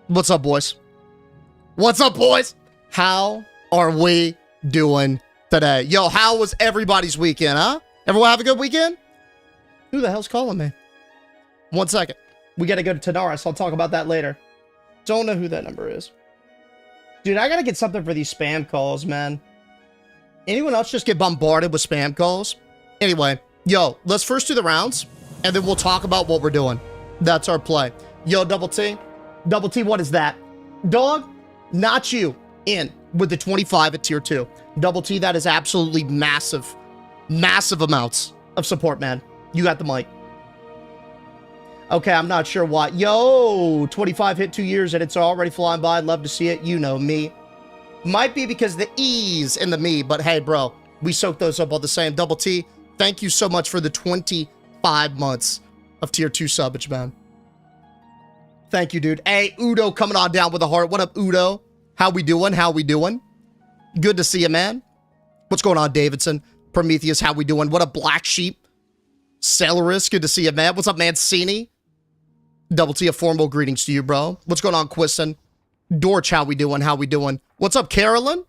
What's up, boys? What's up, boys? How are we doing today? Yo, how was everybody's weekend, huh? Everyone have a good weekend? Who the hell's calling me? 1 second. We gotta go to Tanaris. I'll talk about that later. Don't know who that number is. Dude, I gotta get something for these spam calls, man. Anyone else just get bombarded with spam calls? Anyway, yo, let's first do the rounds, and then we'll talk about what we're doing. That's our play. Yo, Double T. Double T, what is that? Dog, not you, in with the 25 at tier 2. Double T, that is absolutely massive. Massive amounts of support, man. You got the mic. Okay, I'm not sure why. Yo, 25 hit 2 years and it's already flying by. I'd love to see it. You know me. Might be because the E's in the me, but hey, bro, we soaked those up all the same. Double T, thank you so much for the 25 months of tier 2 subbage, man. Thank you, dude. Hey, Udo coming on down with a heart. What up, Udo? How we doing? How we doing? Good to see you, man. What's going on, Davidson? Prometheus, how we doing? What up, Black Sheep? Celeris, good to see you, man. What's up, Mancini? Double T, a formal greetings to you, bro. What's going on, Quiston? Dorch, how we doing? How we doing? What's up, Carolyn?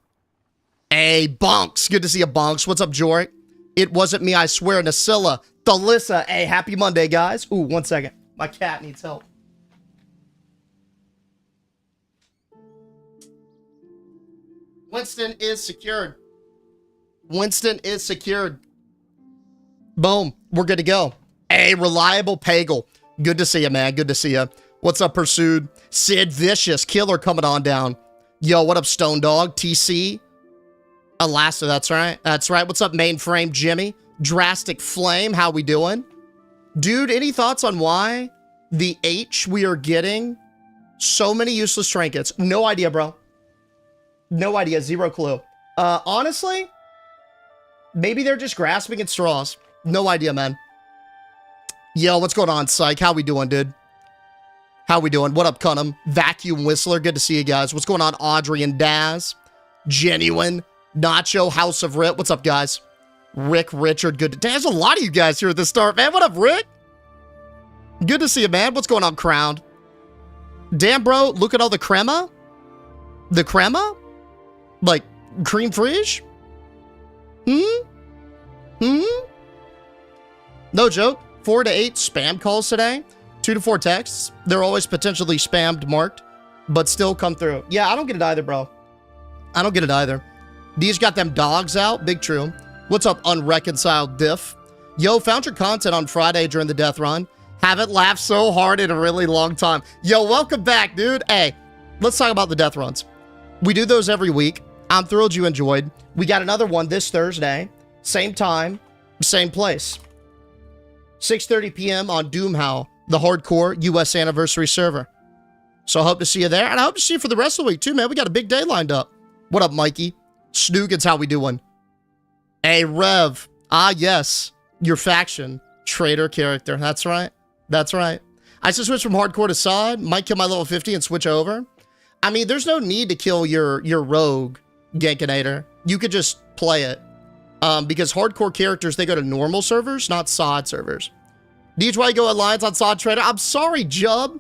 Hey, Bonks. Good to see you, Bonks. What's up, Jory? It wasn't me, I swear. Nasilla. Thalissa. Hey, happy Monday, guys. Ooh, 1 second. My cat needs help. Winston is secured. Winston is secured. Boom. We're good to go. Hey, Reliable Pagel. Good to see you, man. Good to see you. What's up, Pursued? Sid Vicious. Killer coming on down. Yo, what up, Stone Dog? TC. Alasta, that's right. That's right. What's up, Mainframe Jimmy? Drastic Flame. How we doing? Dude, any thoughts on why the H we are getting so many useless trinkets? No idea, bro. No idea. Zero clue. Honestly, maybe they're just grasping at straws. No idea, man. Yo, what's going on, Psych? How we doing, dude? How we doing? What up, Cunham? Vacuum Whistler. Good to see you guys. What's going on, Audrey and Daz? Genuine. Nacho, House of Rit. What's up, guys? Rick, Richard. Good to... There's a lot of you guys here at the start, man. What up, Rick? Good to see you, man. What's going on, Crowned? Damn, bro. Look at all the crema. The crema? Like, cream frige? No joke. 4 to 8 spam calls today. 2 to 4 texts. They're always potentially spammed marked, but still come through. Yeah, I don't get it either, bro. I don't get it either. These got them dogs out. Big true. What's up, Unreconciled Diff? Yo, found your content on Friday during the death run. Haven't laughed so hard in a really long time. Yo, welcome back, dude. Hey, let's talk about the death runs. We do those every week. I'm thrilled you enjoyed. We got another one this Thursday. Same time, same place. 6:30 p.m. on Doomhow, the hardcore US anniversary server. So I hope to see you there. And I hope to see you for the rest of the week too, man. We got a big day lined up. What up, Mikey? Snoogans, how we doing? Hey, Rev. Ah, yes. Your faction. Traitor character. That's right. That's right. I should switch from hardcore to sod. Might kill my level 50 and switch over. I mean, there's no need to kill your rogue, Gankinator. You could just play it. Because hardcore characters, they go to normal servers, not sod servers. DHY go Alliance on sod trader. I'm sorry, Jub.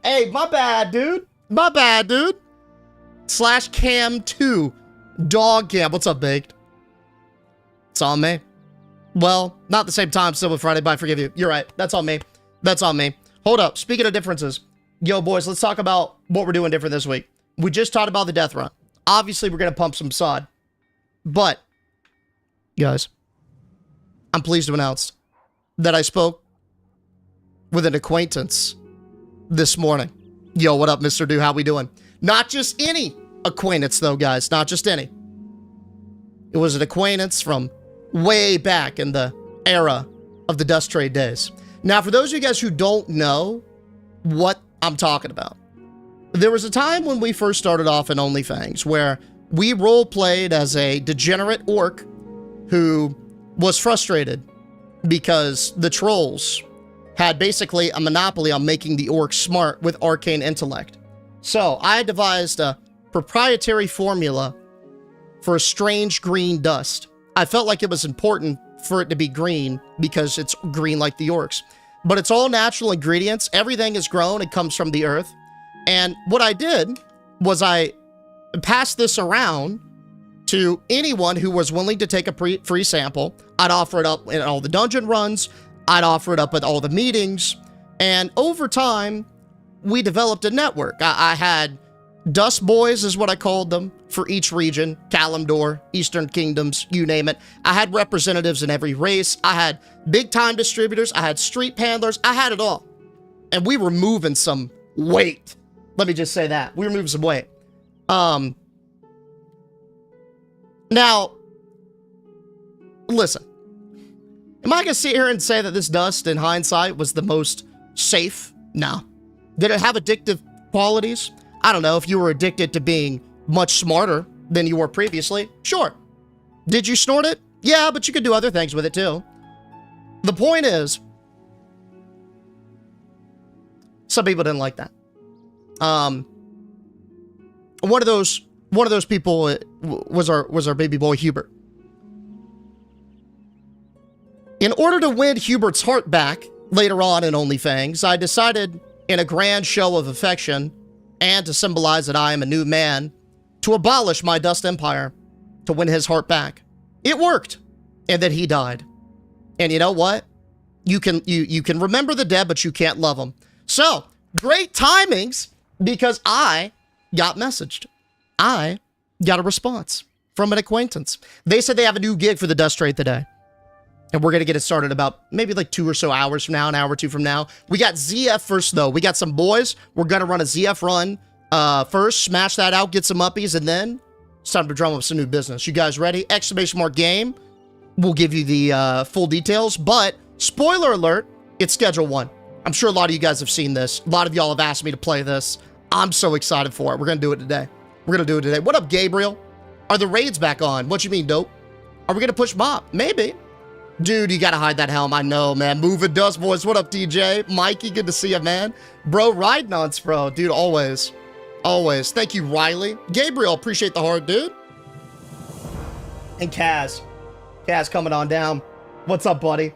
Hey, my bad, dude. My bad, dude. /cam2. Dog cam. What's up, Baked? It's on me. Well, not the same time, still with Friday, but I forgive you. You're right. That's on me. That's on me. Hold up. Speaking of differences. Yo, boys, let's talk about what we're doing different this week. We just talked about the death run. Obviously, we're going to pump some sod. But, guys, I'm pleased to announce that I spoke with an acquaintance this morning. Yo, what up, Mr. Do? How we doing? Not just any acquaintance, though, guys. Not just any. It was an acquaintance from way back in the era of the Dust Trade days. Now, for those of you guys who don't know what I'm talking about, there was a time when we first started off in OnlyFans where we role-played as a degenerate orc who was frustrated because the trolls had basically a monopoly on making the orcs smart with arcane intellect. So I devised a proprietary formula for a strange green dust. I felt like it was important for it to be green because it's green like the orcs. But it's all natural ingredients. Everything is grown. It comes from the earth. And what I did was I passed this around to anyone who was willing to take a free sample. I'd offer it up in all the dungeon runs. I'd offer it up at all the meetings. And over time, we developed a network. I had Dust Boys is what I called them for each region. Kalimdor, Eastern Kingdoms, you name it. I had representatives in every race. I had big-time distributors. I had street handlers. I had it all. And we were moving some weight. Let me just say that. We were moving some weight. Now, listen. Am I going to sit here and say that this dust, in hindsight, was the most safe? No. Did it have addictive qualities? I don't know. If you were addicted to being much smarter than you were previously, sure. Did you snort it? Yeah, but you could do other things with it too. The point is, some people didn't like that. One of those people was our baby boy Hubert. In order to win Hubert's heart back later on in OnlyFans, I decided, in a grand show of affection, and to symbolize that I am a new man, to abolish my dust empire, to win his heart back. It worked, and then he died. And you know what? You can remember the dead, but you can't love them. So, great timings, because I got messaged. I got a response from an acquaintance. They said they have a new gig for the dust trade today. And we're going to get it started about maybe like 2 or so hours from now, an hour or two from now. We got ZF first, though. We got some boys. We're going to run a ZF run first, smash that out, get some uppies, and then it's time to drum up some new business. You guys ready? Exclamation mark game. We'll give you the full details. But, spoiler alert, it's Schedule 1. I'm sure a lot of you guys have seen this. A lot of y'all have asked me to play this. I'm so excited for it. We're going to do it today. We're going to do it today. What up, Gabriel? Are the raids back on? What you mean, dope? Are we going to push Bob? Maybe. Dude, you gotta hide that helm. I know, man. Moving dust, boys. What up, DJ? Mikey, good to see you, man. Bro, riding on, bro. Dude, always. Always. Thank you, Riley. Gabriel, appreciate the heart, dude. And Kaz. Kaz coming on down. What's up, buddy?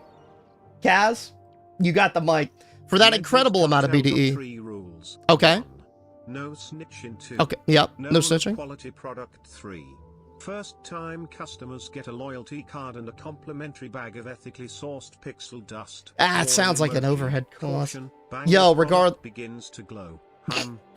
Kaz, you got the mic. For that incredible amount of BDE. Okay. No snitching 2. Okay, yep. No snitching. Quality product 3. First-time customers get a loyalty card and a complimentary bag of ethically sourced pixel dust. Ah, it sounds like an overhead cost. Yo, regard begins to glow.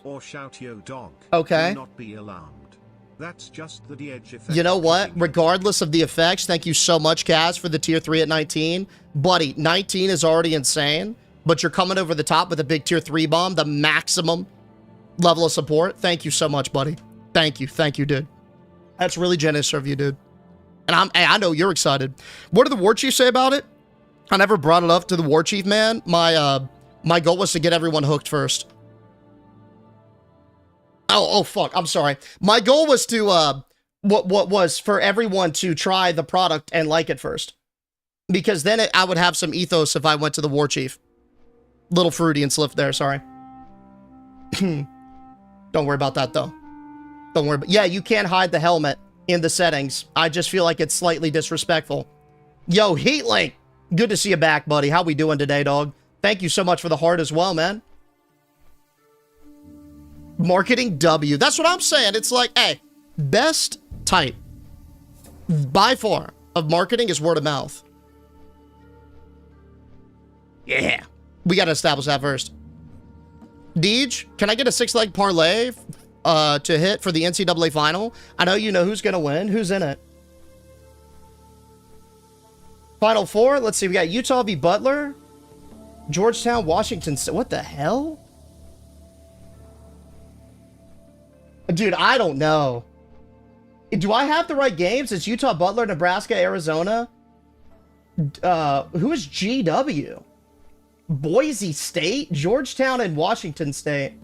Or shout yo dog. Okay. Do not be alarmed. That's just the edge effect. You know what? Regardless of the effects, thank you so much, Kaz, for the tier 3 at 19. Buddy, 19 is already insane, but you're coming over the top with a big tier 3 bomb, the maximum level of support. Thank you so much, buddy. Thank you, dude. That's really generous of you, dude. And I know you're excited. What did the War Chief say about it? I never brought it up to the War Chief, man. My goal was to get everyone hooked first. Oh, fuck. I'm sorry. My goal was to, what was for everyone to try the product and like it first. Because then I would have some ethos if I went to the War Chief. Little fruity and slipped there, sorry. Don't worry about that, though. Don't worry. Yeah, you can't hide the helmet in the settings. I just feel like it's slightly disrespectful. Yo, Heatlink. Good to see you back, buddy. How we doing today, dog? Thank you so much for the heart as well, man. Marketing W. That's what I'm saying. It's like, hey, best type by far of marketing is word of mouth. Yeah. We got to establish that first. Deej, can I get a 6-leg parlay to hit for the NCAA final? I know you know who's going to win. Who's in it? Final 4. Let's see. We got Utah v. Butler. Georgetown, Washington. What the hell? Dude, I don't know. Do I have the right games? It's Utah, Butler, Nebraska, Arizona. Who is GW? Boise State, Georgetown, and Washington State.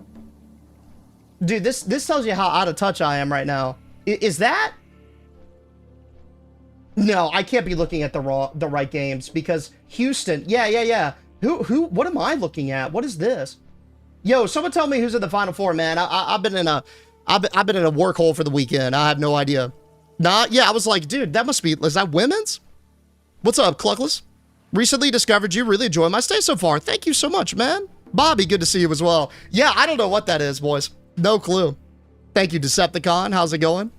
Dude, this tells you how out of touch I am right now. Is that? No, I can't be looking at the right games because Houston. Yeah. Who? What am I looking at? What is this? Yo, someone tell me who's in the Final Four, man. I've been in a work hole for the weekend. I have no idea. Nah, yeah, I was like, dude, that must be. Is that women's? What's up, Cluckless? Recently discovered you. Really enjoy my stay so far. Thank you so much, man. Bobby, good to see you as well. Yeah, I don't know what that is, boys. No clue. Thank you, Decepticon. How's it going?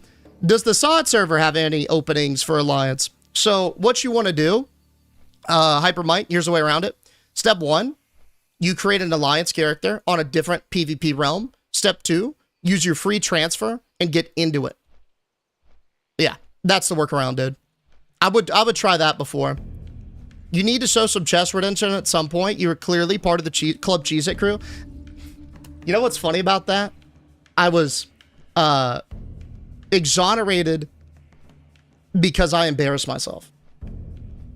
Does the SOD server have any openings for Alliance? So what you want to do, Hyper Mike, here's the way around it. Step 1, you create an Alliance character on a different PvP realm. Step 2, use your free transfer and get into it. Yeah, that's the workaround, dude. I would try that before. You need to show some chest redemption at some point. You're clearly part of the Club Cheez-It crew. You know what's funny about that? I was exonerated because I embarrassed myself.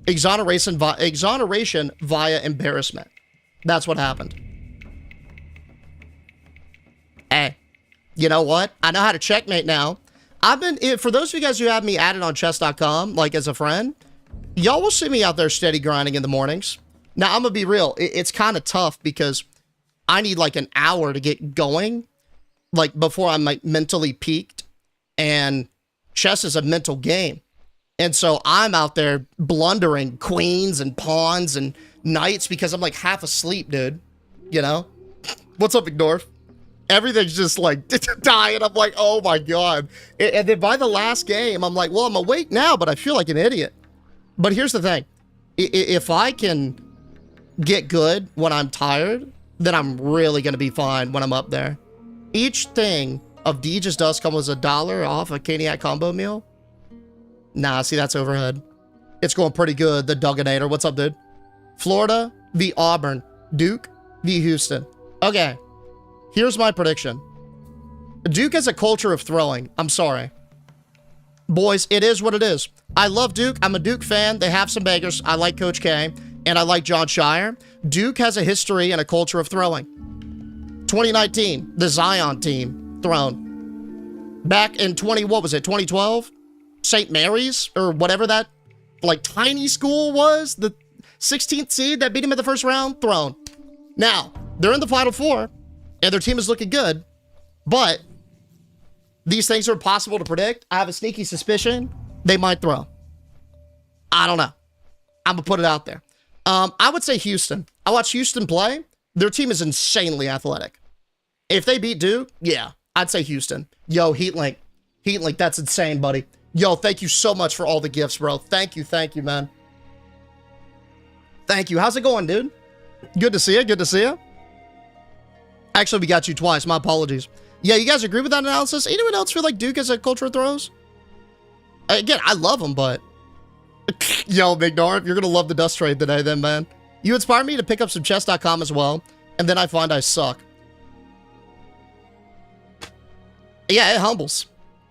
Exoneration via embarrassment. That's what happened. Hey, you know what? I know how to checkmate now. For those of you guys who have me added on chess.com, like as a friend, y'all will see me out there steady grinding in the mornings. Now, I'm gonna be real. It's kind of tough because I need like an hour to get going, like before I'm like mentally peaked, and chess is a mental game. And so I'm out there blundering queens and pawns and knights because I'm like half asleep, dude. You know? What's up, McNorth? Everything's just like dying. I'm like, oh my God. And then by the last game, I'm like, well, I'm awake now, but I feel like an idiot. But here's the thing. If I can get good when I'm tired, then I'm really going to be fine when I'm up there. Each thing of Deej's Dust come was $1 off a Caniac combo meal. Nah, see, that's overhead. It's going pretty good, the Dugginator. What's up, dude? Florida v. Auburn. Duke v. Houston. Okay, here's my prediction. Duke has a culture of throwing. I'm sorry. Boys, it is what it is. I love Duke. I'm a Duke fan. They have some bangers. I like Coach K, and I like John Shire. Duke has a history and a culture of throwing. 2019, the Zion team thrown. Back in 2012? St. Mary's, or whatever that, like, tiny school was, the 16th seed that beat him in the first round, thrown. Now, they're in the Final Four, and their team is looking good, but these things are possible to predict. I have a sneaky suspicion they might throw. I don't know. I'm going to put it out there. I would say Houston. I watched Houston play. Their team is insanely athletic. If they beat Duke, yeah, I'd say Houston. Yo, Heatlink. Heatlink, that's insane, buddy. Yo, thank you so much for all the gifts, bro. Thank you, man. Thank you. How's it going, dude? Good to see you. Good to see you. Actually, we got you twice. My apologies. Yeah, you guys agree with that analysis? Anyone else feel like Duke has a culture of throws? Again, I love them, but... Yo, Big Norm, you're going to love the dust trade today then, man. You inspired me to pick up some chess.com as well, and then I find I suck. Yeah, it humbles.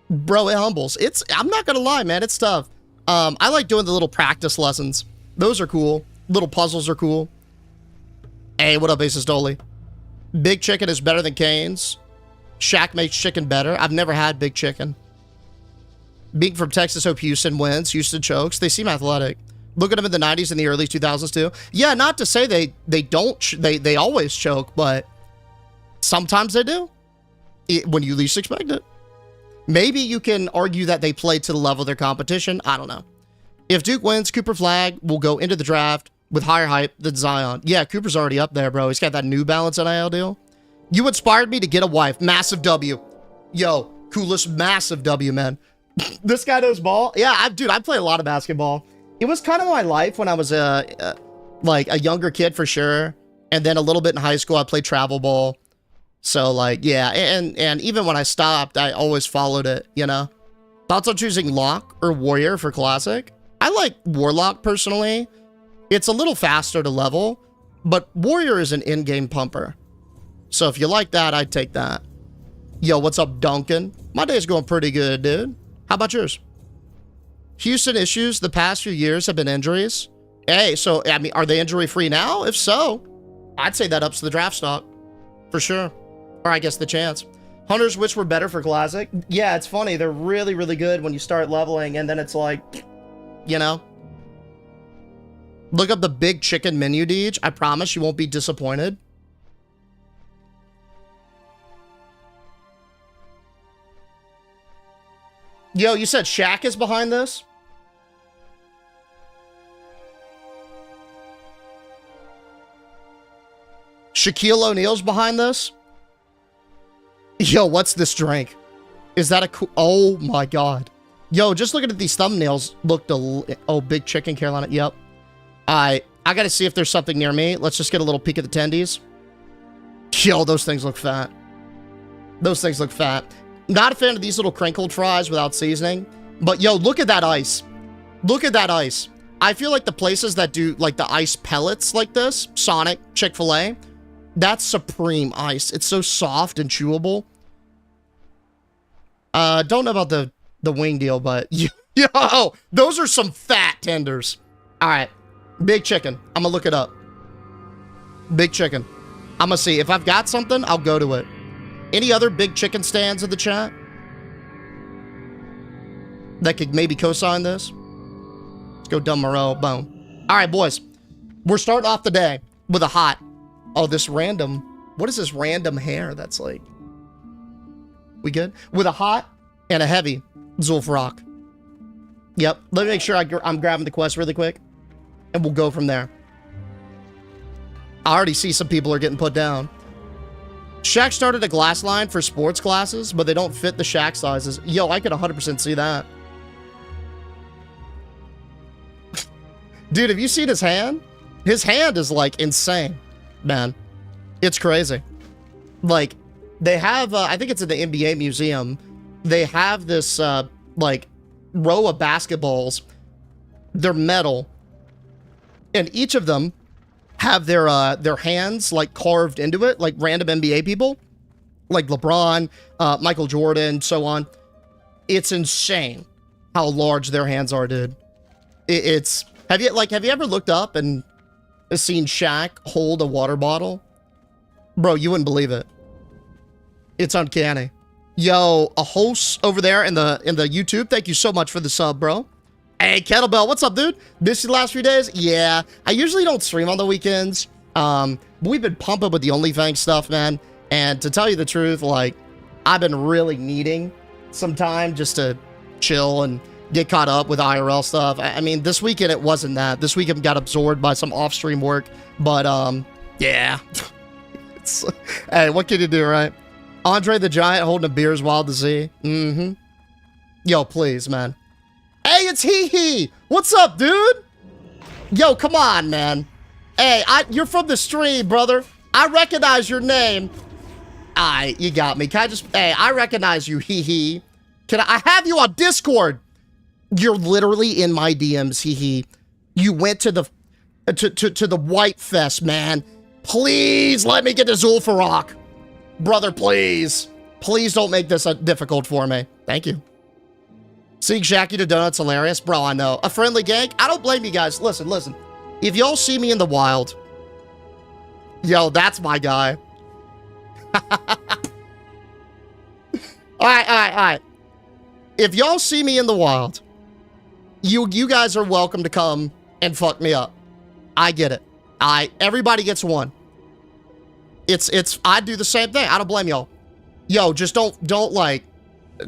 Bro, it humbles. I'm not gonna lie, man, it's tough. I like doing the little practice lessons. Those are cool. Little puzzles are cool. Hey, what up, Aces Dolly? Big Chicken is better than Cane's. Shaq makes chicken better. I've never had Big Chicken. Being from Texas, hope Houston wins. Houston chokes. They seem athletic. Look at them in the 90s and the early 2000s too. Yeah, not to say they always choke, but sometimes they do. When you least expect it. Maybe you can argue that they played to the level of their competition. I don't know. If Duke wins, Cooper Flag will go into the draft with higher hype than Zion. Yeah, Cooper's already up there, bro. He's got that New Balance NIL deal. You inspired me to get a wife. Massive W. Yo, coolest massive W, man. This guy knows ball. Yeah, dude, I play a lot of basketball. It was kind of my life when I was like a younger kid for sure. And then a little bit in high school, I played travel ball. So, like, yeah, and even when I stopped, I always followed it, you know? Thoughts on choosing Lock or Warrior for Classic? I like Warlock, personally. It's a little faster to level, but Warrior is an in-game pumper. So if you like that, I'd take that. Yo, what's up, Duncan? My day's going pretty good, dude. How about yours? Houston issues the past few years have been injuries. Hey, so, I mean, are they injury-free now? If so, I'd say that ups the draft stock. For sure. Or I guess the chance. Hunters, which were better for Classic? Yeah, it's funny. They're really, really good when you start leveling, and then it's like, you know. Look up the Big Chicken menu, Deej. I promise you won't be disappointed. Yo, you said Shaq is behind this? Shaquille O'Neal's behind this. Yo, what's this drink? Is that a cool... Oh, my God. Yo, just looking at these thumbnails. Looked oh, Big Chicken, Carolina. Yep. I got to see if there's something near me. Let's just get a little peek at the tendies. Yo, those things look fat. Those things look fat. Not a fan of these little crinkled fries without seasoning. But, yo, look at that ice. Look at that ice. I feel like the places that do, like, the ice pellets like this, Sonic, Chick-fil-A, that's supreme ice. It's so soft and chewable. Don't know about the wing deal, but yo, those are some fat tenders. All right, Big Chicken. I'm gonna look it up. Big Chicken. I'm gonna see if I've got something. I'll go to it. Any other Big Chicken stands in the chat that could maybe co-sign this? Let's go Dumb Moreau. Boom. All right, boys. We're starting off the day with a hot. Oh, this random. What is this random hair that's like? We good? With a hot and a heavy Zul'Farrak. Yep. Let me make sure I'm grabbing the quest really quick. And we'll go from there. I already see some people are getting put down. Shaq started a glass line for sports glasses, but they don't fit the Shaq sizes. Yo, I could 100% see that. Dude, have you seen his hand? His hand is like insane, man. It's crazy. Like, they have, I think it's in the NBA museum. They have this, like, row of basketballs. They're metal. And each of them have their hands, like, carved into it, like random NBA people. Like LeBron, Michael Jordan, so on. It's insane how large their hands are, dude. It's... Have you ever looked up and seen Shaq hold a water bottle? Bro, you wouldn't believe it. It's uncanny. Yo, a host over there in the YouTube, thank you so much for the sub, bro. Hey, Kettlebell, what's up, dude? Missed you the last few days? Yeah, I usually don't stream on the weekends. But we've been pumping with the OnlyFans stuff, man. And to tell you the truth, like, I've been really needing some time just to chill and get caught up with IRL stuff. I mean, this weekend it wasn't that. This weekend got absorbed by some off-stream work. But, yeah. Hey, what can you do, right? Andre the Giant holding a beer is wild to see. Mm-hmm. Yo, please, man. Hey, it's Hee. What's up, dude? Yo, come on, man. Hey, you're from the stream, brother. I recognize your name. Aight, you got me. Can I just... Hey, I recognize you, Hee. Can I have you on Discord? You're literally in my DMs, Hee. You went to the... To the White Fest, man. Please let me get to Zul'Farrak. Brother, please. Please don't make this difficult for me. Thank you. Seeing Shaq to Donuts hilarious. Bro, I know. A friendly gank? I don't blame you guys. Listen. If y'all see me in the wild, yo, that's my guy. Alright. If y'all see me in the wild, you guys are welcome to come and fuck me up. I get it. Everybody gets one. I do the same thing. I don't blame y'all. Yo, just don't like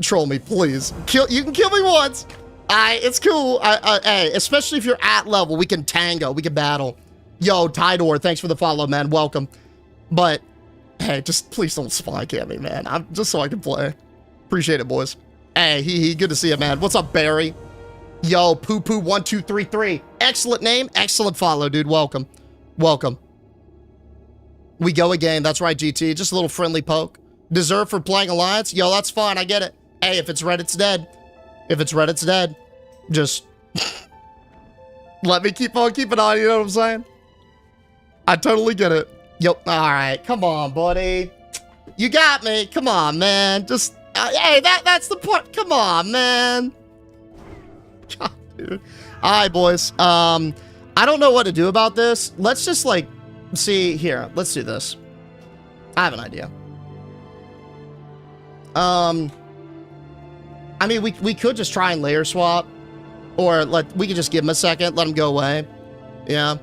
troll me, please. You can kill me once. It's cool. Hey, especially if you're at level, we can tango, we can battle. Yo, Tidor, thanks for the follow, man. Welcome. But hey, just please don't spike at me, man. I'm just so I can play. Appreciate it, boys. Hey, he good to see you, man. What's up, Barry? Yo, Poo Poo 1233. Excellent name, excellent follow, dude. Welcome. We go again. That's right, GT. Just a little friendly poke. Deserve for playing Alliance? Yo, that's fine. I get it. Hey, if it's red, it's dead. If it's red, it's dead. Just let me keep on keeping on. You know what I'm saying? I totally get it. Yo, all right. Come on, buddy. You got me. Come on, man. Just, hey, that's the point. Come on, man. God, dude. All right, boys. I don't know what to do about this. Let's just, like, see here. Let's do this. I have an idea. I mean, we could just try and layer swap, or we could just give him a second, let him go away. Yeah.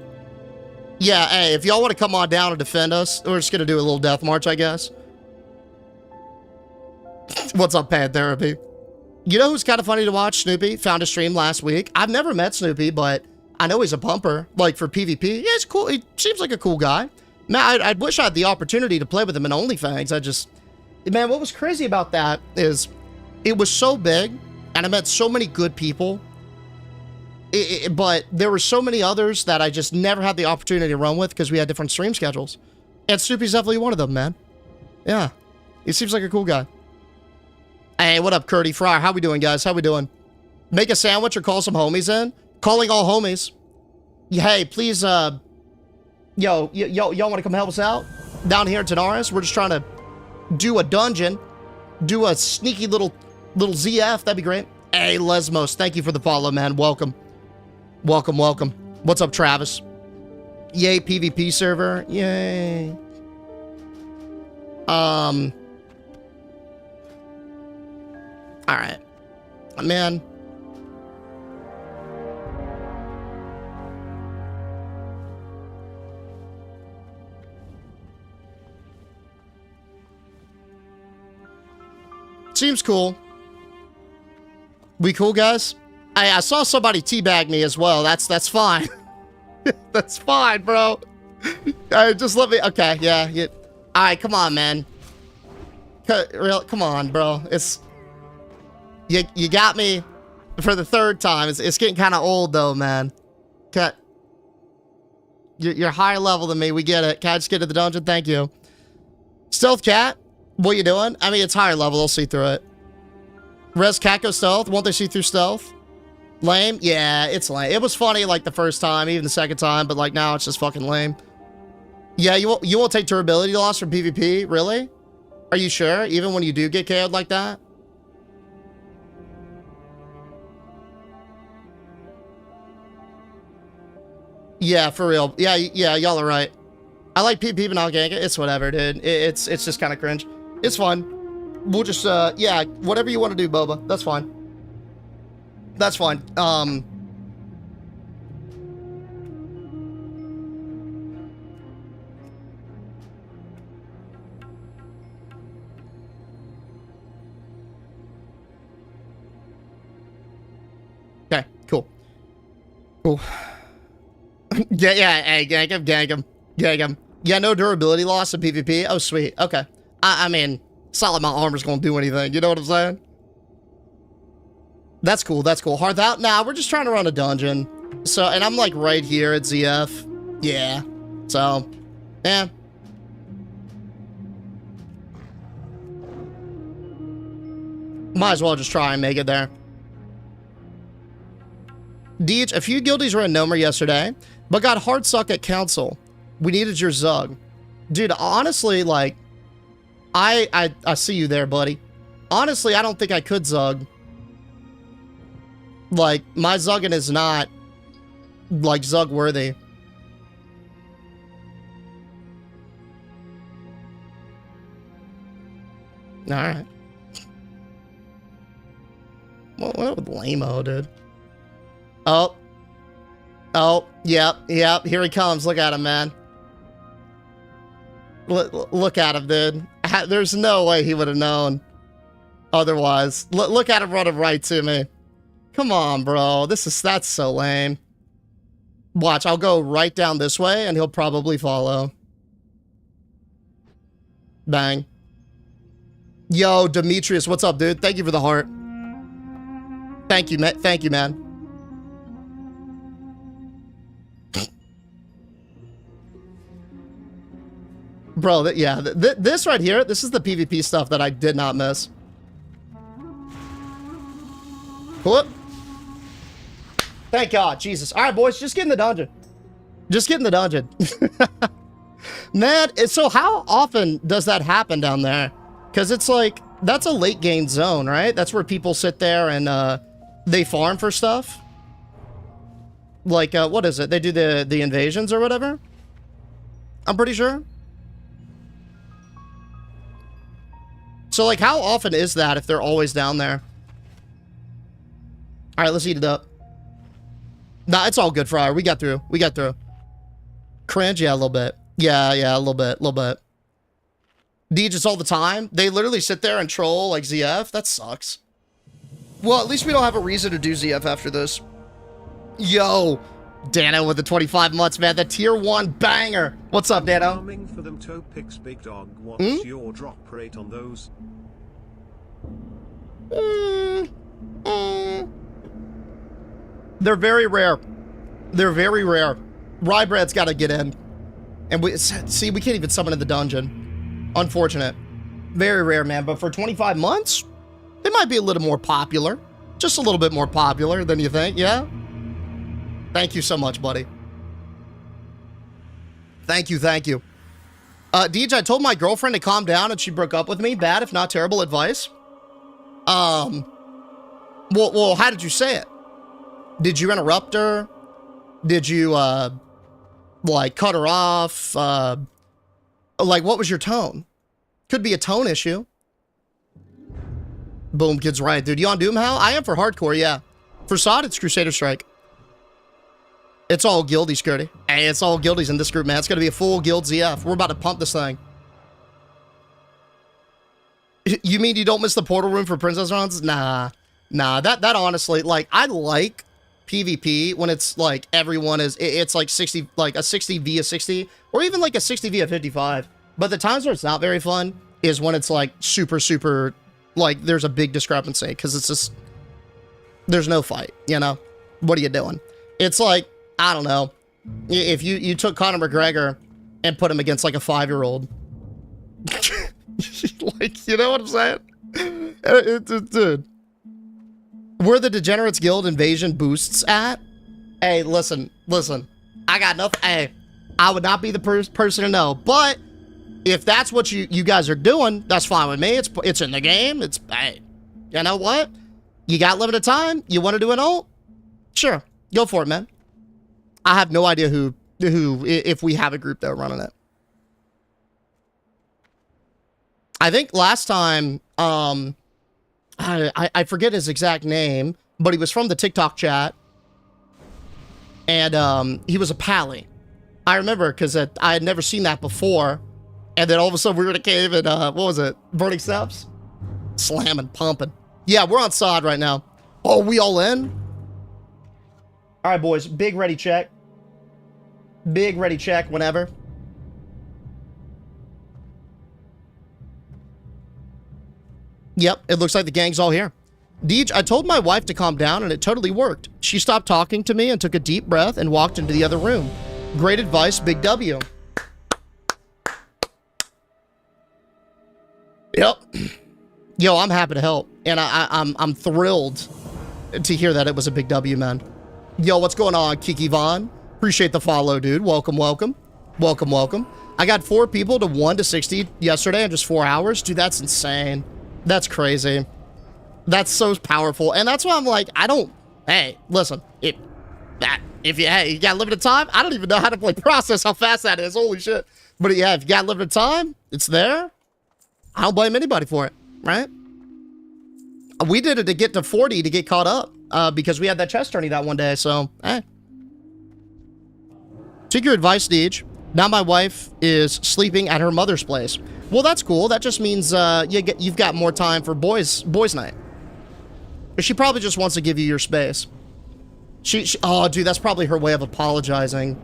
Hey, if y'all want to come on down and defend us, we're just gonna do a little death march, I guess. What's up, Pad Therapy? You know who's kind of funny to watch? Snoopy found a stream last week. I've never met Snoopy, but I know he's a pumper, like for PvP. Yeah, he's cool. He seems like a cool guy. Man, I wish I had the opportunity to play with him in OnlyFans. Man, what was crazy about that is it was so big, and I met so many good people. But there were so many others that I just never had the opportunity to run with because we had different stream schedules. And Snoopy's definitely one of them, man. Yeah. He seems like a cool guy. Hey, what up, Curdy Fryer? How we doing, guys? How we doing? Make a sandwich or call some homies in? Calling all homies. Hey, please, y'all want to come help us out? Down here in Tanaris, we're just trying to do a dungeon. Do a sneaky little ZF. That'd be great. Hey, Lesmos, thank you for the follow, man. Welcome. Welcome, welcome. What's up, Travis? Yay, PvP server. Yay. All right. Man. Seems cool. We cool, guys? I saw somebody teabag me as well. That's fine. That's fine, bro. Just let me... Okay, yeah. All right, come on, man. Come on, bro. It's... You got me for the third time. It's getting kind of old, though, man. You're higher level than me. We get it. Can I just get to the dungeon? Thank you. Stealth Cat, what you doing? I mean, it's higher level. They'll see through it. Res Cat go stealth. Won't they see through stealth? Lame? Yeah, it's lame. It was funny, like, the first time, even the second time, but, like, now it's just fucking lame. Yeah, you won't take durability loss from PvP? Really? Are you sure? Even when you do get KO'd like that? Yeah, for real. Yeah, y'all are right. I like PvP, but not gank it. It's whatever, dude. It's just kind of cringe. It's fun. We'll just, yeah, whatever you want to do, Boba. That's fine. That's fine. Okay, cool. Cool. Yeah, hey, gank him. Yeah, no durability loss in PvP. Oh, sweet. Okay. I mean, it's not like my armor's gonna do anything. You know what I'm saying? That's cool. Hearth out? Nah, we're just trying to run a dungeon. So, and I'm like right here at ZF. Yeah. So, yeah. Might as well just try and make it there. Deej, a few guildies were in Nomer yesterday, but got hard suck at council. We needed your Zug. Dude, honestly, like, I see you there, buddy. Honestly, I don't think I could Zug. Like, my Zugging is not, like, Zug worthy. Alright. What with lame-o, dude? Oh. Yep, here he comes. Look at him, man. Look at him, dude. There's no way he would have known otherwise. Look at him running right to me. Come on, bro. That's so lame. Watch, I'll go right down this way, and he'll probably follow. Bang. Yo, Demetrius, what's up, dude? Thank you for the heart. Thank you, man. Thank you, man. Bro, yeah, this right here, this is the PvP stuff that I did not miss. Whoop. Thank God, Jesus. All right, boys, just get in the dungeon. Just get in the dungeon. Man, so how often does that happen down there? Because it's like, that's a late game zone, right? That's where people sit there and they farm for stuff. Like, what is it? They do the invasions or whatever? I'm pretty sure. So, like, how often is that if they're always down there? All right, let's eat it up. Nah, it's all good, Fryer. We got through. Cringe? Yeah, a little bit. Yeah, a little bit. D just all the time? They literally sit there and troll, like, ZF? That sucks. Well, at least we don't have a reason to do ZF after this. Yo, Dano with the 25 months, man. The tier 1 banger. What's up, Dano? Farming for them toe picks, big dog. What's your drop rate on those? They're very rare. They're very rare. Rye bread's got to get in. And we can't even summon in the dungeon. Unfortunate. Very rare, man. But for 25 months, they might be a little more popular. Just a little bit more popular than you think, yeah? Thank you so much, buddy. Thank you, thank you. Deej, I told my girlfriend to calm down and she broke up with me. Bad, if not terrible advice. Well, how did you say it? Did you interrupt her? Did you, like, cut her off? Like, what was your tone? Could be a tone issue. Boom, kid's right, dude. You on Doomhow? I am for hardcore, yeah. For SOD, it's Crusader Strike. It's all guildies, Scurdy. Hey, it's all guildies in this group, man. It's gonna be a full guild ZF. We're about to pump this thing. You mean you don't miss the portal room for princess runs? Nah. That honestly, like, I like PvP when it's like everyone is, it's like 60, like a 60 v a 60, or even like a 60 v a 55. But the times where it's not very fun is when it's like super, like there's a big discrepancy because it's just, there's no fight, you know? What are you doing? It's like, I don't know. If you took Conor McGregor and put him against like a 5-year-old. Like, you know what I'm saying? Dude. Where the Degenerates Guild invasion boosts at? Hey, listen. I got nothing. Hey, I would not be the person to know. But if that's what you guys are doing, that's fine with me. It's in the game. It's, hey, you know what? You got limited time. You want to do an ult? Sure, go for it, man. I have no idea who if we have a group that are running it. I think last time, I forget his exact name, but he was from the TikTok chat, and he was a pally. I remember because I had never seen that before, and then all of a sudden we were in a cave and what was it? Burning Steps, slamming, pumping. Yeah, we're on SOD right now. Oh, we all in? All right, boys. Big ready check. Big ready check whenever. Yep, it looks like the gang's all here. Deej, I told my wife to calm down and it totally worked. She stopped talking to me and took a deep breath and walked into the other room. Great advice, Big W. Yep. Yo, I'm happy to help. And I'm thrilled to hear that it was a Big W, man. Yo, what's going on, Kiki Vaughn? Appreciate the follow, dude. Welcome. I got 4 people to 1 to 60 yesterday in just 4 hours. Dude, that's insane. That's crazy. That's so powerful. And that's why I'm like, hey, listen, if you got limited time, I don't even know how to process how fast that is. Holy shit. But yeah, if you got limited time, it's there. I don't blame anybody for it, right? We did it to get to 40 to get caught up because we had that chest tourney that one day. So, hey. Take your advice, Deej. Now my wife is sleeping at her mother's place. Well, that's cool. That just means you've got more time for boys night. But she probably just wants to give you your space. Oh, dude, that's probably her way of apologizing.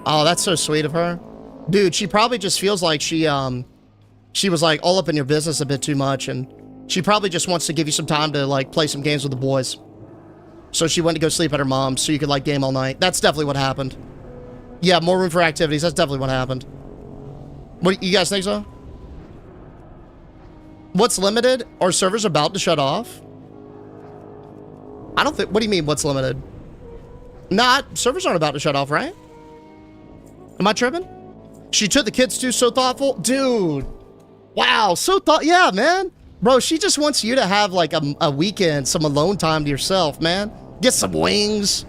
Oh, that's so sweet of her. Dude, she probably just feels like she was like all up in your business a bit too much, and she probably just wants to give you some time to like play some games with the boys. So she went to go sleep at her mom's so you could like game all night. That's definitely what happened. Yeah, more room for activities. That's definitely what happened. What, you guys think so? What's limited? Are servers about to shut off? I don't think, what do you mean what's limited? Servers aren't about to shut off, right? Am I tripping? She took the kids too, so thoughtful. Dude. Wow, yeah, man. Bro, she just wants you to have like a weekend, some alone time to yourself, man. Get some wings.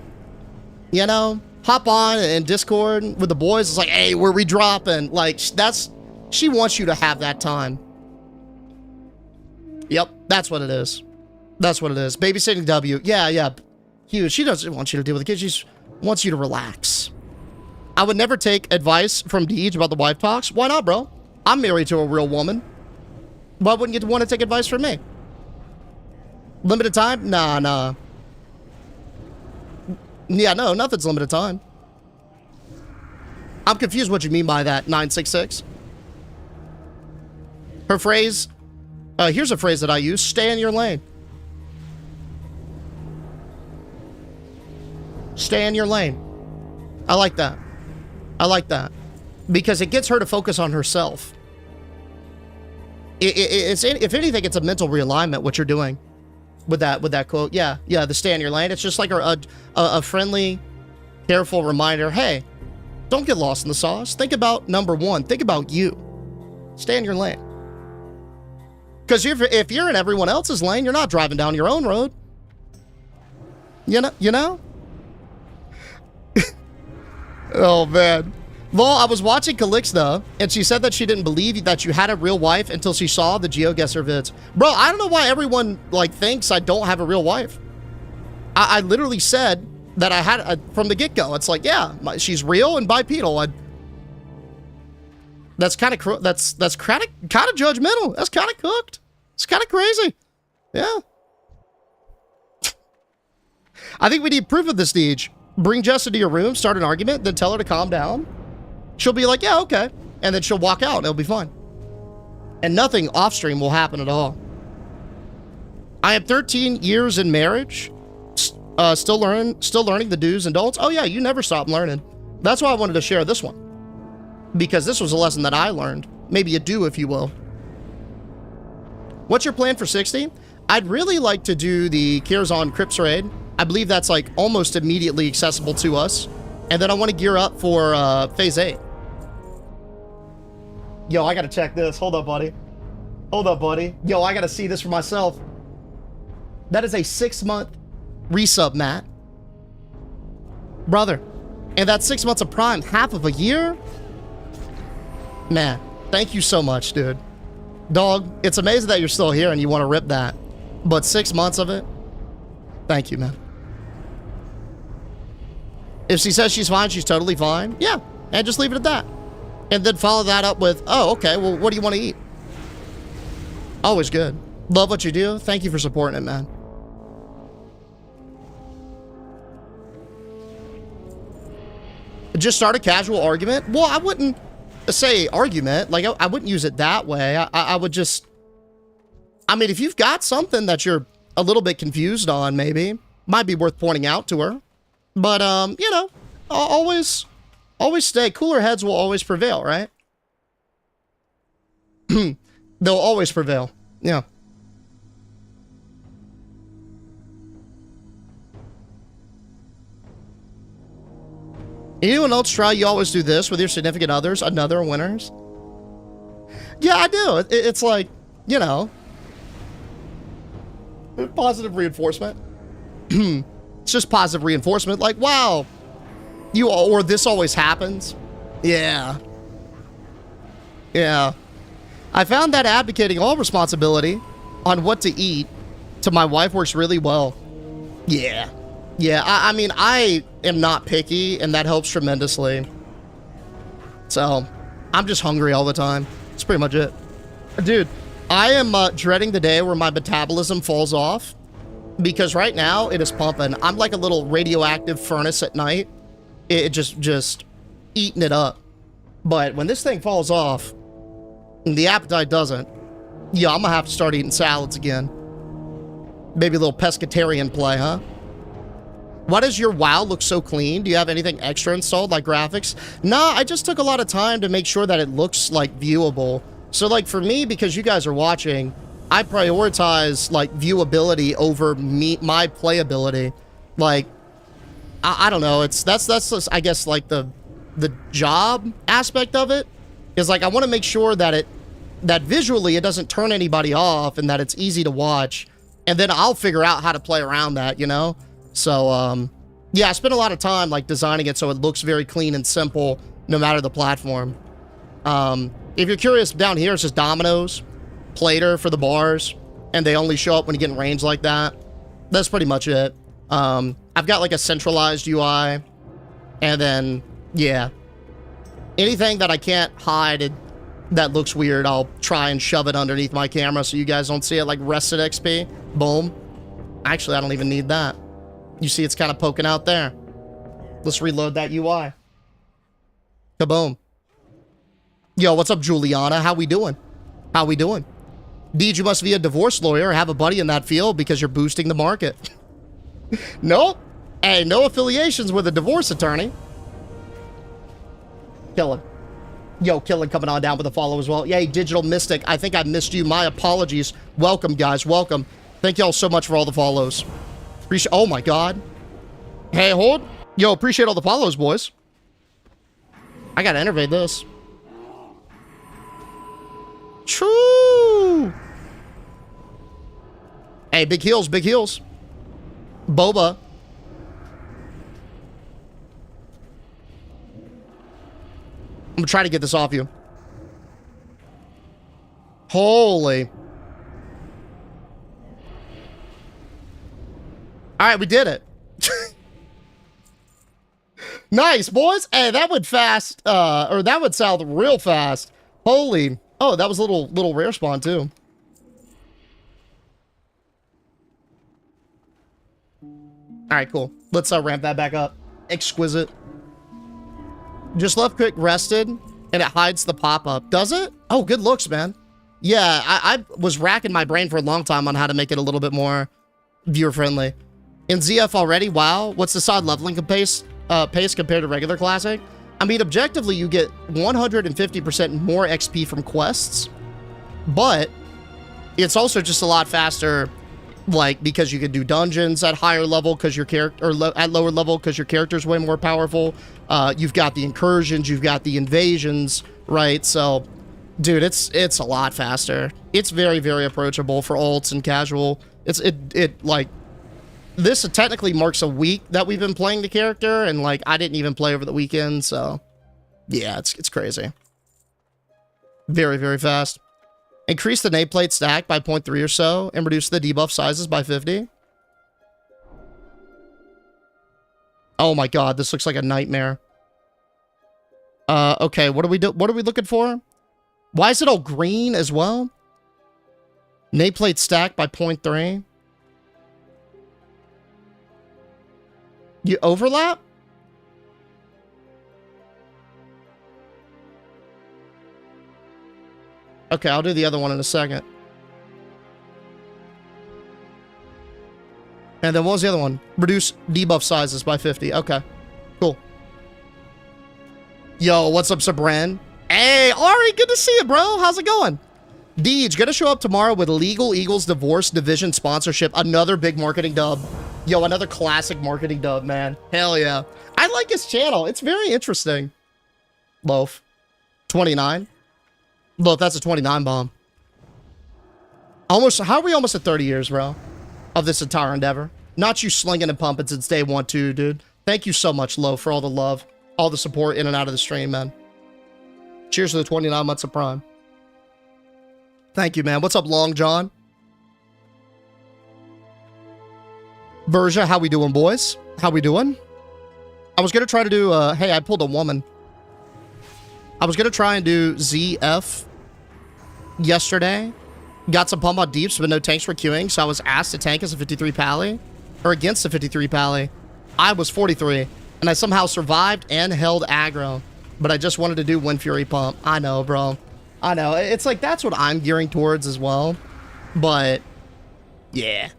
You know? Hop on in Discord with the boys. It's like, hey, we're redropping. Like, she wants you to have that time. Yep, that's what it is. That's what it is. Babysitting W. Yeah. Huge. She doesn't want you to deal with the kids. She just wants you to relax. I would never take advice from Deej about the wife talks. Why not, bro? I'm married to a real woman. Why wouldn't you want to take advice from me? Limited time? Nah. Yeah, no, nothing's limited time. I'm confused what you mean by that, 966. Her phrase, here's a phrase that I use, stay in your lane. Stay in your lane. I like that. I like that. Because it gets her to focus on herself. If anything, it's a mental realignment, what you're doing with that quote. Yeah, the stay in your lane. It's just like a friendly, careful reminder. Hey, don't get lost in the sauce. Think about number one. Think about you. Stay in your lane. Because if you're in everyone else's lane, you're not driving down your own road. You know? Oh, man. Well, I was watching Calixta, and she said that she didn't believe that you had a real wife until she saw the GeoGuessr vids. Bro, I don't know why everyone, like, thinks I don't have a real wife. I literally said that I had from the get-go. It's like, yeah, she's real and bipedal. That's kind of judgmental. That's kind of cooked. It's kind of crazy. Yeah. I think we need proof of this, Deej. Bring Jess into your room, start an argument, then tell her to calm down. She'll be like, yeah, okay. And then she'll walk out and it'll be fine. And nothing off stream will happen at all. I am 13 years in marriage. Still learning the do's and don'ts. Oh yeah, you never stop learning. That's why I wanted to share this one. Because this was a lesson that I learned. Maybe a do, if you will. What's your plan for 60? I'd really like to do the Kirzon Crypts raid. I believe that's like almost immediately accessible to us. And then I want to gear up for Phase 8. Yo, I gotta check this. Hold up, buddy. Hold up, buddy. Yo, I gotta see this for myself. That is a 6-month resub, Matt. Brother. And that's 6 months of Prime. Half of a year? Man, thank you so much, dude. Dog, it's amazing that you're still here and you want to rip that. But 6 months of it? Thank you, man. If she says she's fine, she's totally fine. Yeah, and just leave it at that. And then follow that up with, oh, okay, well, what do you want to eat? Always good. Love what you do. Thank you for supporting it, man. Just start a casual argument? Well, I wouldn't say argument. Like, I wouldn't use it that way. I would just... I mean, if you've got something that you're a little bit confused on, maybe, might be worth pointing out to her. But, you know, always stay. Cooler heads will always prevail, right? They'll always prevail. Yeah. Anyone else try? You always do this with your significant others, another winners? Yeah, I do. It's like, you know, positive reinforcement. It's just positive reinforcement. Like, wow, or this always happens. Yeah. Yeah. I found that advocating all responsibility on what to eat to my wife works really well. Yeah. Yeah, I mean, I am not picky, and that helps tremendously. So, I'm just hungry all the time. That's pretty much it. Dude, I am dreading the day where my metabolism falls off, because right now, it is pumping. I'm like a little radioactive furnace at night. It just eating it up. But when this thing falls off, and the appetite doesn't, yeah, I'm gonna have to start eating salads again. Maybe a little pescatarian play, huh? Why does your WoW look so clean? Do you have anything extra installed, like graphics? Nah, I just took a lot of time to make sure that it looks, like, viewable. So, like, for me, because you guys are watching, I prioritize, like, viewability over my playability. Like, I don't know. That's just, I guess, like, the job aspect of it is, like, I want to make sure that that visually it doesn't turn anybody off and that it's easy to watch. And then I'll figure out how to play around that, you know? So, yeah, I spent a lot of time, like, designing it so it looks very clean and simple, no matter the platform. If you're curious, down here, it's just dominoes, plater for the bars, and they only show up when you get in range like that. That's pretty much it. I've got, like, a centralized UI, and then, yeah. Anything that I can't hide that looks weird, I'll try and shove it underneath my camera so you guys don't see it, like Rested XP. Boom. Actually, I don't even need that. You see it's kind of poking out there. Let's reload that UI. Kaboom. Yo, what's up, Juliana? How we doing? How we doing? Deej, you must be a divorce lawyer or have a buddy in that field because you're boosting the market. Nope. Hey, no affiliations with a divorce attorney. Killing. Yo, Killing coming on down with a follow as well. Yay, Digital Mystic. I think I missed you. My apologies. Welcome, guys. Welcome. Thank y'all so much for all the follows. Appreciate. Oh my God. Hey, hold. Yo, appreciate all the follows, boys. I gotta innovate this. True. Hey, big heels, big heels. Boba. I'm gonna try to get this off you. Holy. All right, we did it. Nice, boys. Hey, that went fast. Or that would sound real fast. Holy. Oh, that was a little rare spawn too. All right, cool. Let's ramp that back up. Exquisite. Just left click rested and it hides the pop-up. Does it? Oh, good looks, man. Yeah, I was racking my brain for a long time on how to make it a little bit more viewer-friendly. In ZF already, wow. What's the side leveling pace compared to regular classic? I mean, objectively, you get 150% more XP from quests, but it's also just a lot faster, like, because you can do dungeons at higher level because your character, or at lower level because your character's way more powerful. You've got the incursions, you've got the invasions, right? So, dude, it's a lot faster. It's very, very approachable for ults and casual. Like, this technically marks a week that we've been playing the character, and like I didn't even play over the weekend, so yeah, it's crazy. Very, very fast. Increase the nameplate stack by 0.3 or so, and reduce the debuff sizes by 50. Oh my God, this looks like a nightmare. Okay, what are we looking for? Why is it all green as well? Nameplate stack by 0.3. You overlap? Okay, I'll do the other one in a second. And then what was the other one? Reduce debuff sizes by 50. Okay, cool. Yo, what's up, Sabran? Hey, Ari, good to see you, bro. How's it going? Deej, gonna show up tomorrow with Legal Eagles Divorce Division sponsorship. Another big marketing dub. Yo, another classic marketing dub, man. Hell yeah. I like his channel. It's very interesting. Loaf. 29. Loaf, that's a 29 bomb. Almost, how are we almost at 30 years, bro? Of this entire endeavor. Not you slinging and pumping since day one, too, dude. Thank you so much, Loaf, for all the love. All the support in and out of the stream, man. Cheers to the 29 months of Prime. Thank you, man. What's up, Long John? Berja, how we doing, boys? How we doing? I was gonna try to do, hey, I pulled a woman. I was gonna try and do ZF yesterday. Got some pump on deeps, but no tanks for queuing, so I was asked to tank as a 53 pally, or against a 53 pally. I was 43, and I somehow survived and held aggro, but I just wanted to do Wind Fury pump. I know, bro. I know. It's like, that's what I'm gearing towards as well, but yeah.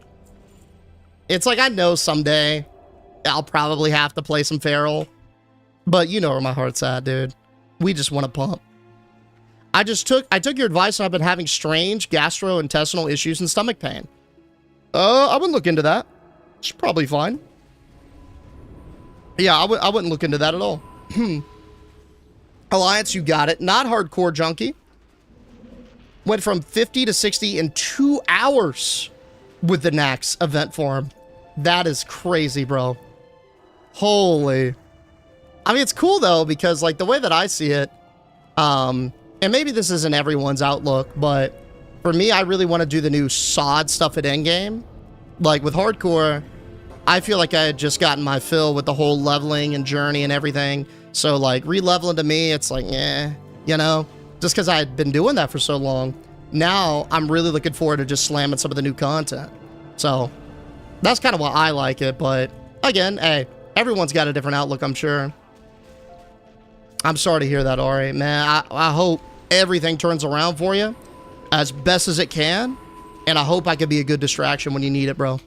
It's like, I know someday I'll probably have to play some Feral, but you know where my heart's at, dude. We just want to pump. I took your advice and I've been having strange gastrointestinal issues and stomach pain. I wouldn't look into that. It's probably fine. Yeah, I wouldn't look into that at all. Alliance, you got it. Not hardcore junkie. Went from 50 to 60 in 2 hours with the Nax event form. That is crazy, bro. Holy. I mean, it's cool, though, because, like, the way that I see it, and maybe this isn't everyone's outlook, but for me, I really want to do the new sod stuff at endgame. Like, with hardcore, I feel like I had just gotten my fill with the whole leveling and journey and everything. So, like, re-leveling to me, it's like, eh, you know? Just because I had been doing that for so long. Now, I'm really looking forward to just slamming some of the new content. So, that's kind of why I like it, but again, hey, Everyone's got a different outlook, I'm sure. I'm sorry to hear that, Ari. Man, I hope everything turns around for you as best as it can. And I hope I can be a good distraction when you need it, bro.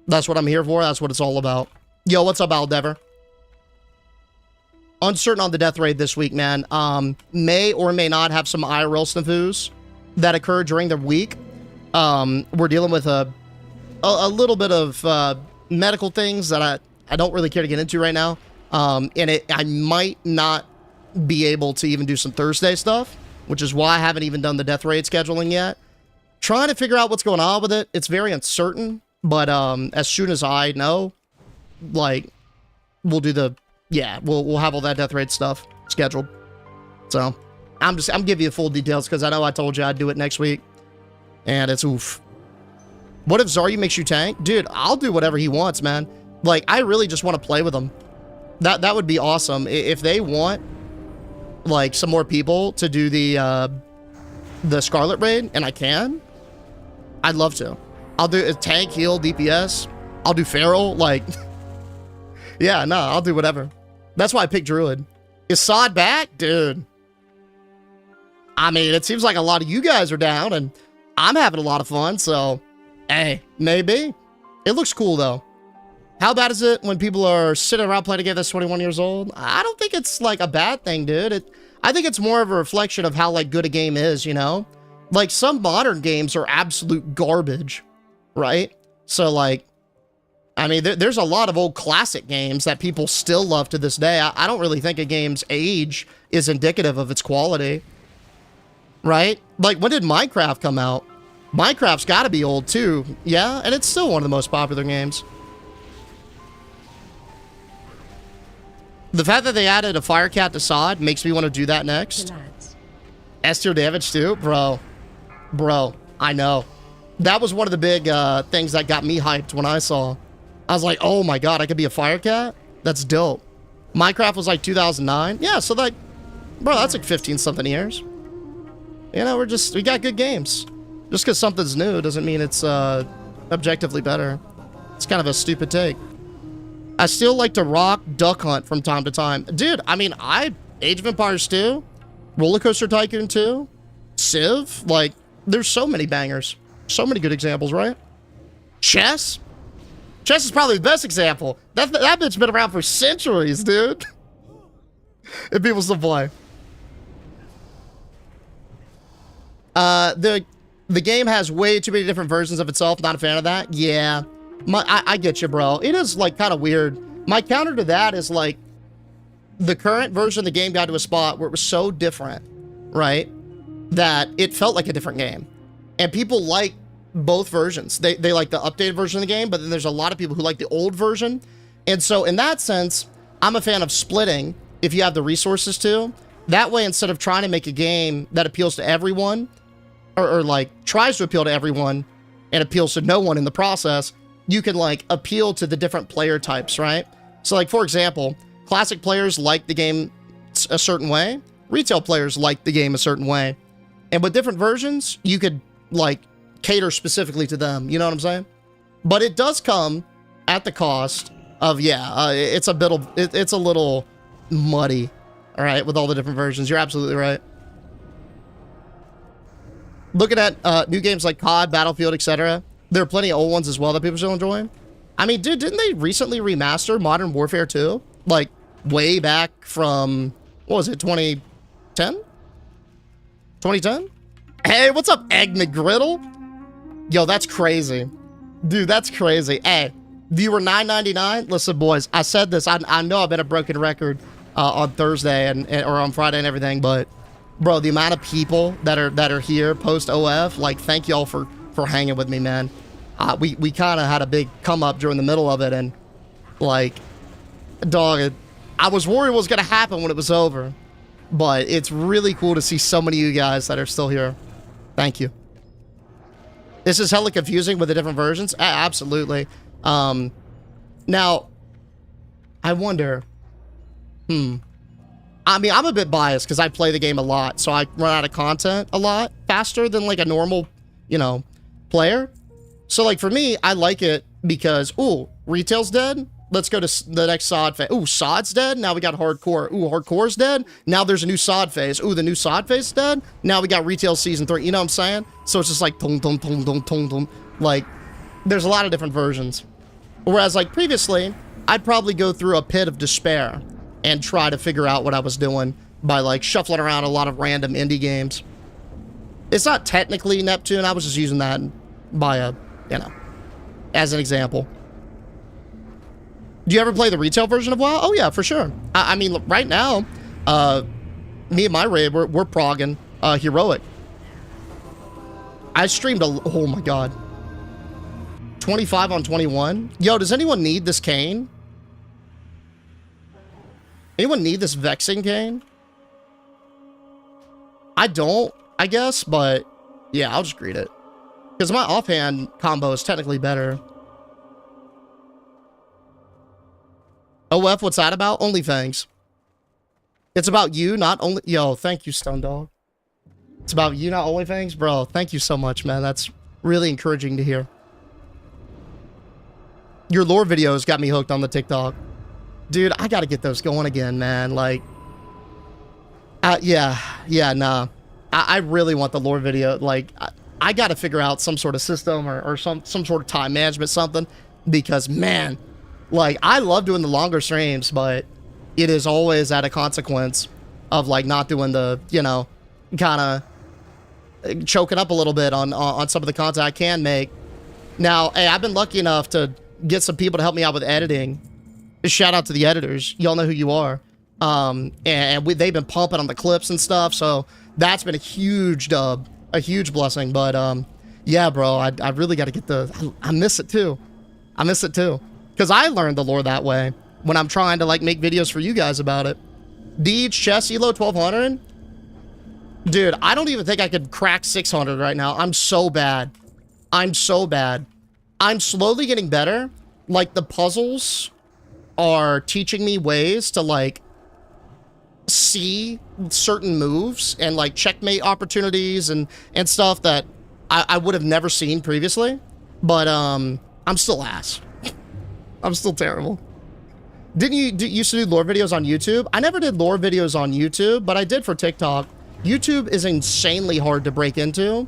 That's what I'm here for. That's what it's all about. Yo, what's up, Aldever? Uncertain on the death rate this week, man. May or may not have some IRL snafus that occur during the week. We're dealing with a little bit of medical things that I don't really care to get into right now. And I might not be able to even do some Thursday stuff, which is why I haven't even done the death rate scheduling yet. Trying to figure out what's going on with it. It's very uncertain, but as soon as I know, like, we'll do the, yeah, we'll have all that death rate stuff scheduled. So I'm giving you full details because I know I told you I'd do it next week, and it's oof. What if Zarya makes you tank? Dude, I'll do whatever he wants, man. Like, I really just want to play with him. That would be awesome. If they want, like, some more people to do the Scarlet raid, and I can, I'd love to. I'll do a tank, heal, DPS. I'll do Feral, like, yeah, no, I'll do whatever. That's why I picked Druid. Is Sod back? Dude. I mean, it seems like a lot of you guys are down, and I'm having a lot of fun, so, hey, maybe. It looks cool, though. How bad is it when people are sitting around playing a game that's 21 years old? I don't think it's, like, a bad thing, dude. I think it's more of a reflection of how, like, good a game is, you know? Like, some modern games are absolute garbage, right? So, like, I mean, there's a lot of old classic games that people still love to this day. I don't really think a game's age is indicative of its quality, right? Like, when did Minecraft come out? Minecraft's got to be old, too, yeah? And it's still one of the most popular games. The fact that they added a Firecat to Sod makes me want to do that next. S tier damage too? Bro, I know. That was one of the big things that got me hyped when I saw. I was like, oh my god, I could be a Firecat? That's dope. Minecraft was like 2009? Yeah, so like, bro, that's like 15-something years. You know, we got good games. Just because something's new doesn't mean it's objectively better. It's kind of a stupid take. I still like to rock Duck Hunt from time to time. Dude, I mean, Age of Empires 2, Roller Coaster Tycoon 2, Civ, like, there's so many bangers. So many good examples, right? Chess? Chess is probably the best example. That bit's been around for centuries, dude. And people still play. The game has way too many different versions of itself. Not a fan of that. Yeah. I get you, bro. It is, like, kind of weird. My counter to that is, like, the current version of the game got to a spot where it was so different, right, that it felt like a different game. And people like both versions. They like the updated version of the game, but then there's a lot of people who like the old version. And so, in that sense, I'm a fan of splitting if you have the resources to. That way, instead of trying to make a game that appeals to everyone, or like, tries to appeal to everyone and appeals to no one in the process, you can, like, appeal to the different player types, right? So, like, for example, classic players like the game a certain way. Retail players like the game a certain way. And with different versions, you could, like, cater specifically to them. You know what I'm saying? But it does come at the cost of, yeah, it's a little muddy, all right, with all the different versions. You're absolutely right. Looking at new games like COD, Battlefield, etc., there are plenty of old ones as well that people still enjoy. I mean, dude, didn't they recently remaster Modern Warfare 2? Like, way back from, what was it, 2010? 2010? Hey, what's up, Egg McGriddle? Yo, that's crazy. Dude, that's crazy. Hey, viewer $9.99? Listen, boys, I said this. I know I've been a broken record on Thursday or on Friday and everything, but, bro, the amount of people that are here post-OF, like, thank y'all for hanging with me, man. We kind of had a big come up during the middle of it, and, like, dog, I was worried what was going to happen when it was over, but it's really cool to see so many of you guys that are still here. Thank you. This is hella confusing with the different versions. Absolutely. Now, I wonder, I mean, I'm a bit biased because I play the game a lot, so I run out of content a lot faster than, like, a normal, you know, player. So, like, for me, I like it because, ooh, retail's dead. Let's go to the next Sod phase. Ooh, Sod's dead. Now we got Hardcore. Ooh, Hardcore's dead. Now there's a new Sod phase. Ooh, the new Sod phase is dead. Now we got Retail Season 3. You know what I'm saying? So it's just like, tung, tung, tung, tung, tung, tung. Like, there's a lot of different versions. Whereas, like, previously, I'd probably go through a pit of despair and try to figure out what I was doing by, like, shuffling around a lot of random indie games. It's not technically Neptune. I was just using that by a, you know, as an example. Do you ever play the retail version of WoW? Oh, yeah, for sure. I mean, right now, me and my raid, we're progging Heroic. I streamed oh my god. 25 on 21. Yo, does anyone need this cane? Anyone need this Vexing cane? I don't, I guess, but yeah, I'll just greet it. Because my offhand combo is technically better. OF, what's that about? OnlyFans. It's about you, not only... Yo, thank you, Stone Dog. It's about you, not OnlyFans? Bro, thank you so much, man. That's really encouraging to hear. Your lore videos got me hooked on the TikTok. Dude, I gotta get those going again, man. Like... yeah, nah. I really want the lore video. Like, I gotta figure out some sort of system or some sort of time management, something. Because, man... Like, I love doing the longer streams, but it is always at a consequence of, like, not doing the, you know, kind of choking up a little bit on some of the content I can make. Now, hey, I've been lucky enough to get some people to help me out with editing. Shout out to the editors. Y'all know who you are. And they've been pumping on the clips and stuff, so that's been a huge dub, a huge blessing. But, yeah, bro, I really got to get I miss it, too. I miss it, too. Because I learned the lore that way when I'm trying to, like, make videos for you guys about it. Deej, chess, elo, 1200? Dude, I don't even think I could crack 600 right now. I'm so bad. I'm so bad. I'm slowly getting better. Like, the puzzles are teaching me ways to, like, see certain moves and, like, checkmate opportunities and stuff that I would have never seen previously. But, I'm still ass. I'm still terrible. Didn't you used to do lore videos on YouTube? I never did lore videos on YouTube, but I did for TikTok. YouTube is insanely hard to break into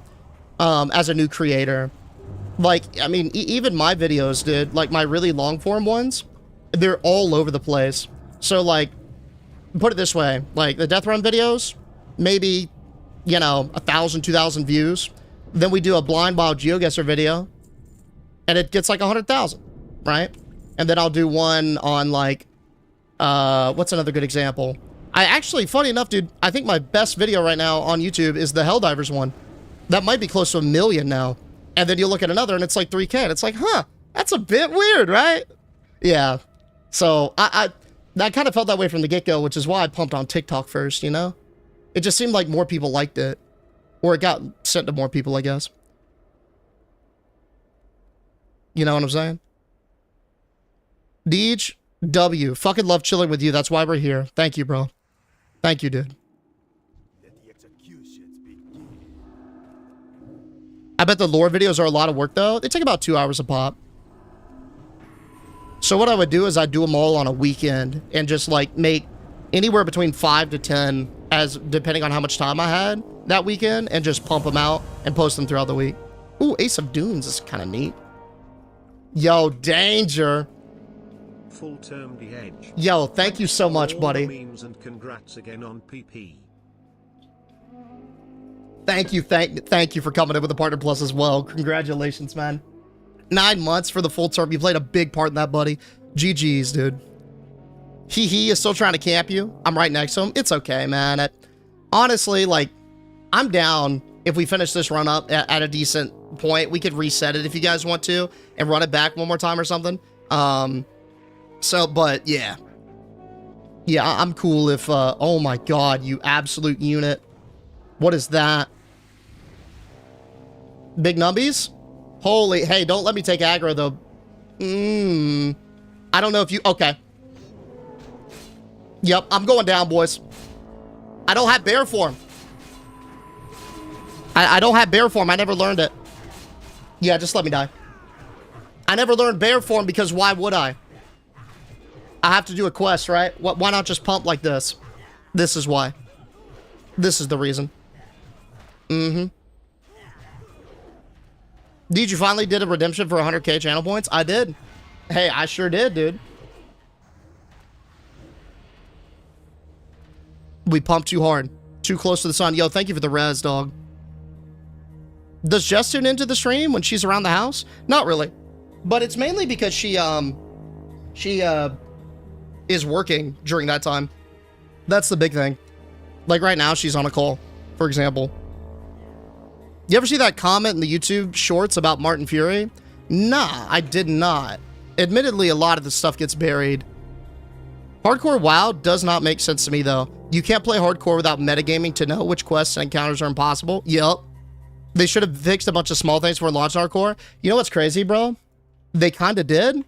as a new creator. Like, I mean, even my videos did, like my really long form ones, they're all over the place. So, like, put it this way, like the Death Run videos, maybe, you know, 1,000, 2,000 views. Then we do a Blind Wild GeoGuessr video, and it gets like 100,000, right? And then I'll do one on, like, what's another good example? I actually, funny enough, dude, I think my best video right now on YouTube is the Helldivers one. That might be close to 1 million now. And then you look at another and it's like 3K. And it's like, huh, that's a bit weird, right? Yeah. So I kind of felt that way from the get-go, which is why I pumped on TikTok first, you know? It just seemed like more people liked it. Or it got sent to more people, I guess. You know what I'm saying? Deej, W. Fucking love chilling with you. That's why we're here. Thank you, bro. Thank you, dude. I bet the lore videos are a lot of work, though. They take about 2 hours a pop. So what I would do is I'd do them all on a weekend and just, like, make anywhere between 5 to 10, depending on how much time I had that weekend, and just pump them out and post them throughout the week. Ooh, Ace of Dunes is kind of neat. Yo, Danger. Full term the edge. Yo, thank you so much, buddy. Memes and congrats again on PP. Thank you for coming in with the Partner Plus as well. Congratulations, man. 9 months for the full term. You played a big part in that, buddy. GG's, dude. He is still trying to camp you. I'm right next to him. It's okay, man. Honestly, like, I'm down if we finish this run up at a decent point. We could reset it if you guys want to and run it back one more time or something. So, but yeah. Yeah, I'm cool if, oh my god, you absolute unit. What is that? Big numbies? Holy, hey, don't let me take aggro, though. I don't know if you, okay. Yep, I'm going down, boys. I don't have bear form. I don't have bear form, I never learned it. Yeah, just let me die. I never learned bear form because why would I? I have to do a quest, right? Why not just pump like this? This is why. This is the reason. Did you finally did a redemption for 100k channel points? I did. Hey, I sure did, dude. We pumped too hard. Too close to the sun. Yo, thank you for the res, dog. Does Jess tune into the stream when she's around the house? Not really. But it's mainly because she is working during that time. That's the big thing. Like right now, she's on a call, for example. You ever see that comment in the YouTube shorts about Martin Fury? Nah, I did not. Admittedly, a lot of the stuff gets buried. Hardcore WoW does not make sense to me, though. You can't play hardcore without metagaming to know which quests and encounters are impossible. Yup. They should have fixed a bunch of small things before launching hardcore. You know what's crazy, bro? They kind of did,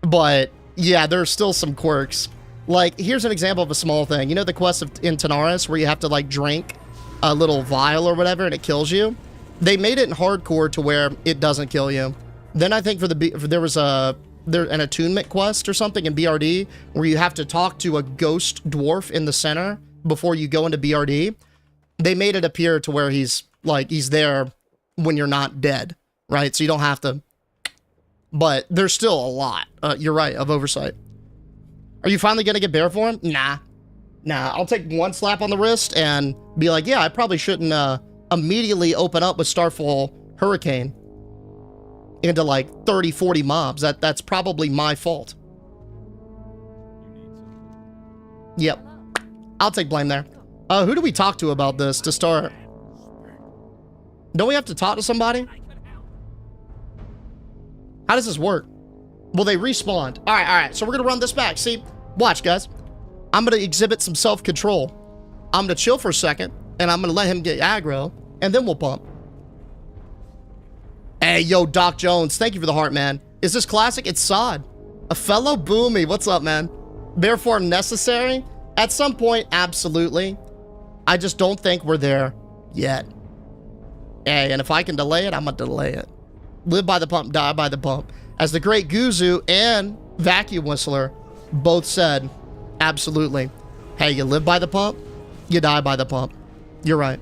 but yeah, there's still some quirks. Like, here's an example of a small thing. You know the quest in Tanaris where you have to, like, drink a little vial or whatever and it kills you? They made it in hardcore to where it doesn't kill you. Then I think there was an attunement quest or something in BRD where you have to talk to a ghost dwarf in the center before you go into BRD. They made it appear to where he's there when you're not dead, right? So you don't have to. But there's still a lot, you're right, of oversight. Are you finally going to get bear form? Nah. I'll take one slap on the wrist and be like, yeah, I probably shouldn't immediately open up with Starfall Hurricane into like 30, 40 mobs. That's probably my fault. Yep. I'll take blame there. Who do we talk to about this to start? Don't we have to talk to somebody? How does this work? Well, they respawned. All right. So we're going to run this back. See? Watch, guys. I'm going to exhibit some self-control. I'm going to chill for a second, and I'm going to let him get aggro, and then we'll pump. Hey, yo, Doc Jones. Thank you for the heart, man. Is this classic? It's Sod. A fellow Boomy. What's up, man? Bear form necessary? At some point, absolutely. I just don't think we're there yet. Hey, and if I can delay it, I'm going to delay it. Live by the pump, die by the pump. As the great Guzu and Vacuum Whistler both said, absolutely. Hey, you live by the pump, you die by the pump. You're right.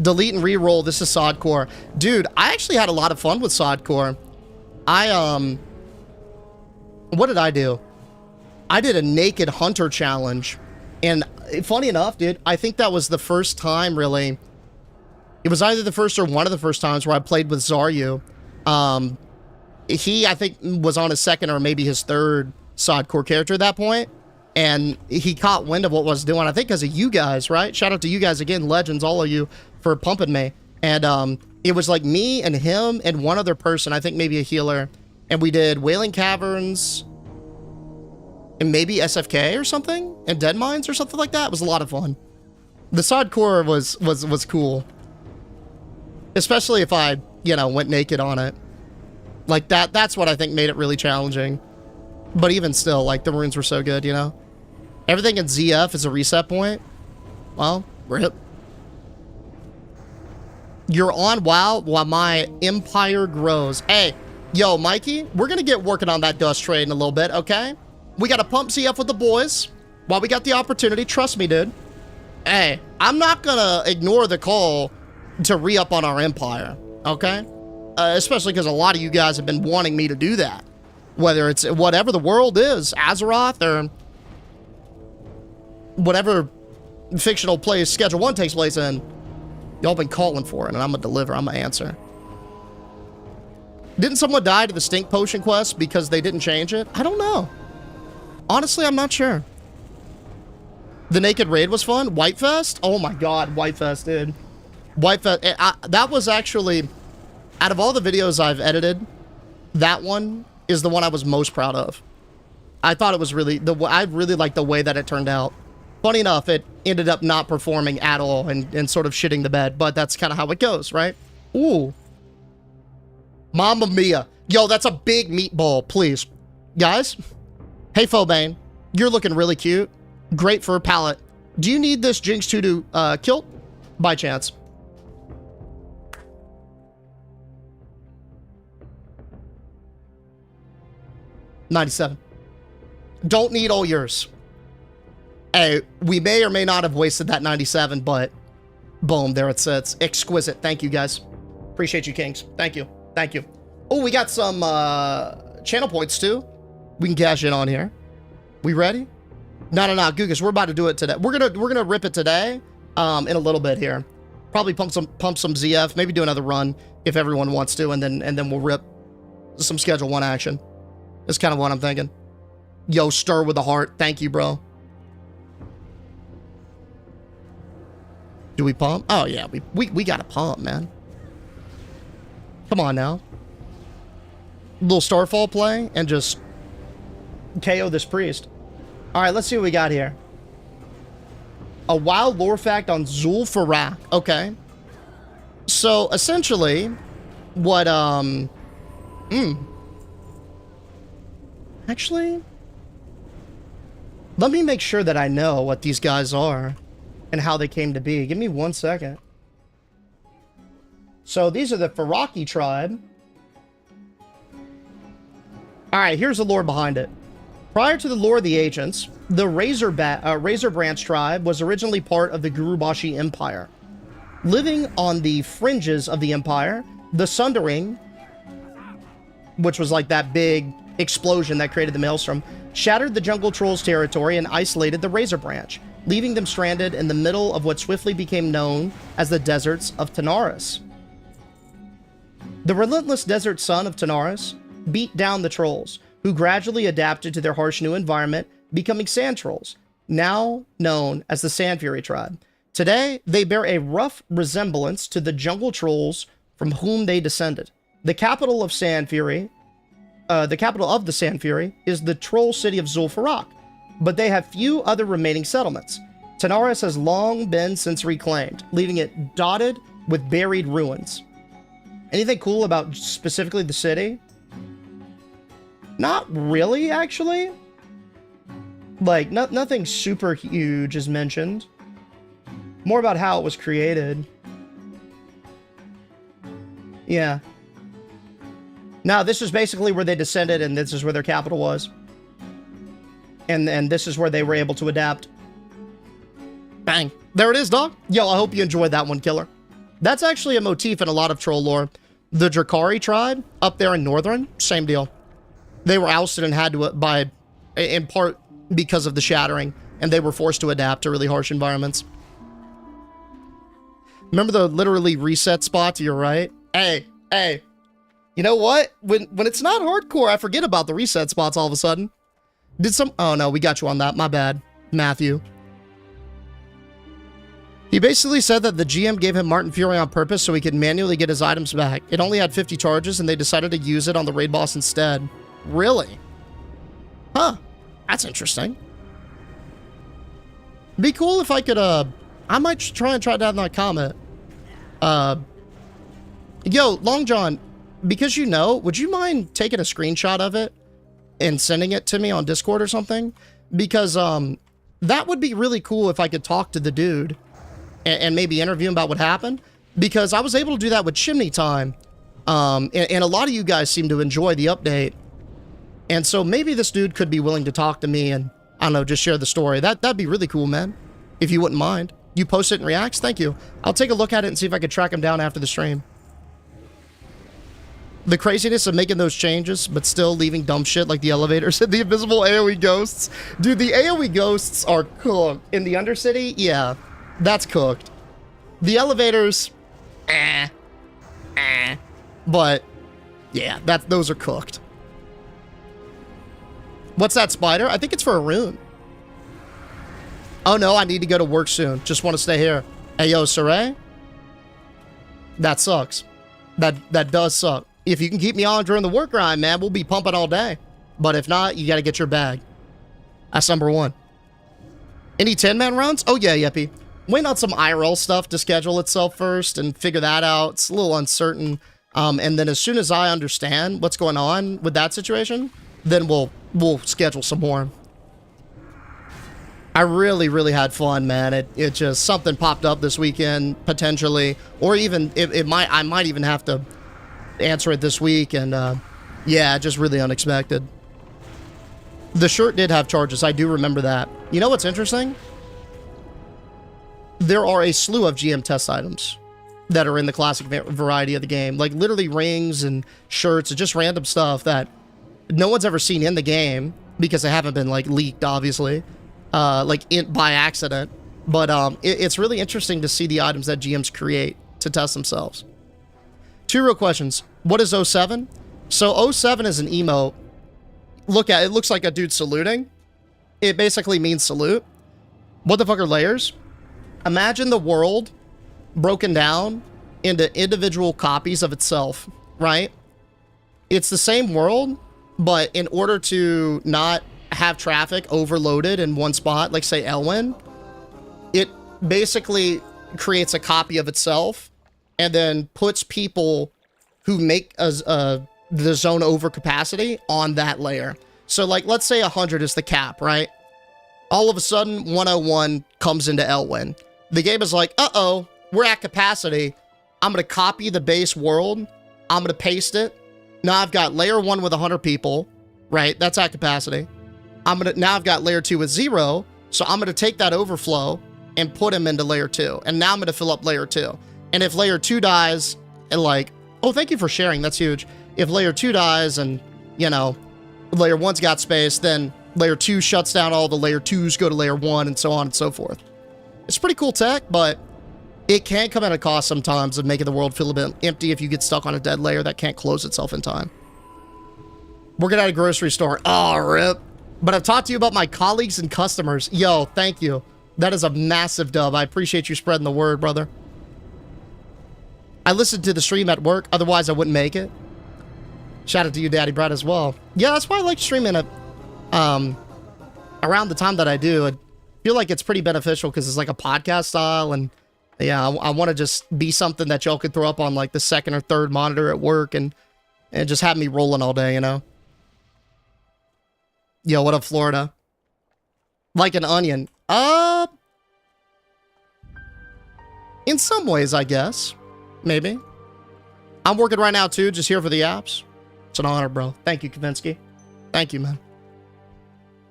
Delete and re-roll. This is Sodcore. Dude, I actually had a lot of fun with Sodcore. What did I do? I did a naked hunter challenge. And funny enough, dude, I think that was the first time, really. It was either the first or one of the first times where I played with Zaryu. He, I think, was on his second or maybe his third Sodcore character at that point. And he caught wind of what I was doing, I think because of you guys, right? Shout out to you guys again, legends, all of you, for pumping me. And it was like me and him and one other person, I think maybe a healer. And we did Wailing Caverns and maybe SFK or something, and Dead Mines or something like that. It was a lot of fun. The Sodcore was cool. Especially if I, went naked on it. Like that's what I think made it really challenging. But even still, like, the runes were so good, Everything in ZF is a reset point. Well, rip. You're on WoW while my empire grows. Hey, yo, Mikey, we're gonna get working on that dust trade in a little bit, okay? We gotta pump ZF with the boys while we got the opportunity. Trust me, dude. Hey, I'm not gonna ignore the call to re-up on our empire, okay? Especially because a lot of you guys have been wanting me to do that. Whether it's whatever the world is, Azeroth, or whatever fictional place Schedule 1 takes place in, y'all been calling for it, and I'm gonna deliver, I'm gonna answer. Didn't someone die to the Stink Potion quest because they didn't change it? I don't know. Honestly, I'm not sure. The Naked Raid was fun. Whitefest? Oh my god, Whitefest, dude. Whitefest, that was actually, out of all the videos I've edited, that one is the one I was most proud of. I thought it was really, I really liked the way that it turned out. Funny enough, it ended up not performing at all and sort of shitting the bed, but that's kind of how it goes, right? Ooh. Mamma mia. Yo, that's a big meatball, please. Guys? Hey, Phobane. You're looking really cute. Great for a palette. Do you need this Jinx 2 to kilt? By chance. $97. Don't need all yours. Hey, we may or may not have wasted that 97, but boom, there it sits. Exquisite. Thank you, guys. Appreciate you, Kings. Thank you. Thank you. Oh, we got some channel points, too. We can cash in on here. We ready? No, Gugas, we're about to do it today. We're gonna rip it today in a little bit here. Probably pump some ZF, maybe do another run if everyone wants to, and then we'll rip some Schedule 1 action. That's kind of what I'm thinking. Yo, Stir with the heart. Thank you, bro. Do we pump? Oh, yeah, we got to pump, man. Come on now. Little Starfall play and just KO this priest. All right, let's see what we got here. A wild lore fact on Zul'Farrak. Okay. So, essentially, what, Actually, let me make sure that I know what these guys are and how they came to be. Give me 1 second. So these are the Faraki tribe. Alright, here's the lore behind it. Prior to the lore of the ancients, the Razor Branch tribe was originally part of the Gurubashi Empire. Living on the fringes of the empire, the Sundering, which was like that big explosion that created the Maelstrom, shattered the Jungle Trolls' territory and isolated the Razor Branch, leaving them stranded in the middle of what swiftly became known as the deserts of Tanaris. The relentless desert sun of Tanaris beat down the trolls, who gradually adapted to their harsh new environment, becoming sand trolls, now known as the Sand Fury tribe. Today, they bear a rough resemblance to the jungle trolls from whom they descended. The capital of the Sand Fury is the troll city of Zul'Farrak, but they have few other remaining settlements. Tanaris has long been since reclaimed, leaving it dotted with buried ruins. Anything cool about specifically the city? Not really, actually. Like, nothing super huge is mentioned. More about how it was created. Yeah. Now, this is basically where they descended, and this is where their capital was. And this is where they were able to adapt. Bang. There it is, dog. Yo, I hope you enjoyed that one, Killer. That's actually a motif in a lot of troll lore. The Drakari tribe, up there in Northern, same deal. They were ousted and had to, in part because of the shattering, and they were forced to adapt to really harsh environments. Remember the literally reset spot to your right? Hey. You know what? When it's not hardcore, I forget about the reset spots all of a sudden. Oh no, we got you on that. My bad, Matthew. He basically said that the GM gave him Martin Fury on purpose so he could manually get his items back. It only had 50 charges and they decided to use it on the raid boss instead. Really? Huh. That's interesting. Be cool if I could, I might try down that comment. Yo, Long John, because you know, would you mind taking a screenshot of it and sending it to me on Discord or something? Because, that would be really cool if I could talk to the dude and maybe interview him about what happened. Because I was able to do that with Chimney Time. And a lot of you guys seem to enjoy the update. And so maybe this dude could be willing to talk to me and, I don't know, just share the story. That'd be really cool, man. If you wouldn't mind. You post it and reacts? Thank you. I'll take a look at it and see if I could track him down after the stream. The craziness of making those changes, but still leaving dumb shit like the elevators and the invisible AoE ghosts. Dude, the AoE ghosts are cooked. In the Undercity, yeah, that's cooked. The elevators, but yeah, those are cooked. What's that spider? I think it's for a rune. Oh no, I need to go to work soon. Just want to stay here. Hey yo, Saray? That sucks. That does suck. If you can keep me on during the work grind, man, we'll be pumping all day. But if not, you got to get your bag. That's number one. Any 10-man runs? Oh yeah, Yeppy. Waiting on some IRL stuff to schedule itself first and figure that out. It's a little uncertain. And then as soon as I understand what's going on with that situation, then we'll schedule some more. I really had fun, man. It just, something popped up this weekend, potentially. Or even, I might even have to answer it this week. And, yeah, just really unexpected. The shirt did have charges. I do remember that. You know what's interesting? There are a slew of GM test items that are in the classic variety of the game. Like literally rings and shirts and just random stuff that no one's ever seen in the game because they haven't been like leaked, obviously, by accident. But it's really interesting to see the items that GMs create to test themselves. 2 real questions. What is 07? So 07 is an emote. Look at it. It looks like a dude saluting. It basically means salute. What the fuck are layers? Imagine the world broken down into individual copies of itself, right? It's the same world, but in order to not have traffic overloaded in one spot, like say Elwyn, it basically creates a copy of itself and then puts people who make the zone over capacity on that layer. So like, let's say 100 is the cap, right? All of a sudden, 101 comes into Elwyn. The game is like, uh-oh, we're at capacity. I'm going to copy the base world. I'm going to paste it. Now I've got layer 1 with 100 people, right? That's at capacity. Now I've got layer 2 with 0. So I'm going to take that overflow and put him into layer 2. And now I'm going to fill up layer 2. And if layer 2 dies and like, oh, thank you for sharing. That's huge. If layer 2 dies and, you know, layer 1's got space, then layer 2 shuts down all the layer 2s, go to layer 1, and so on and so forth. It's pretty cool tech, but it can come at a cost sometimes of making the world feel a bit empty if you get stuck on a dead layer that can't close itself in time. Working at a grocery store. Oh, rip. But I've talked to you about my colleagues and customers. Yo, thank you. That is a massive dub. I appreciate you spreading the word, brother. I listened to the stream at work, otherwise I wouldn't make it. Shout out to you, Daddy Brad, as well. Yeah, that's why I like streaming at, around the time that I do. I feel like it's pretty beneficial because it's like a podcast style, and yeah, I want to just be something that y'all could throw up on like the second or third monitor at work and just have me rolling all day, you know? Yo, what up, Florida? Like an onion. In some ways, I guess. Maybe. I'm working right now, too, just here for the apps. It's an honor, bro. Thank you, Kavinsky. Thank you, man.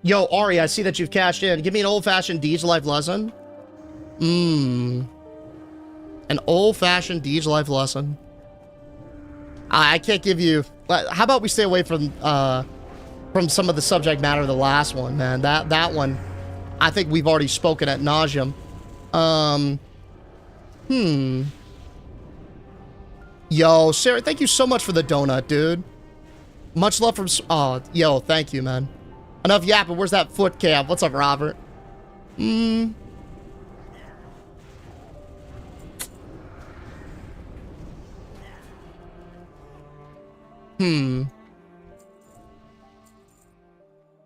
Yo, Ari, I see that you've cashed in. Give me an old-fashioned Deej life lesson. An old-fashioned Deej life lesson. I can't give you... How about we stay away from some of the subject matter of the last one, man. That one, I think we've already spoken at nauseum. Yo, Sarah, thank you so much for the donut, dude. Much love from... Oh, yo, thank you, man. Enough yapping. Where's that foot cab? What's up, Robert? Dude,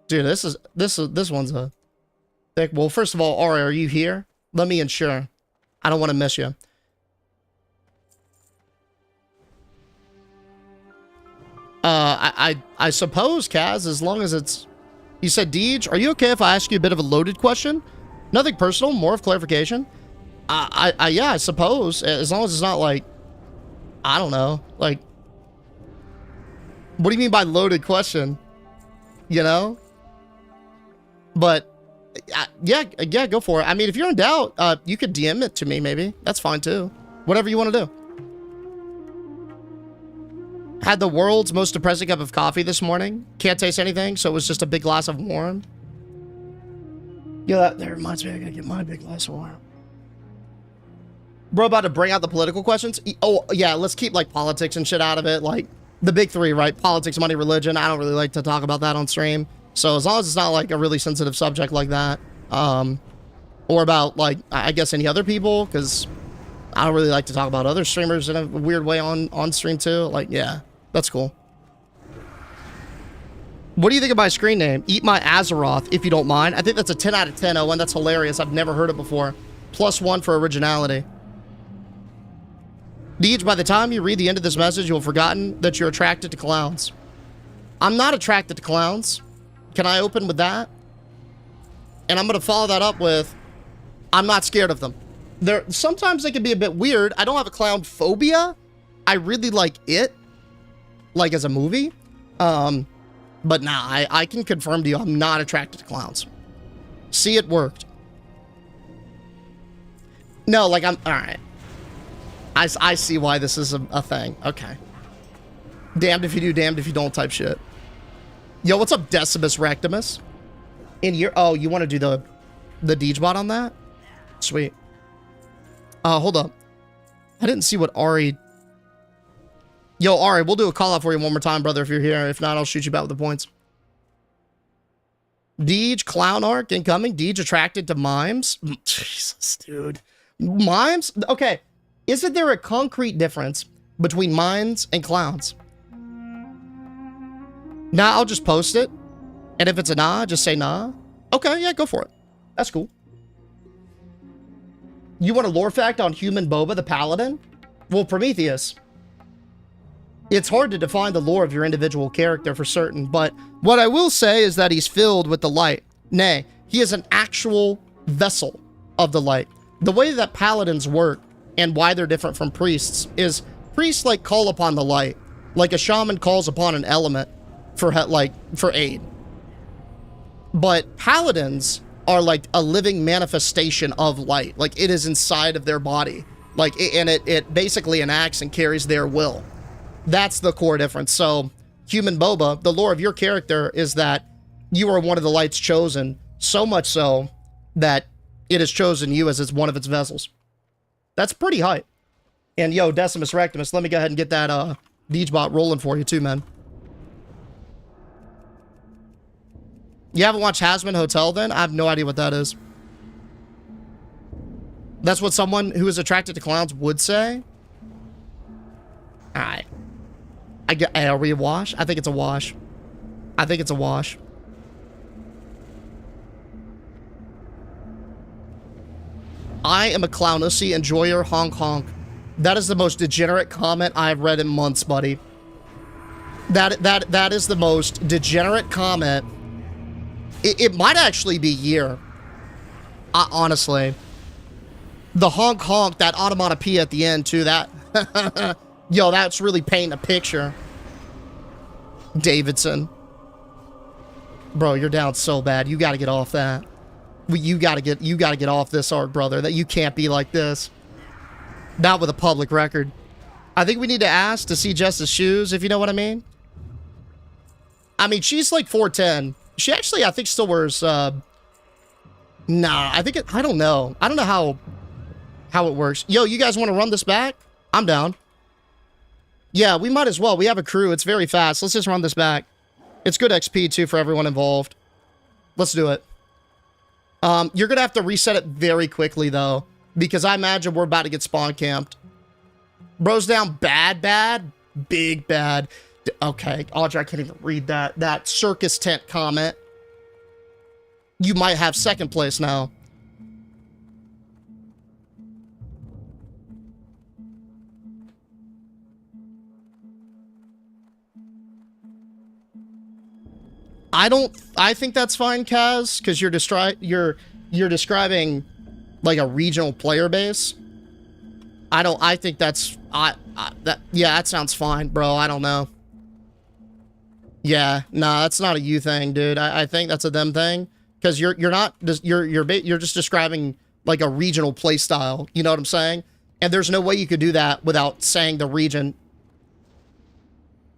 this one's a thick... Well, first of all, Ari, are you here? Let me ensure. I don't want to miss you. I suppose, Kaz, as long as it's... You said, Deej, are you okay if I ask you a bit of a loaded question? Nothing personal, more of clarification. Yeah, I suppose, as long as it's not like... I don't know, like... What do you mean by loaded question? You know? But, yeah, go for it. I mean, if you're in doubt, you could DM it to me, maybe. That's fine, too. Whatever you want to do. Had the world's most depressing cup of coffee this morning. Can't taste anything, so it was just a big glass of warm. Yeah, that reminds me, I gotta get my big glass of warm. Bro, about to bring out the political questions? Oh, yeah, let's keep, like, politics and shit out of it. Like, the big three, right? Politics, money, religion. I don't really like to talk about that on stream. So as long as it's not, like, a really sensitive subject like that. Or about, like, I guess any other people, because I don't really like to talk about other streamers in a weird way on stream, too. Like, yeah. That's cool. What do you think of my screen name? Eat My Azeroth, if you don't mind. I think that's a 10 out of 10, Owen. That's hilarious. I've never heard it before. +1 for originality. Deej, by the time you read the end of this message, you'll have forgotten that you're attracted to clowns. I'm not attracted to clowns. Can I open with that? And I'm going to follow that up with, I'm not scared of them. Sometimes they can be a bit weird. I don't have a clown phobia. I really like it. Like as a movie. But nah, I can confirm to you I'm not attracted to clowns. See, it worked. No, like I'm... Alright. I see why this is a thing. Okay. Damned if you do, damned if you don't type shit. Yo, what's up, Decimus Rectimus? In your... Oh, you want to do the Deej bot on that? Sweet. Hold up. I didn't see what Ari... Yo, Ari, we'll do a call out for you one more time, brother, if you're here. If not, I'll shoot you back with the points. Deej, clown arc incoming. Deej attracted to mimes. Jesus, dude. Mimes? Okay. Isn't there a concrete difference between mimes and clowns? Nah, I'll just post it. And if it's a nah, just say nah. Okay, yeah, go for it. That's cool. You want a lore fact on human Boba the Paladin? Well, Prometheus. It's hard to define the lore of your individual character for certain, but what I will say is that he's filled with the light. Nay, he is an actual vessel of the light. The way that paladins work and why they're different from priests is priests like call upon the light, like a shaman calls upon an element for aid. But paladins are like a living manifestation of light. Like it is inside of their body. Like it basically enacts and carries their will. That's the core difference. So, human Boba, the lore of your character is that you are one of the light's chosen, so much so that it has chosen you as one of its vessels. That's pretty hype. And yo, Decimus Rectimus, let me go ahead and get that Deej bot rolling for you too, man. You haven't watched Hazman Hotel then? I have no idea what that is. That's what someone who is attracted to clowns would say? Alright. Are we a wash? I think it's a wash. I think it's a wash. I am a clownussy enjoyer, honk honk. That is the most degenerate comment I've read in months, buddy. That is the most degenerate comment. It might actually be year. Honestly. The honk honk, that onomatopoeia at the end too, that... Yo, that's really painting a picture. Davidson. Bro, you're down so bad. You gotta get off that. You gotta get off this art, brother. That you can't be like this. Not with a public record. I think we need to ask to see Jess's shoes, if you know what I mean. I mean, she's like 4'10". She actually, I think, still wears, Nah, I think I don't know. I don't know how it works. Yo, you guys want to run this back? I'm down. Yeah, we might as well. We have a crew. It's very fast. Let's just run this back. It's good XP, too, for everyone involved. Let's do it. You're going to have to reset it very quickly, though, because I imagine we're about to get spawn camped. Bro's down bad, big bad. Okay, Audrey, I can't even read that. That circus tent comment. You might have second place now. I think that's fine, Kaz, because you're describing like a regional player base. I think that's yeah, that sounds fine, bro. I don't know. Yeah, nah, that's not a you thing, dude. I think that's a them thing, because you're just describing like a regional play style. You know what I'm saying? And there's no way you could do that without saying the region.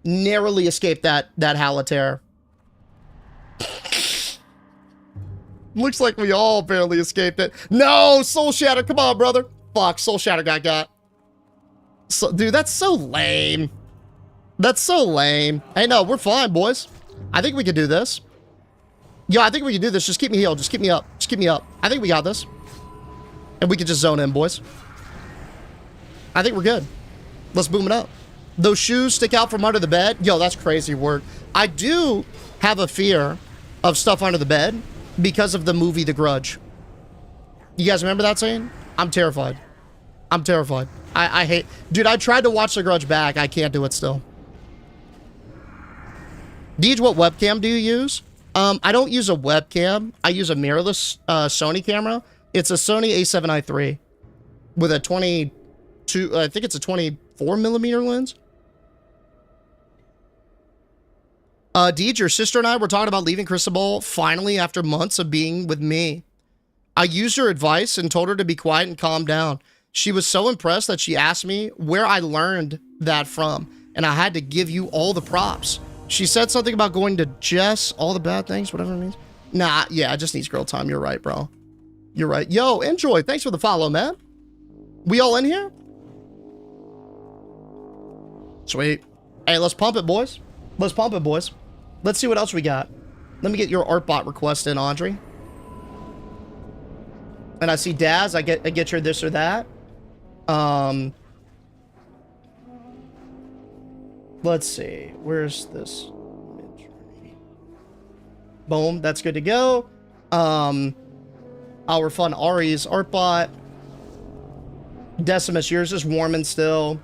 Narrowly escaped that Halatair. Looks like we all barely escaped it. No, Soul Shatter, come on, brother. Fuck, Soul Shatter got. So, dude, that's so lame. That's so lame. Hey, no, we're fine, boys. I think we could do this. Yo, I think we can do this. Just keep me healed. Just keep me up. Just keep me up. I think we got this. And we can just zone in, boys. I think we're good. Let's boom it up. Those shoes stick out from under the bed. Yo, that's crazy work. I do have a fear of stuff under the bed because of the movie The Grudge. You guys remember that scene? I'm terrified. I'm terrified. I hate... Dude, I tried to watch The Grudge back. I can't do it still. Deej, what webcam do you use? I don't use a webcam. I use a mirrorless Sony camera. It's a Sony a7i III with a 22... I think it's a 24mm lens. Deej, your sister and I were talking about leaving Cristobal finally after months of being with me. I used her advice and told her to be quiet and calm down. She was so impressed that she asked me where I learned that from, and I had to give you all the props. She said something about going to Jess, all the bad things, whatever it means. Nah, yeah, it just needs girl time. You're right, bro. You're right. Yo, Enjoy, thanks for the follow, man. We all in here? Sweet. Hey, let's pump it, boys. Let's pump it, boys. Let's see what else we got. Let me get your Artbot request in, Audrey. And I see Daz. I get your this or that. Let's see. Where's this? Boom. That's good to go. Our fun Ari's Artbot. Decimus, yours is warming still.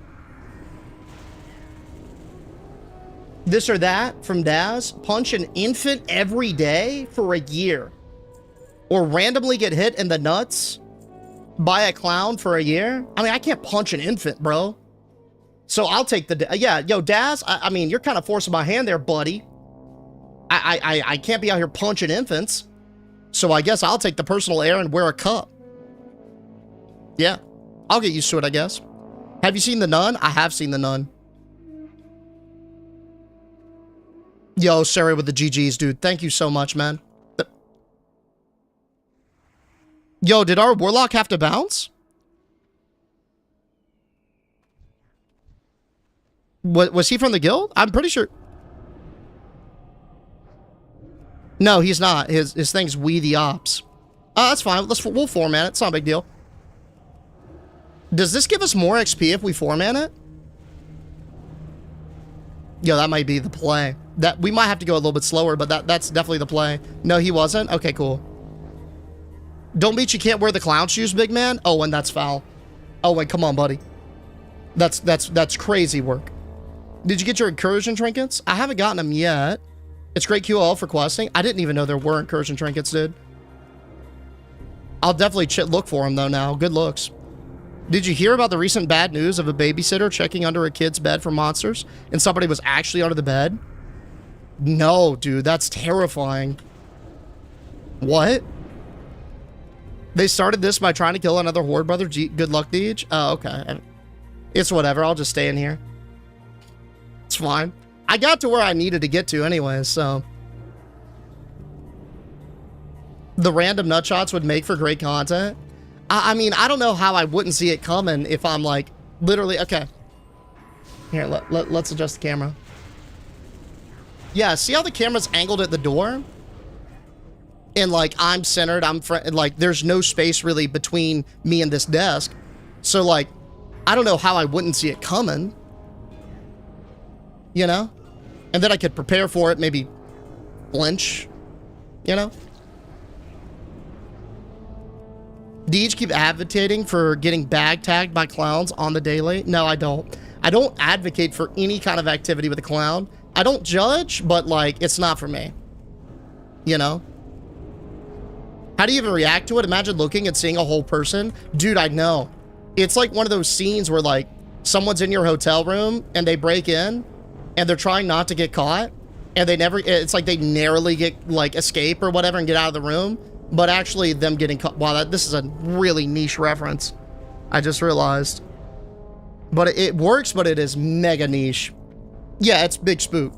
This or that from Daz. Punch an infant every day for a year. Or randomly get hit in the nuts by a clown for a year. I mean, I can't punch an infant, bro. So I'll take the... Yeah, yo, Daz, I mean, you're kind of forcing my hand there, buddy. I can't be out here punching infants. So I guess I'll take the personal air and wear a cup. Yeah, I'll get used to it, I guess. Have you seen The Nun? I have seen The Nun. Yo, sorry with the GGs, dude. Thank you so much, man. Yo, did our Warlock have to bounce? Was he from the guild? I'm pretty sure. No, he's not. His thing's We the Ops. That's fine. We'll format it. It's not a big deal. Does this give us more XP if we format it? Yo, that might be the play. That we might have to go a little bit slower, but that's definitely the play. No, he wasn't? Okay, cool. Don't mean you can't wear the clown shoes, big man. Oh, and that's foul. Oh, wait, come on, buddy. That's crazy work. Did you get your incursion trinkets? I haven't gotten them yet. It's great QL for questing. I didn't even know there were incursion trinkets, dude. I'll definitely look for them, though, now. Good looks. Did you hear about the recent bad news of a babysitter checking under a kid's bed for monsters and somebody was actually under the bed? No, dude, that's terrifying. What? They started this by trying to kill another horde brother. Good luck, Deej. Oh, okay. It's whatever. I'll just stay in here. It's fine. I got to where I needed to get to anyway, so. The random nutshots would make for great content. I mean, I don't know how I wouldn't see it coming if I'm like, literally, okay. Here, let's adjust the camera. Yeah, see how the camera's angled at the door? And like, I'm centered, like, there's no space really between me and this desk. So like, I don't know how I wouldn't see it coming. You know? And then I could prepare for it, maybe flinch, you know? Deej keep advocating for getting bag tagged by clowns on the daily. No, I don't. I don't advocate for any kind of activity with a clown. I don't judge, but like, it's not for me. You know? How do you even react to it? Imagine looking and seeing a whole person. Dude, I know. It's like one of those scenes where like someone's in your hotel room and they break in and they're trying not to get caught and they never, it's like they narrowly get like escape or whatever and get out of the room, but actually them getting caught. Wow, this is a really niche reference. I just realized. But it works, but it is mega niche. Yeah, it's Big Spook.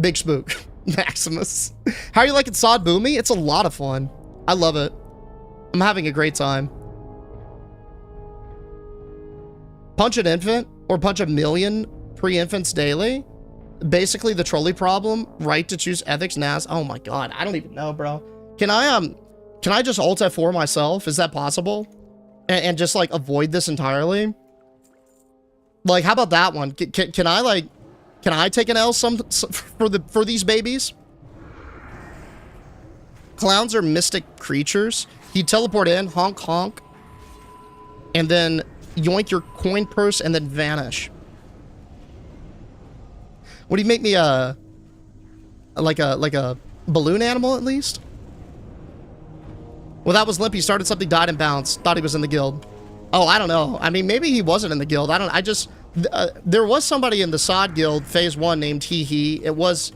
Big Spook. Maximus. How are you liking Sod Boomy? It's a lot of fun. I love it. I'm having a great time. Punch an infant or punch a million pre-infants daily? Basically the trolley problem, right to choose ethics, NAS. Oh my god, I don't even know, bro. Can I just Alt F4 myself? Is that possible? And just like avoid this entirely? Like, how about that one? Can I take an L for these babies? Clowns are mystic creatures. You teleport in, honk honk, and then yoink your coin purse and then vanish. What do you make me like a balloon animal at least? Well, that was Limpy. Started something, died and bounced. Thought he was in the guild. Oh, I don't know. I mean, maybe he wasn't in the guild. There was somebody in the Sod guild phase 1 named Hee Hee. It was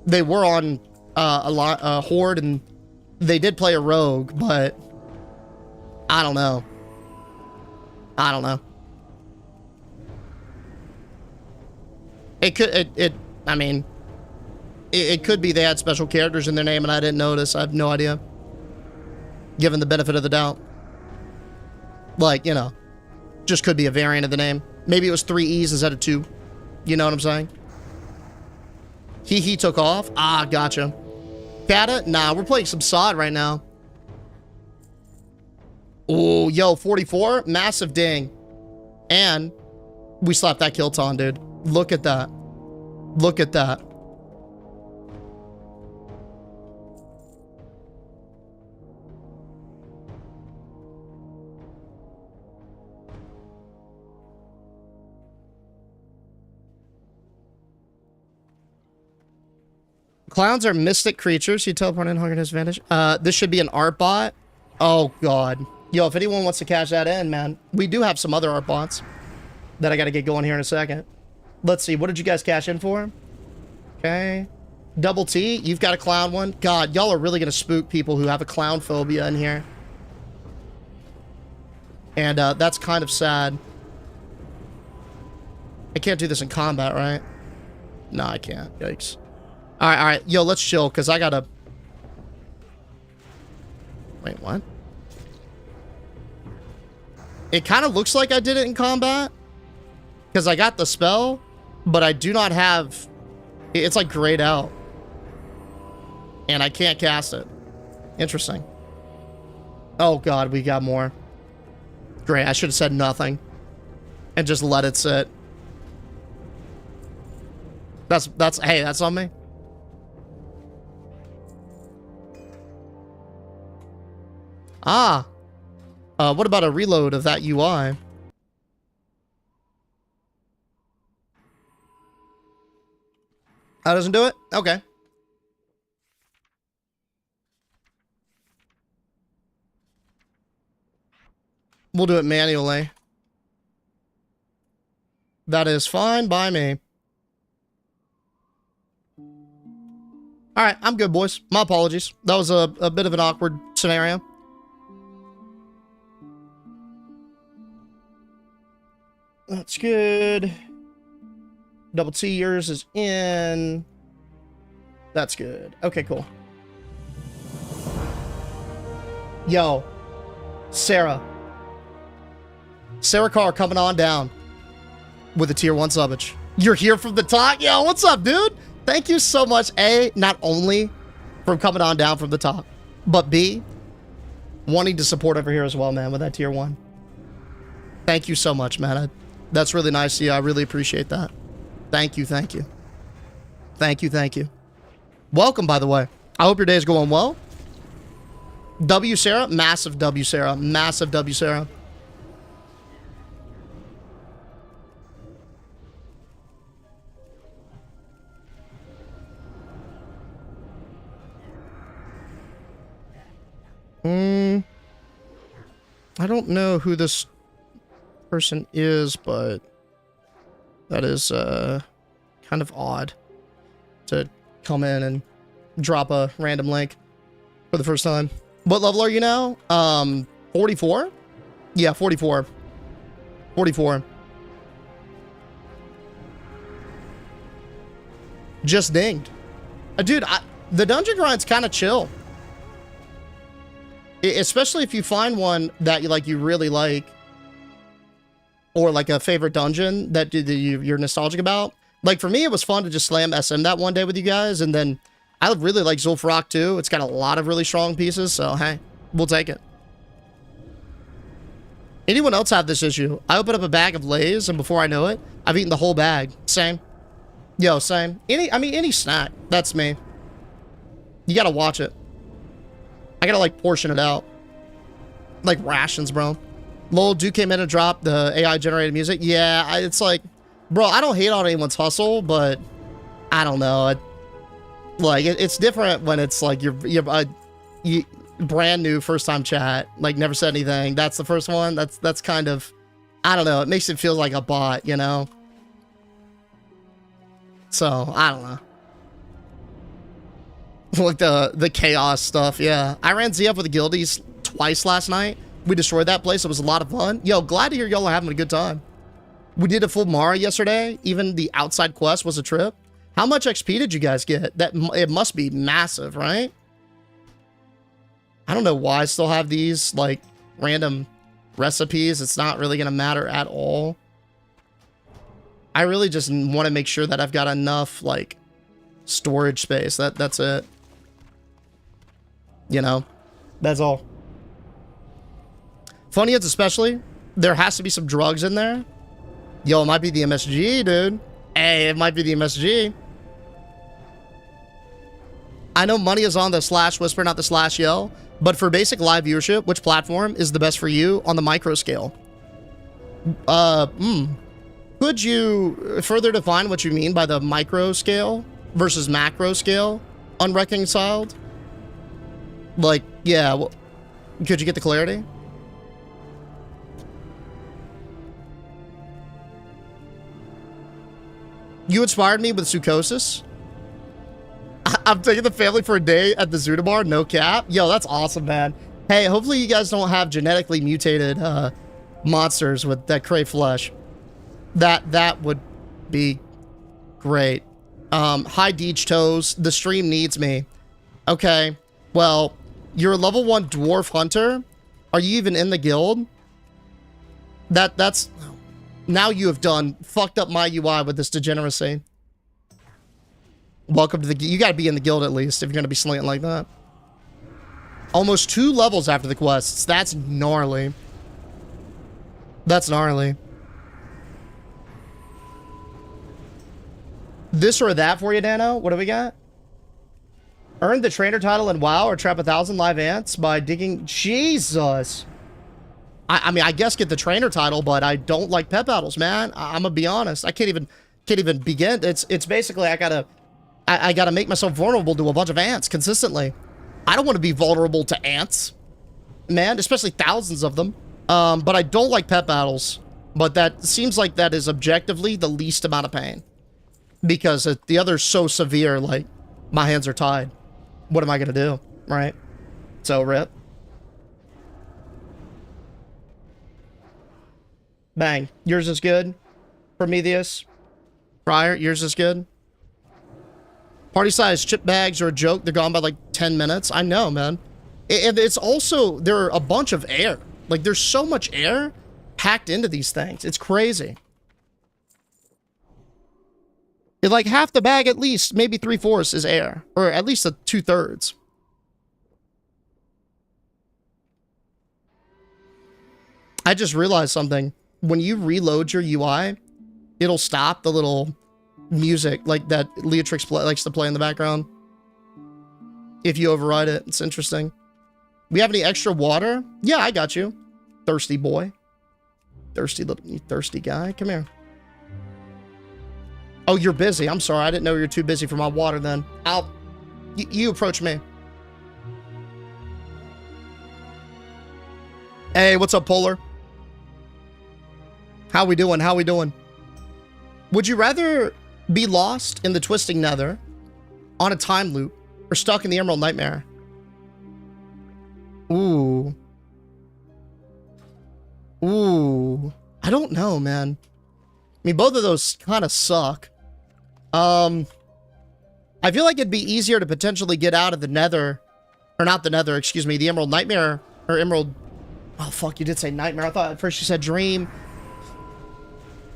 They were on a horde, and they did play a rogue, but I don't know. I don't know. It could, I mean, it could be they had special characters in their name and I didn't notice. I have no idea. Given the benefit of the doubt. Like, you know, just could be a variant of the name. Maybe it was 3 E's instead of 2. You know what I'm saying? He took off? Ah, gotcha. Kata? Nah, we're playing some SOD right now. Oh, yo, 44? Massive ding. And we slapped that kill ton, dude. Look at that. Look at that. Clowns are mystic creatures. You teleport in, hunger his advantage. This should be an art bot. Oh, God. Yo, if anyone wants to cash that in, man, we do have some other art bots that I got to get going here in a second. Let's see. What did you guys cash in for? Okay. Double T, you've got a clown one. God, y'all are really going to spook people who have a clown phobia in here. And that's kind of sad. I can't do this in combat, right? No, I can't. Yikes. All right. Yo, let's chill, because I got to... Wait, what? It kind of looks like I did it in combat, because I got the spell, but I do not have... It's like grayed out. And I can't cast it. Interesting. Oh, God, we got more. Great, I should have said nothing. And just let it sit. Hey, that's on me. Ah. What about a reload of that UI? That doesn't do it? Okay. We'll do it manually. That is fine by me. Alright, I'm good, boys. My apologies. That was a bit of an awkward scenario. That's good. Double T, yours is in. That's good. Okay, cool. Yo. Sarah. Sarah Carr coming on down with a tier 1 subbage. You're here from the top? Yo, what's up, dude? Thank you so much, A, not only from coming on down from the top, but B, wanting to support over here as well, man, with that tier 1. Thank you so much, man. That's really nice. Yeah, I really appreciate that. Thank you, thank you. Thank you, thank you. Welcome, by the way. I hope your day is going well. W, Sarah. Massive W, Sarah. Massive W, Sarah. I don't know who this person is, but that is kind of odd to come in and drop a random link for the first time. What level are you now? 44? Yeah, 44. 44. Just dinged. Dude, the dungeon grind's kind of chill. Especially if you find one that you really like, or like a favorite dungeon that you're nostalgic about. Like for me, it was fun to just slam SM that one day with you guys, and then I really like Zul'Farrak too. It's got a lot of really strong pieces, so hey, we'll take it. Anyone else have this issue? I open up a bag of Lay's, and before I know it, I've eaten the whole bag. Same. Yo, same. Any snack. That's me. You gotta watch it. I gotta like portion it out. Like rations, bro. Lol, Duke came in and dropped the AI generated music. Yeah, it's like, bro, I don't hate on anyone's hustle, but I don't know. It's different when it's like you're brand new first time chat, like never said anything. That's the first one. That's kind of, I don't know. It makes it feel like a bot, you know? So I don't know. Like the chaos stuff, yeah. I ran ZF with the guildies twice last night. We destroyed that place. It was a lot of fun. Yo, glad to hear y'all are having a good time. We did a full Mara yesterday. Even the outside quest was a trip. How much XP did you guys get? It must be massive, right? I don't know why I still have these like random recipes. It's not really gonna matter at all. I really just want to make sure that I've got enough like storage space. That's it. You know, that's all. Funny Heads especially, there has to be some drugs in there. Yo, it might be the MSG, dude. Hey, it might be the MSG. I know money is on the slash whisper, not the slash yell, but for basic live viewership, which platform is the best for you on the micro scale? Could you further define what you mean by the micro scale versus macro scale? Unreconciled? Like, yeah, well, could you get the clarity? You inspired me with Sucosis. I'm taking the family for a day at the Zudabar, no cap. Yo, that's awesome, man. Hey, hopefully you guys don't have genetically mutated monsters that crave flesh. That would be great. Hi, Deej Toes. The stream needs me. Okay, well, you're a level 1 dwarf hunter. Are you even in the guild? That's... Now you have done fucked up my UI with this degeneracy. Welcome to the... You gotta be in the guild at least if you're gonna be slanting like that. Almost 2 levels after the quests. That's gnarly. That's gnarly. This or that for you, Dano? What do we got? Earn the trainer title in WoW or trap 1,000 live ants by digging... Jesus! I mean, I guess get the trainer title, but I don't like pet battles, man. I'm gonna be honest. I can't even begin. It's basically I gotta make myself vulnerable to a bunch of ants consistently. I don't want to be vulnerable to ants, man, especially thousands of them. But I don't like pet battles. But that seems like that is objectively the least amount of pain. Because the other's so severe, like, my hands are tied. What am I gonna do, right? So, rip. Bang. Yours is good. Prometheus. Prior, yours is good. Party size chip bags are a joke. They're gone by like 10 minutes. I know, man. And it's also, there are a bunch of air. Like, there's so much air packed into these things. It's crazy. It's like half the bag at least, maybe 3/4 is air. Or at least 2/3. I just realized something. When you reload your UI, it'll stop the little music like that Leatrix likes to play in the background. If you override it, it's interesting. We have any extra water? Yeah, I got you. Thirsty boy. Thirsty little, you thirsty guy. Come here. Oh, you're busy. I'm sorry. I didn't know you were too busy for my water then. You approach me. Hey, what's up, Polar? How we doing? How we doing? Would you rather be lost in the twisting nether on a time loop or stuck in the Emerald Nightmare? Ooh. Ooh. I don't know, man. I mean, both of those kind of suck. I feel like it'd be easier to potentially get out of the nether. Or not the nether, excuse me. The Emerald Nightmare. Or Emerald... Oh, fuck, you did say nightmare. I thought at first you said dream.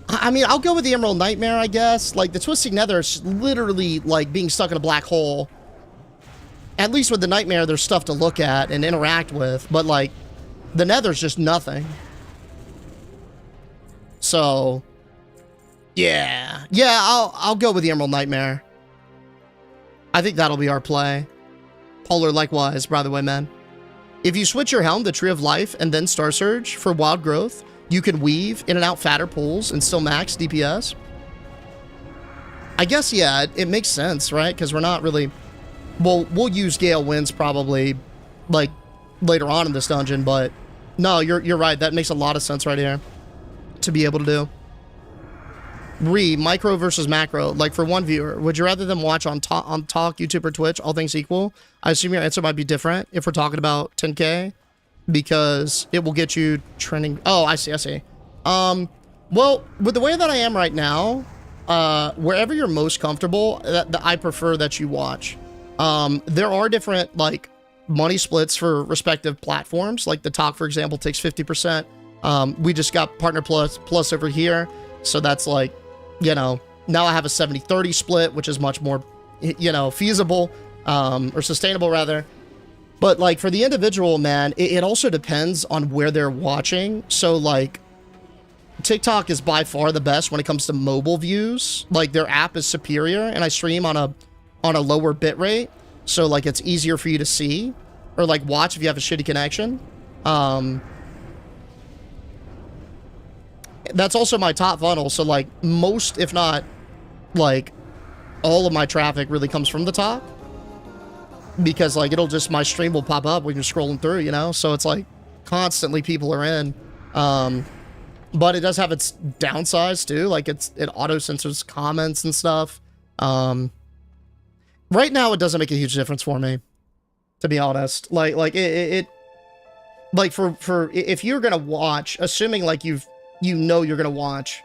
I mean, I'll go with the Emerald Nightmare, I guess. Like, the Twisting Nether is literally, like, being stuck in a black hole. At least with the Nightmare, there's stuff to look at and interact with. But, like, the Nether's just nothing. So, yeah. Yeah, I'll go with the Emerald Nightmare. I think that'll be our play. Polar likewise, by the way, man. If you switch your helm to Tree of Life and then Star Surge for Wild Growth, you can weave in and out fatter pools and still max DPS. I guess, yeah, it makes sense, right? Because we're not really... We'll use Gale Winds probably, like, later on in this dungeon, but... No, you're right. That makes a lot of sense right here to be able to do. Micro versus macro. Like for one viewer, would you rather them watch on Talk, YouTube, or Twitch, all things equal? I assume your answer might be different if we're talking about 10K, because it will get you trending. Oh, I see. Well, with the way that I am right now, wherever you're most comfortable, I prefer that you watch. There are different, like, money splits for respective platforms. Like the Talk, for example, takes 50%. We just got Partner Plus over here. So that's like, you know, now I have a 70-30 split, which is much more, you know, feasible, or sustainable rather. But like for the individual, man, it also depends on where they're watching. So like TikTok is by far the best when it comes to mobile views. Like their app is superior, and I stream on a lower bit rate. So like it's easier for you to see or like watch if you have a shitty connection. That's also my top funnel. So like most, if not like all of my traffic really comes from the top, because like it'll just, my stream will pop up when you're scrolling through, you know? So it's like constantly people are in. But it does have its downsides too. Like it auto censors comments and stuff. Right now it doesn't make a huge difference for me, to be honest. Like it like for if you're gonna watch, assuming like you know you're gonna watch,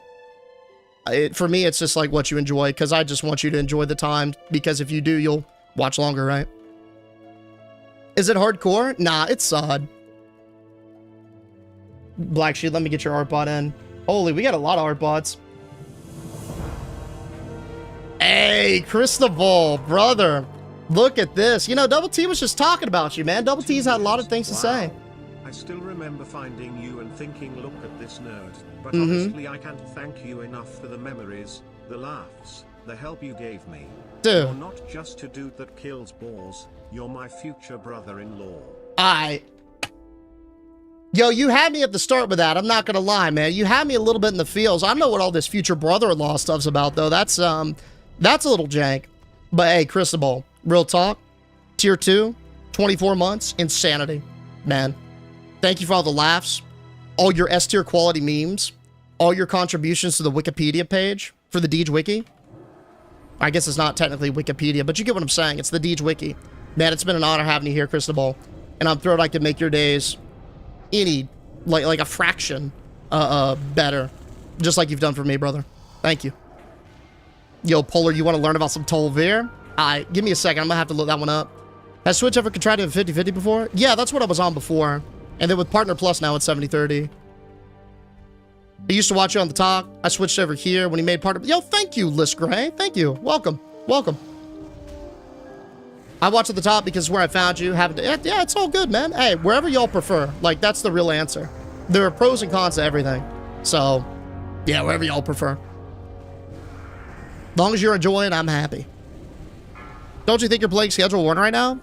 for me it's just like what you enjoy, because I just want you to enjoy the time, because if you do, you'll watch longer, right? Is it hardcore? Nah, it's sod. Black Sheep, let me get your art bot in. Holy, we got a lot of art bots. Hey, Cristobal, brother. Look at this. You know, Double T was just talking about you, man. Double T's had a lot of things to say. I still remember finding you and thinking, look at this nerd. But honestly, I can't thank you enough for the memories, the laughs, the help you gave me. Dude. You're not just a dude that kills boars. You're my future brother-in-law. Yo, you had me at the start with that. I'm not gonna lie, man. You had me a little bit in the feels. I know what all this future brother-in-law stuff's about, though. That's a little jank. But hey, Cristobal, real talk. Tier 2, 24 months, insanity, man. Thank you for all the laughs, all your S-tier quality memes, all your contributions to the Wikipedia page for the Deej Wiki. I guess it's not technically Wikipedia, but you get what I'm saying. It's the Deej Wiki. Man, it's been an honor having you here, Cristobal. And I'm thrilled I could make your days any, like a fraction better. Just like you've done for me, brother. Thank you. Yo, Polar, you want to learn about some Tolvir? Give me a second. I'm going to have to look that one up. Has Switch ever tried to have 50-50 before? Yeah, that's what I was on before. And then with Partner Plus now it's 70-30. I used to watch you on the Talk. I switched over here when he made Partner. Yo, thank you, List Gray. Thank you. Welcome. Welcome. I watched at the Top because it's where I found you. Yeah, it's all good, man. Hey, wherever y'all prefer. Like, that's the real answer. There are pros and cons to everything. So, yeah, wherever y'all prefer. As long as you're enjoying, I'm happy. Don't you think you're playing Schedule 1 right now?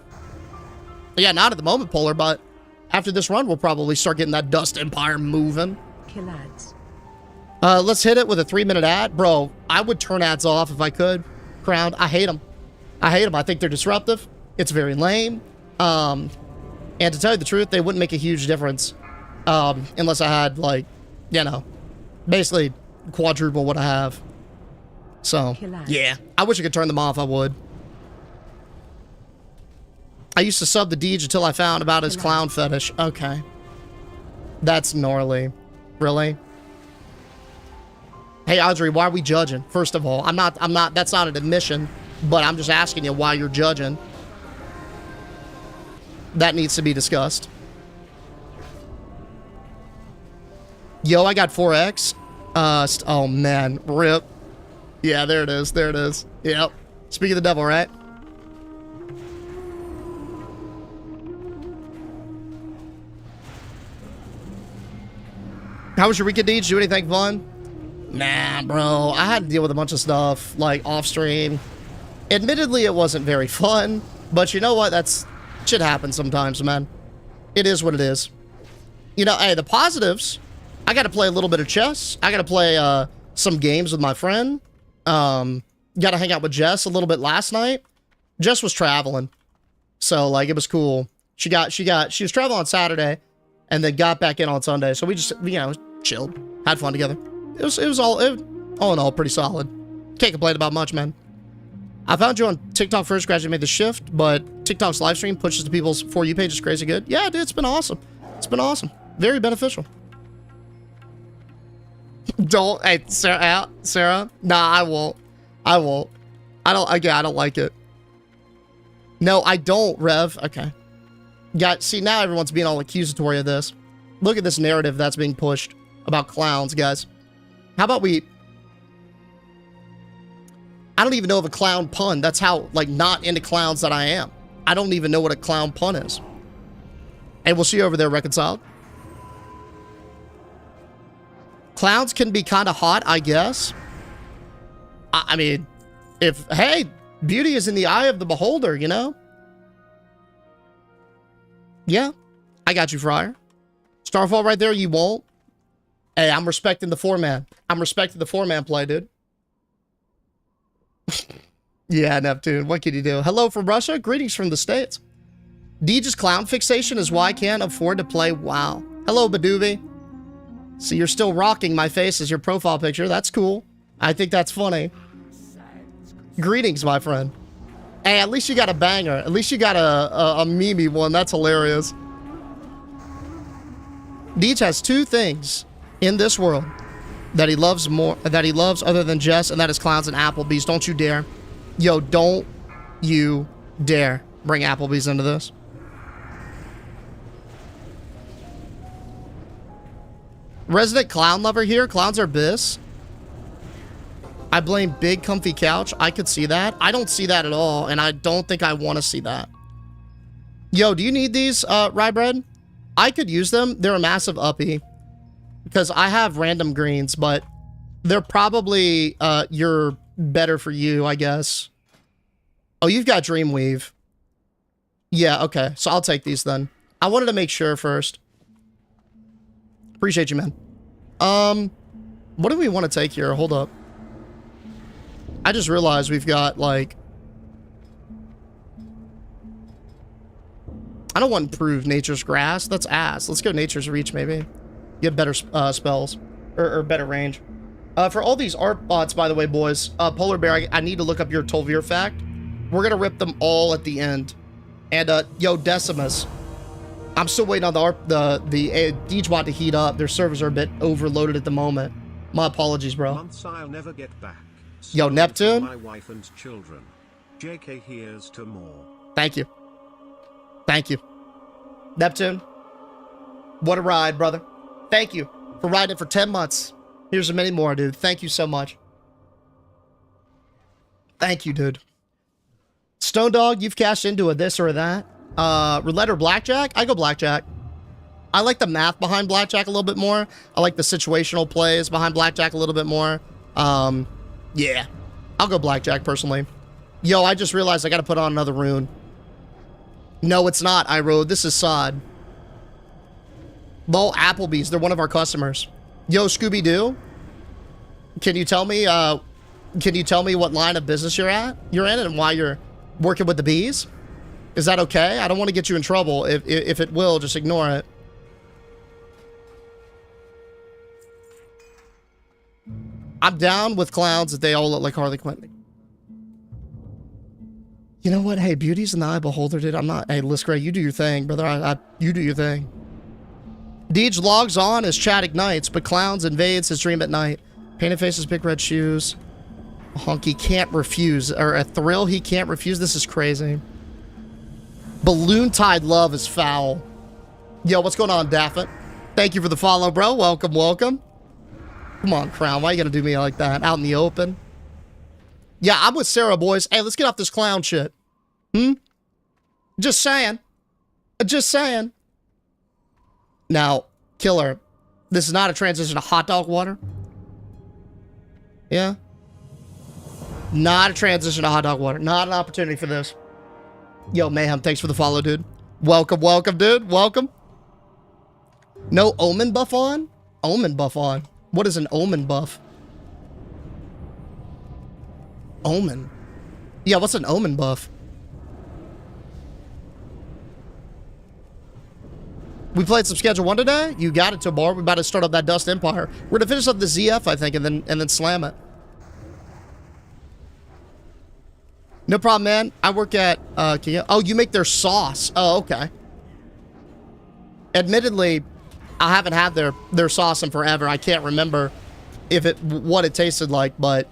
Yeah, not at the moment, Polar, but after this run, we'll probably start getting that Dust Empire moving. Kill ads. Let's hit it with a 3-minute ad. Bro, I would turn ads off if I could. Crowned. I hate them. I hate them. I think they're disruptive. It's very lame. And to tell you the truth, they wouldn't make a huge difference. Unless I had, like, you know, basically quadruple what I have. So, yeah. I wish I could turn them off. I would. I used to sub the Deej until I found about his clown fetish. Okay. That's gnarly. Really? Hey, Audrey, why are we judging? First of all, I'm not, that's not an admission, but I'm just asking you why you're judging. That needs to be discussed. Yo, I got 4X. Oh man, rip. Yeah, there it is. There it is. Yep. Speak of the devil, right? How was your weekend, Deej? Do anything fun? Nah, bro. I had to deal with a bunch of stuff, like, off-stream. Admittedly, it wasn't very fun, but you know what? That's... shit happens sometimes, man. It is what it is. You know, hey, the positives... I got to play a little bit of chess. I got to play, some games with my friend. Got to hang out with Jess a little bit last night. Jess was traveling. So, like, it was cool. She was traveling on Saturday, and then got back in on Sunday. So we just, you know, chilled, had fun together. It was All in all, pretty solid. Can't complain about much, man. I found you on TikTok first, gradually made the shift, but TikTok's live stream pushes to people's For You page is crazy good. Yeah, dude, it's been awesome. It's been awesome. Very beneficial. Don't, hey, Sarah? Nah, I won't. I won't. I don't like it. No, I don't, Rev. Okay. See, now everyone's being all accusatory of this. Look at this narrative that's being pushed about clowns, guys. How about we... I don't even know of a clown pun. That's how, like, not into clowns that I am. I don't even know what a clown pun is. And we'll see you over there, reconciled. Clowns can be kind of hot, I guess. I mean, hey, beauty is in the eye of the beholder, you know? Yeah, I got you, Friar. Starfall right there, you won't. Hey, I'm respecting the four-man. I'm respecting the four-man play, dude. Yeah, Neptune, what can you do? Hello from Russia, greetings from the States. Deej's clown fixation is why I can't afford to play WoW. Hello, Baduvi. So you're still rocking my face as your profile picture. That's cool. I think that's funny. Greetings, my friend. Hey, at least you got a banger. At least you got a meme one. That's hilarious. Deej has two things in this world that he loves other than Jess, and that is clowns and Applebee's. Don't you dare. Yo, don't you dare bring Applebee's into this. Resident clown lover here. Clowns are bis. I blame big comfy couch. I could see that. I don't see that at all, and I don't think I want to see that. Yo, do you need these, rye bread? I could use them. They're a massive uppy. Because I have random greens, but they're probably, you're better for you, I guess. Oh, you've got Dreamweave. Yeah, okay. So I'll take these then. I wanted to make sure first. Appreciate you, man. What do we want to take here? Hold up. I just realized we've got, like... I don't want improved Nature's Grass. That's ass. Let's go Nature's Reach, maybe. Get better spells. Or better range. For all these art bots, by the way, boys, Polar Bear, I need to look up your Tolvir fact. We're gonna rip them all at the end. And, yo, Decimus. I'm still waiting on the Deej bot to heat up. Their servers are a bit overloaded at the moment. My apologies, bro. Months I'll never get back. Yo, Neptune. My wife and children. JK, here's to more. Thank you. Thank you. Neptune. What a ride, brother. Thank you for riding it for 10 months. Here's many more, dude. Thank you so much. Thank you, dude. Stone Dog, you've cashed into a this or a that. Roulette or blackjack? I go blackjack. I like the math behind blackjack a little bit more. I like the situational plays behind blackjack a little bit more. Yeah. I'll go blackjack, personally. Yo, I just realized I gotta put on another rune. No, it's not, iRoad. This is Sod. Lol, Applebee's. They're one of our customers. Yo, Scooby-Doo. Can you tell me what line of business you're in and why you're working with the bees? Is that okay? I don't want to get you in trouble. If it will, just ignore it. I'm down with clowns if they all look like Harley Quinn. You know what? Hey, beauty's in the eye of the beholder, dude. I'm not... Hey, Liskray, you do your thing, brother. You do your thing. Deej logs on as chat ignites, but clowns invades his dream at night. Painted faces, big red shoes. A honk he can't refuse. Or a thrill he can't refuse. This is crazy. Balloon Tide love is foul. Yo, what's going on, Daffet? Thank you for the follow, bro. Welcome, welcome. Come on, Crown. Why you gonna do me like that? Out in the open? Yeah, I'm with Sarah, boys. Hey, let's get off this clown shit. Just saying. Just saying. Now, Killer, this is not a transition to hot dog water. Yeah? Not a transition to hot dog water. Not an opportunity for this. Yo, Mayhem, thanks for the follow, dude. Welcome, welcome, dude. Welcome. No Omen buff on? Omen buff on. What is an Omen buff? Omen. Yeah, what's an Omen buff? We played some Schedule 1 today? You got it, Tobar. We're about to start up that Dust Empire. We're gonna finish up the ZF, I think, and then slam it. No problem, man. I work at, oh, you make their sauce. Oh, okay. Admittedly, I haven't had their sauce in forever. I can't remember what it tasted like, but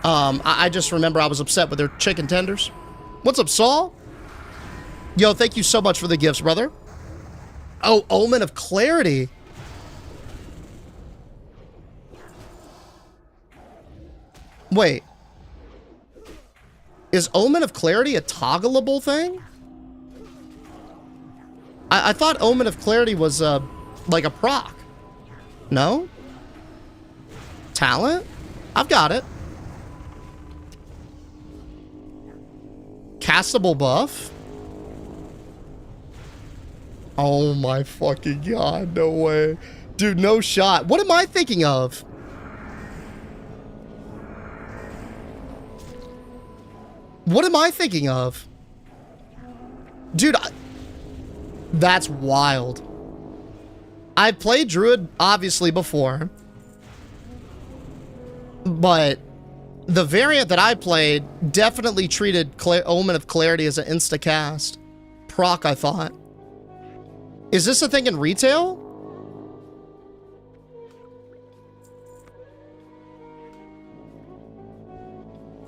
I just remember I was upset with their chicken tenders. What's up, Saul? Yo, thank you so much for the gifts, brother. Oh, Omen of Clarity. Wait. Is Omen of Clarity a toggleable thing? I thought Omen of Clarity was like a proc. No? Talent? I've got it. Castable buff? Oh my fucking god, no way. Dude, no shot. What am I thinking of? What am I thinking of? Dude, that's wild. I've played Druid, obviously, before. But the variant that I played definitely treated Omen of Clarity as an insta-cast. Proc, I thought. Is this a thing in retail?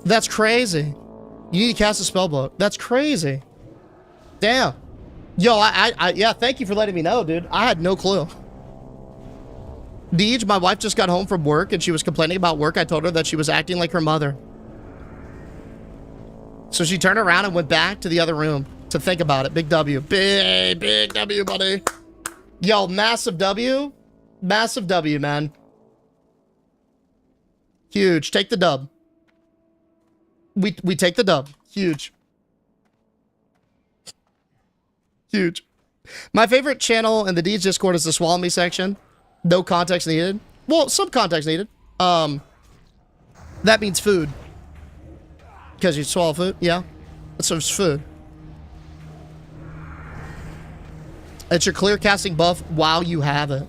That's crazy. You need to cast a spellbook. That's crazy. Damn. Yo, yeah, thank you for letting me know, dude. I had no clue. Deej, my wife just got home from work and she was complaining about work. I told her that she was acting like her mother. So she turned around and went back to the other room to think about it. Big W. Big W, buddy. Yo, massive W. Massive W, man. Huge. Take the dub. We take the dub. Huge. Huge. My favorite channel in the Deej Discord is the Swallow Me section. No context needed. Well, some context needed. That means food. Because you swallow food? Yeah. So it's food. It's your clear casting buff while you have it.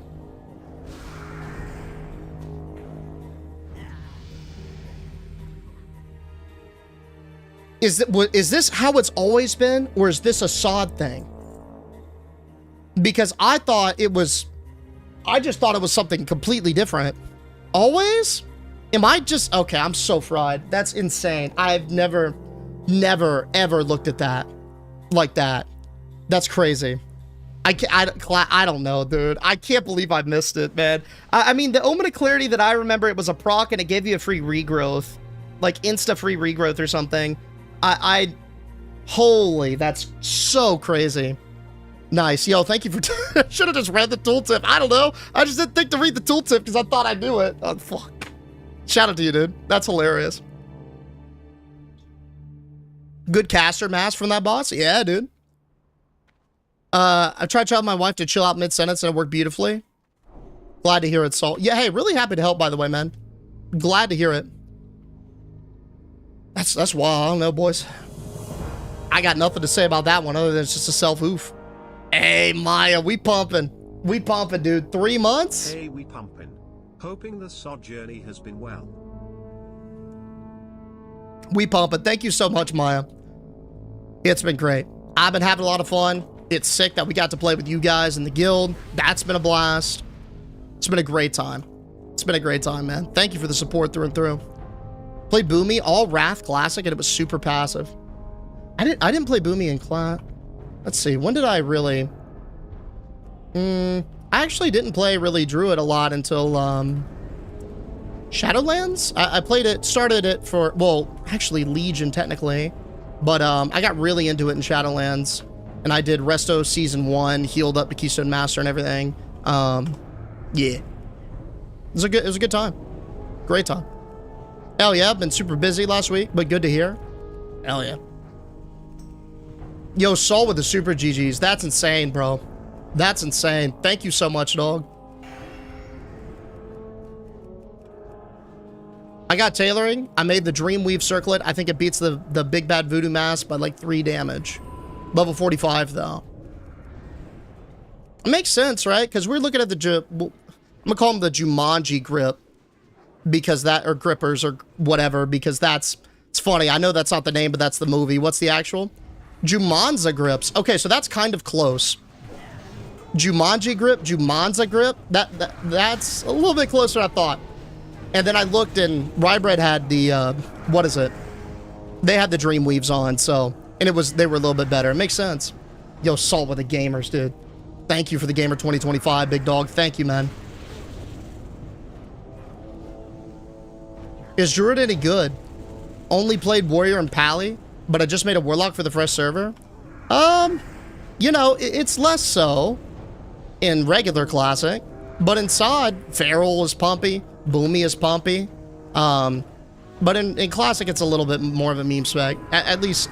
Is this how it's always been? Or is this a sod thing? Because I just thought it was something completely different. Always? Am I just... Okay, I'm so fried. That's insane. I've never, ever looked at that like that. That's crazy. I don't know, dude. I can't believe I missed it, man. I mean, the Omen of Clarity that I remember, it was a proc and it gave you a free regrowth. Like, insta-free regrowth or something. Holy, that's so crazy. Nice. Yo, thank you for... Should have just read the tooltip. I don't know. I just didn't think to read the tooltip because I thought I knew it. Oh, fuck. Shout out to you, dude. That's hilarious. Good caster mask from that boss? Yeah, dude. I tried telling my wife to chill out mid-sentence and it worked beautifully. Glad to hear it, Saul. Yeah, hey, really happy to help, by the way, man. Glad to hear it. That's wild. I don't know, boys. I got nothing to say about that one other than it's just a self-oof. Hey, Maya, we pumping. We pumping, dude. 3 months? Hey, we pumping. Hoping the sod journey has been well. We pumping. Thank you so much, Maya. It's been great. I've been having a lot of fun. It's sick that we got to play with you guys in the guild. That's been a blast. It's been a great time. It's been a great time, man. Thank you for the support through and through. Played Boomy, all Wrath Classic, and it was super passive. I didn't play Boomy in Class. Let's see, when did I really... I actually didn't play really Druid a lot until, Shadowlands? I played it, started it for, well, actually Legion technically, but I got really into it in Shadowlands, and I did Resto Season 1, healed up to Keystone Master and everything. Yeah. It was a good time. Great time. Hell yeah, I've been super busy last week, but good to hear. Hell yeah. Yo, Saul with the super GGs. That's insane, bro. That's insane. Thank you so much, dog. I got tailoring. I made the Dreamweave Circlet. I think it beats the Big Bad Voodoo Mask by like 3 damage. Level 45, though. It makes sense, right? Because we're looking at the... I'm going to call them the Jumanji grip. Because that... Or grippers or whatever. Because it's funny. I know that's not the name, but that's the movie. What's the actual? Jumanza grips. Okay, so that's kind of close. Jumanji grip, Jumanza grip. That's a little bit closer than I thought. And then I looked and Rybread had the, what is it? They had the Dreamweaves on, so, and they were a little bit better. It makes sense. Yo, Salt with the gamers, dude. Thank you for the Gamer 2025, big dog. Thank you, man. Is Druid any good? Only played Warrior and Pally, but I just made a Warlock for the fresh server. You know, it's less so in regular Classic, but inside, Feral is pumpy, Boomy is pumpy. But in Classic, it's a little bit more of a meme spec. At least,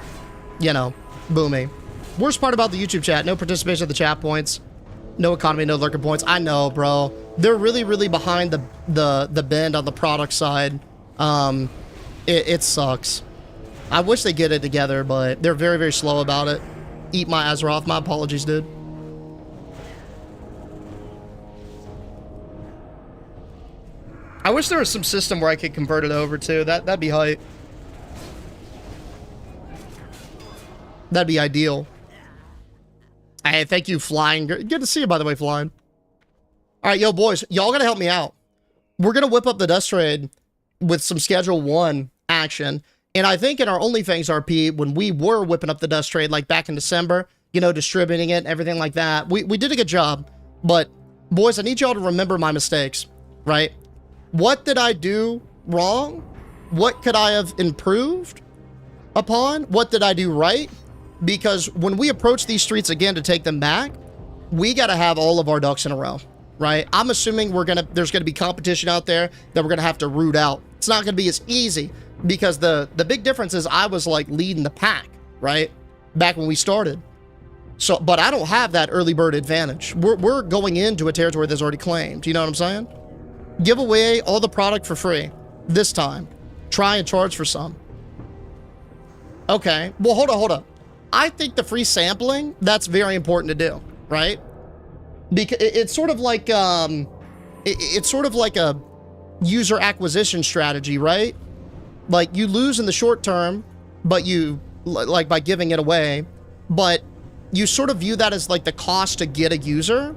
you know, Boomy. Worst part about the YouTube chat, no participation at the chat points. No economy, no lurker points. I know, bro. They're really, really behind the bend on the product side. It sucks. I wish they get it together, but they're very, very slow about it. Eat my Azeroth. My apologies, dude. I wish there was some system where I could convert it over to. That'd be hype. That'd be ideal. Hey, thank you, Flying. Good to see you, by the way, Flying. All right, yo, boys. Y'all gotta help me out. We're gonna whip up the Dust Trade with some Schedule 1 action. And I think in our OnlyFans RP, when we were whipping up the Dust Trade, like back in December, you know, distributing it, everything like that, we did a good job. But, boys, I need y'all to remember my mistakes, right? What did I do wrong? What could I have improved upon? What did I do right? Because when we approach these streets again to take them back, we got to have all of our ducks in a row, right? I'm assuming there's gonna be competition out there that we're gonna have to root out. It's not gonna be as easy because the big difference is I was like leading the pack, right? Back when we started. So, but I don't have that early bird advantage. We're going into a territory that's already claimed. You know what I'm saying? Give away all the product for free this time. Try and charge for some. Okay. Well, hold up. I think the free sampling, that's very important to do, right? Because it's sort of like it's sort of like a user acquisition strategy, right? Like you lose in the short term, but you like by giving it away, but you sort of view that as like the cost to get a user.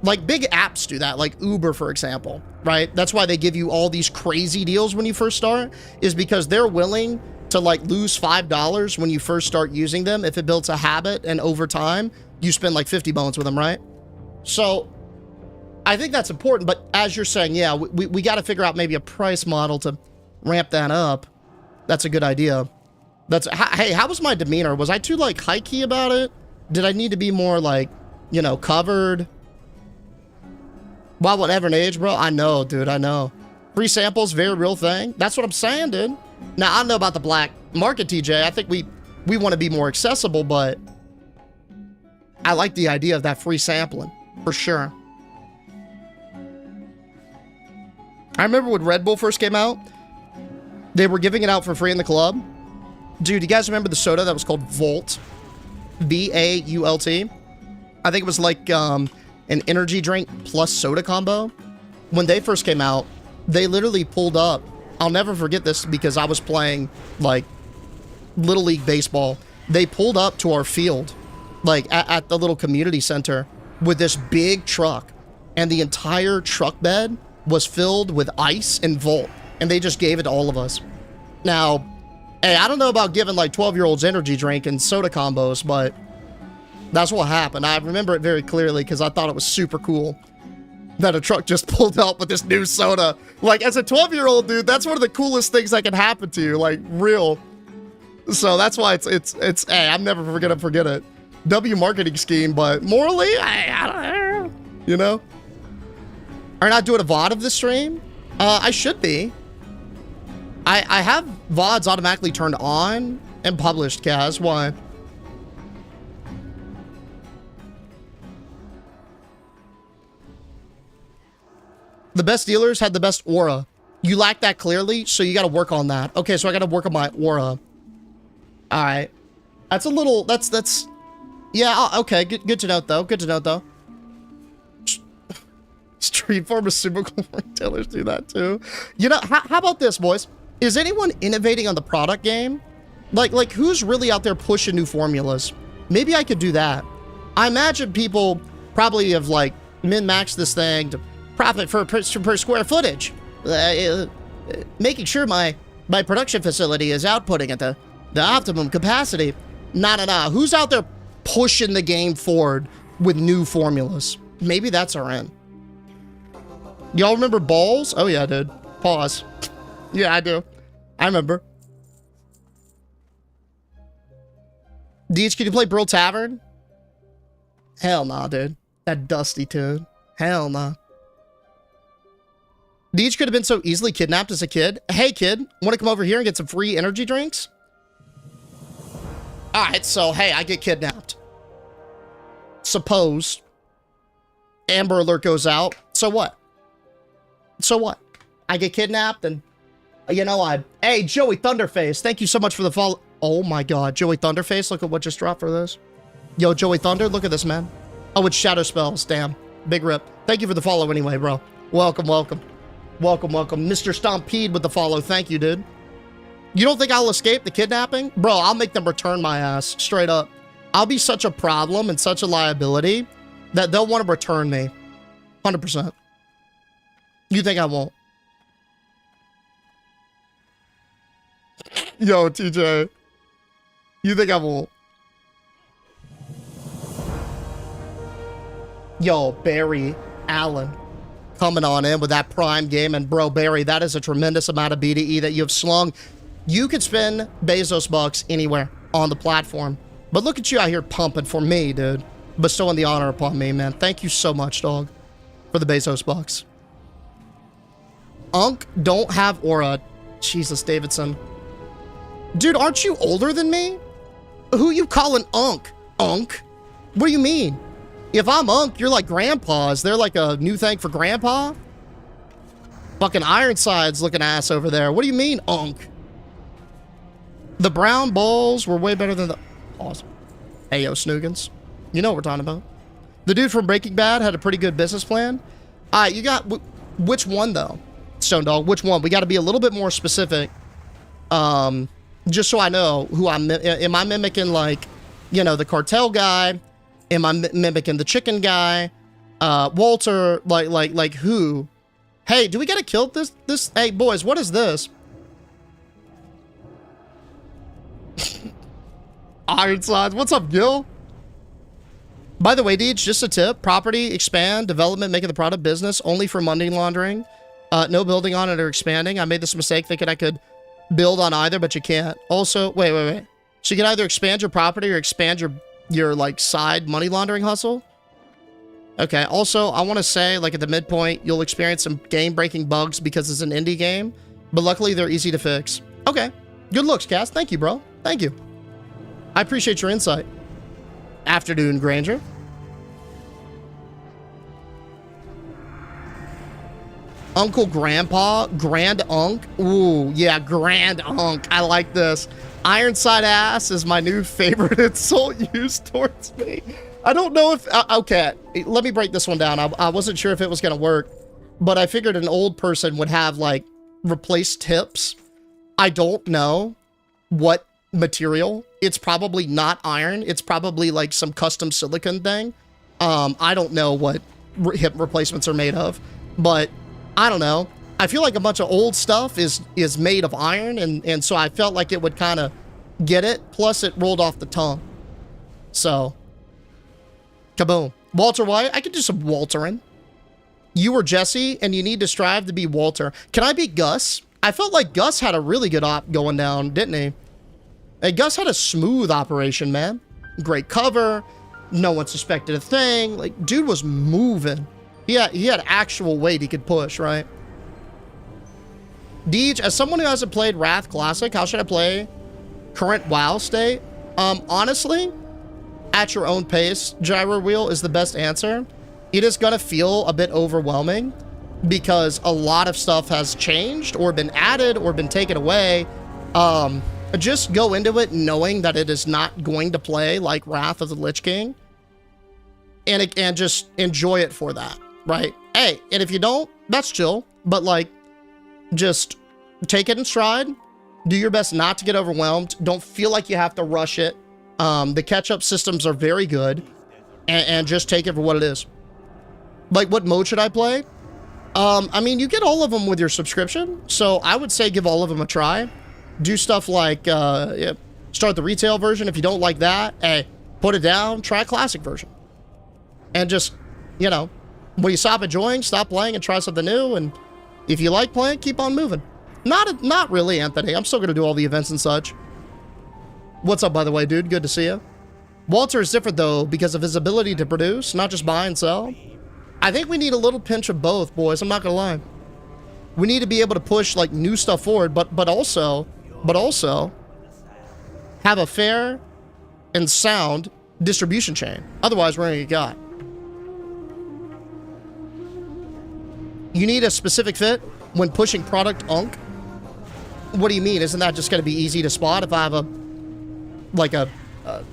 Like big apps do that, like Uber, for example, right? That's why they give you all these crazy deals when you first start, is because they're willing to like lose $5 when you first start using them if it builds a habit, and over time you spend like 50 bones with them, right? So I think that's important, but as you're saying, yeah, we got to figure out maybe a price model to ramp that up. That's a good idea. Hey, how was my demeanor? Was I too like high key about it? Did I need to be more like, you know, covered? Wow, whatever an age, bro. I know, dude, I know. Free samples, very real thing. That's what I'm saying, dude. Now, I don't know about the black market, TJ. I think we want to be more accessible, but I like the idea of that free sampling, for sure. I remember when Red Bull first came out, they were giving it out for free in the club. Dude, you guys remember the soda that was called Volt? V-A-U-L-T? I think it was like an energy drink plus soda combo. When they first came out, they literally pulled up. I'll never forget this because I was playing like Little League baseball. They pulled up to our field, like at the little community center, with this big truck, and the entire truck bed was filled with ice and Volt, and they just gave it to all of us. Now, hey, I don't know about giving like 12-year-olds energy drink and soda combos, but that's what happened. I remember it very clearly because I thought it was super cool that a truck just pulled up with this new soda. Like, as a 12-year-old, dude, that's one of the coolest things that can happen to you, like, real. So that's why it's hey, I'm never gonna forget it. W marketing scheme, but morally, I don't know, you know? Are you not doing a VOD of this stream? I should be. I have VODs automatically turned on and published, Kaz. Why? The best dealers had the best aura. You lack that clearly, so you got to work on that. Okay, so I got to work on my aura. All right. That's a little, that's, yeah, okay, good to note, though. Good to note, though. Street pharmaceutical retailers do that, too. You know, how about this, boys? Is anyone innovating on the product game? Like who's really out there pushing new formulas? Maybe I could do that. I imagine people probably have like min-maxed this thing to profit per square footage. Making sure my production facility is outputting at the optimum capacity. Nah. Who's out there pushing the game forward with new formulas? Maybe that's our end. Y'all remember balls? Oh yeah, dude. Pause. Yeah, I do. I remember. Deej, can you play Brill Tavern? Hell nah, dude. That dusty tune. Hell nah. Deej could have been so easily kidnapped as a kid. Hey, kid, want to come over here and get some free energy drinks? Alright, so, hey, I get kidnapped. Suppose Amber Alert goes out. So what? So what? I get kidnapped and, you know, Hey, Joey Thunderface, thank you so much for the follow. Oh my god, Joey Thunderface, look at what just dropped for this. Yo, Joey Thunder, look at this, man. Oh, it's Shadow Spells, damn. Big rip. Thank you for the follow anyway, bro. Welcome. Mr. Stampede with the follow, thank you, dude. You don't think I'll escape the kidnapping? Bro, I'll make them return my ass, straight up. I'll be such a problem and such a liability that they'll want to return me. 100%. You think I won't? Yo, TJ. You think I won't? Yo, Barry Allen coming on in with that prime game. And bro, Barry, that is a tremendous amount of BDE that you have slung. You could spend Bezos bucks anywhere on the platform. But look at you out here pumping for me, dude. Bestowing the honor upon me, man. Thank you so much, dog, for the Bezos bucks. Unk don't have aura. Jesus, Davidson. Dude, aren't you older than me? Who you calling Unk? Unk? What do you mean? If I'm Unk, you're like Grandpa. Is there like a new thing for Grandpa? Fucking Ironside's looking ass over there. What do you mean, Unk? The brown balls were way better than the... Awesome. Hey, yo, Snoogans. You know what we're talking about. The dude from Breaking Bad had a pretty good business plan. All right, you got... Which one, though? Stone Dog, which one? We got to be a little bit more specific. Just so I know who I'm... Am I mimicking, like, you know, the cartel guy? Am I mimicking the chicken guy? Walter, like who? Hey, do we gotta kill this? Hey, boys, what is this? Ironsides, what's up, Gil? By the way, Deej, just a tip. Property, expand, development, making the product business, only for money laundering. No building on it or expanding. I made this mistake thinking I could build on either, but you can't. Also, wait. So you can either expand your property or expand your like side money laundering hustle. Okay, also, I want to say, like, at the midpoint, you'll experience some game-breaking bugs because it's an indie game, but luckily they're easy to fix. Okay, good looks, Cass. Thank you, bro. Thank you. I appreciate your insight. Afternoon, Granger. Uncle Grandpa, Grand Unk. Ooh, yeah, Grand Unk. I like this. Ironside ass is my new favorite insult used towards me. I don't know if... okay, let me break this one down. I wasn't sure if it was going to work, but I figured an old person would have, like, replaced tips. I don't know what material. It's probably not iron. It's probably, like, some custom silicone thing. I don't know what hip replacements are made of, but I don't know. I feel like a bunch of old stuff is made of iron, and so I felt like it would kind of get it. Plus, it rolled off the tongue. So... kaboom. Walter White. I could do some Waltering. You were Jesse, and you need to strive to be Walter. Can I be Gus? I felt like Gus had a really good op going down, didn't he? Hey, Gus had a smooth operation, man. Great cover. No one suspected a thing. Like, dude was moving. He had actual weight he could push, right? Deej, as someone who hasn't played Wrath Classic, how should I play current WoW state? Honestly... at your own pace, gyro wheel is the best answer. It is going to feel a bit overwhelming because a lot of stuff has changed or been added or been taken away. Just go into it knowing that it is not going to play like Wrath of the Lich King and just enjoy it for that, right? Hey, and if you don't, that's chill, but like just take it in stride. Do your best not to get overwhelmed. Don't feel like you have to rush it. The catch-up systems are very good. And just take it for what it is. Like, what mode should I play? I mean, you get all of them with your subscription. So I would say give all of them a try. Do stuff like, yeah, start the retail version. If you don't like that, hey, put it down. Try a classic version. And just, you know, when you stop enjoying, stop playing and try something new. And if you like playing, keep on moving. Not really, Anthony. I'm still going to do all the events and such. What's up, by the way, dude? Good to see you. Walter is different, though, because of his ability to produce, not just buy and sell. I think we need a little pinch of both, boys. I'm not going to lie. We need to be able to push, like, new stuff forward, but also have a fair and sound distribution chain. Otherwise, we're going to get got. You need a specific fit when pushing product unk. What do you mean? Isn't that just going to be easy to spot if I have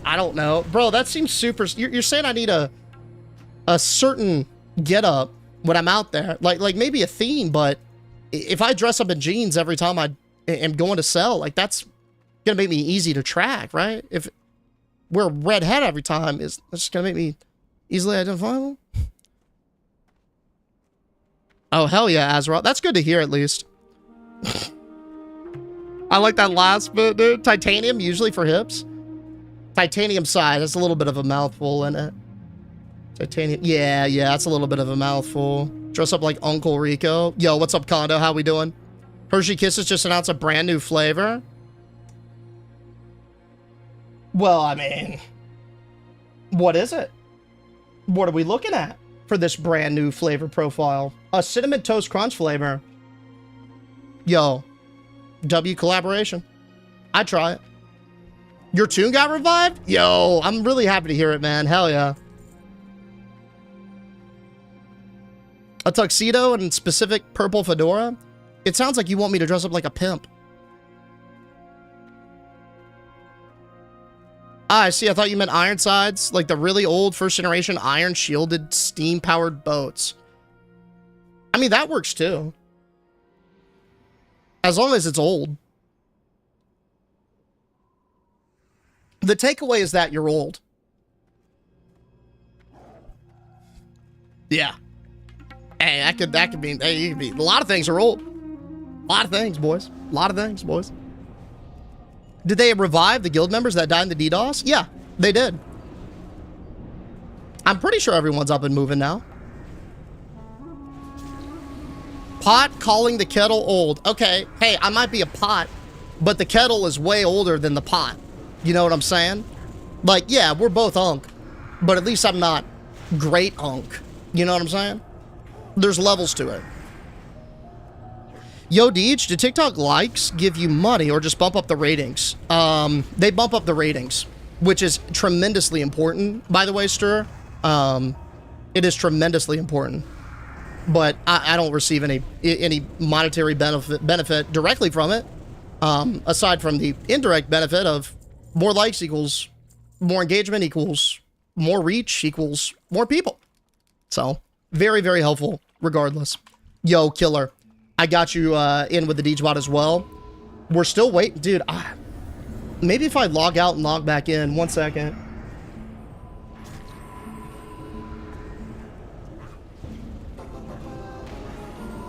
I don't know. Bro, that seems super... You're saying I need a certain get-up when I'm out there. Like maybe a theme, but if I dress up in jeans every time I am going to sell, like, that's going to make me easy to track, right? If we're red hat every time, that's just going to make me easily identifiable? Oh, hell yeah, Azeroth. That's good to hear, at least. I like that last bit, dude. Titanium, usually for hips. Titanium side, that's a little bit of a mouthful in it. Titanium, yeah, that's a little bit of a mouthful. Dress up like Uncle Rico. Yo, what's up, Kondo? How we doing? Hershey Kisses just announced a brand new flavor. Well, I mean, what is it? What are we looking at for this brand new flavor profile? A Cinnamon Toast Crunch flavor. Yo, W collaboration. I'd try it. Your tune got revived? Yo, I'm really happy to hear it, man. Hell yeah. A tuxedo and specific purple fedora? It sounds like you want me to dress up like a pimp. Ah, I see. I thought you meant Ironsides, like the really old first generation iron shielded steam powered boats. I mean, that works too. As long as it's old. The takeaway is that you're old. Yeah. Hey, that could mean, hey, you could be, a lot of things are old. A lot of things, boys. A lot of things, boys. Did they revive the guild members that died in the DDoS? Yeah, they did. I'm pretty sure everyone's up and moving now. Pot calling the kettle old. Okay, hey, I might be a pot, but the kettle is way older than the pot. You know what I'm saying? Like, yeah, we're both unk, but at least I'm not great unk. You know what I'm saying? There's levels to it. Yo, Deej, do TikTok likes give you money or just bump up the ratings? They bump up the ratings, which is tremendously important, by the way, Stir. It is tremendously important. But I don't receive any monetary benefit directly from it, aside from the indirect benefit of more likes equals more engagement equals more reach equals more people. So, very, very helpful regardless. Yo, killer. I got you in with the Deej-bot as well. We're still waiting. Dude, maybe if I log out and log back in. 1 second.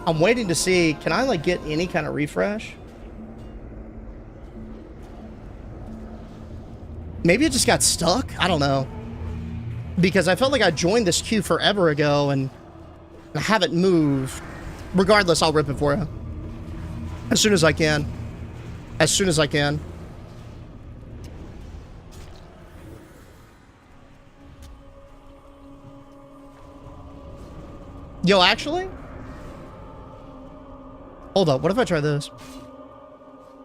I'm waiting to see, can I, like, get any kind of refresh? Maybe it just got stuck? I don't know. Because I felt like I joined this queue forever ago and I haven't moved. Regardless, I'll rip it for you. As soon as I can. As soon as I can. Yo, actually? Hold up, what if I try this?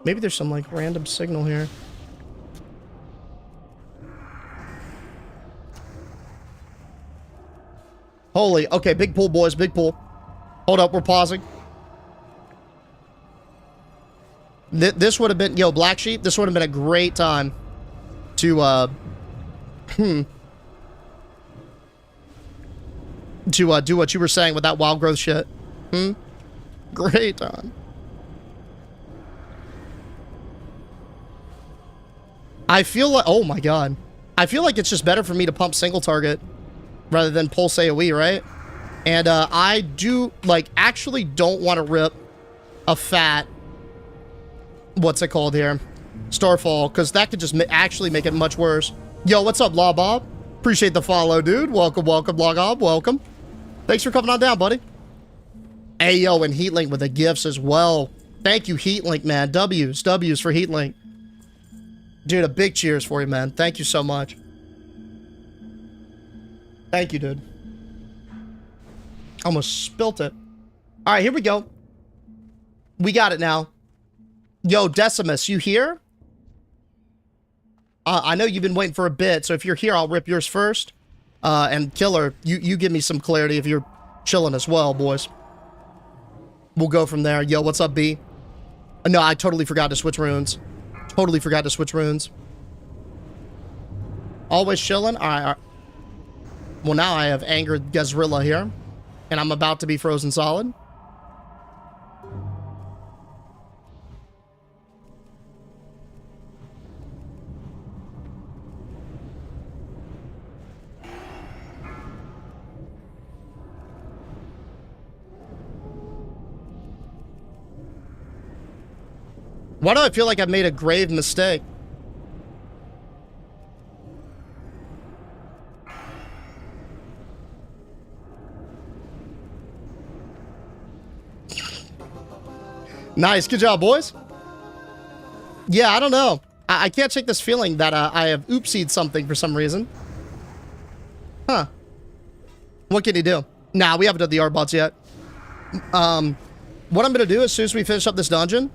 Maybe there's some, like, random signal here. Holy, okay, big pull, boys, big pull. Hold up, we're pausing. This would have been, yo, Black Sheep, this would have been a great time to, to do what you were saying with that wild growth shit. Great time. I feel like, oh my god. I feel like it's just better for me to pump single target rather than pulse AoE, right? And I do, like, actually don't want to rip a fat, what's it called here? Starfall, because that could just actually make it much worse. Yo, what's up, Law Bob? Appreciate the follow, dude. Welcome, welcome, Law Bob, welcome. Thanks for coming on down, buddy. Hey, yo, and Heatlink with the gifts as well. Thank you, Heatlink, man. W's for Heatlink. Dude, a big cheers for you, man. Thank you so much. Thank you, dude. Almost spilt it. All right, here we go. We got it now. Yo, Decimus, you here? I know you've been waiting for a bit, so if you're here, I'll rip yours first. And Killer, you give me some clarity if you're chilling as well, boys. We'll go from there. Yo, what's up, B? No, I totally forgot to switch runes. Totally forgot to switch runes. Always chilling? All right. Well, now I have Angered Gazrilla here. And I'm about to be frozen solid. Why do I feel like I've made a grave mistake? Nice, good job, boys. Yeah, I don't know. I can't shake this feeling that I have oopsied something for some reason. Huh. What can you do? Nah, we haven't done the art bots yet. What I'm gonna do as soon as we finish up this dungeon,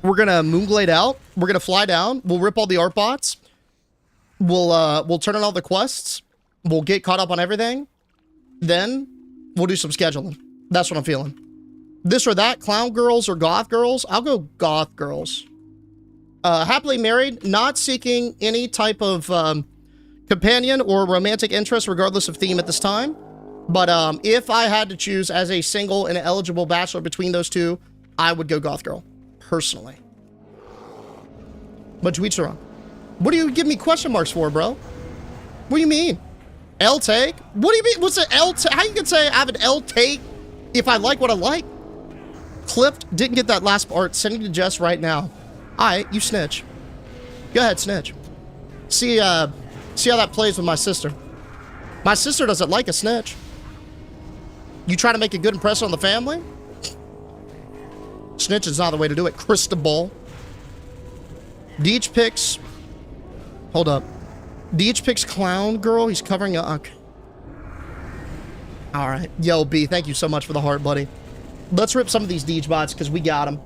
we're gonna Moonglade out. We're gonna fly down. We'll rip all the art bots. We'll turn on all the quests. We'll get caught up on everything. Then we'll do some scheduling. That's what I'm feeling. This or that, clown girls or goth girls? I'll go goth girls. Happily married, not seeking any type of companion or romantic interest, regardless of theme at this time. But if I had to choose as a single and eligible bachelor between those two, I would go goth girl. Personally. But to each their own. What do you give me question marks for, bro? What do you mean? L take? What do you mean? What's an L take? How you can say I have an L take if I like what I like? Clipped, didn't get that last part. Sending to Jess right now. Alright, you snitch. Go ahead, snitch. See how that plays with my sister. My sister doesn't like a snitch. You try to make a good impression on the family? Snitch is not the way to do it. Cristobal. Deej picks... Hold up. Deej picks clown girl. He's covering a... Okay. Alright. Yo, B, thank you so much for the heart, buddy. Let's rip some of these Deej bots, because we got them.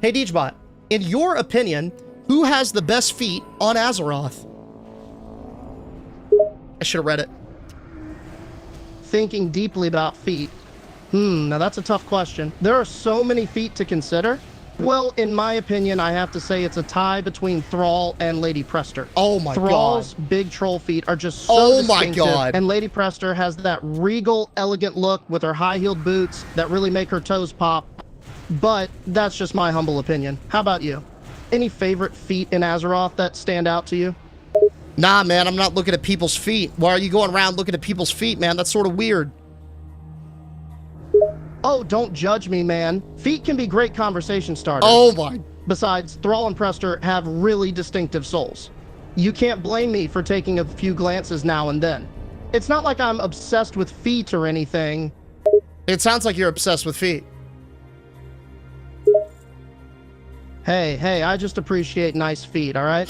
Hey, Deej bot. In your opinion, who has the best feet on Azeroth? I should have read it. Thinking deeply about feet. Now that's a tough question. There are so many feet to consider. Well, in my opinion, I have to say it's a tie between Thrall and Lady Prester. Oh my god. Thrall's big troll feet are just so distinctive, and Lady Prester has that regal, elegant look with her high-heeled boots that really make her toes pop. But that's just my humble opinion. How about you? Any favorite feet in Azeroth that stand out to you? Nah, man, I'm not looking at people's feet. Why are you going around looking at people's feet, man? That's sort of weird. Oh, don't judge me, man. Feet can be great conversation starters. Oh my. Besides, Thrall and Prester have really distinctive souls. You can't blame me for taking a few glances now and then. It's not like I'm obsessed with feet or anything. It sounds like you're obsessed with feet. Hey, I just appreciate nice feet, all right?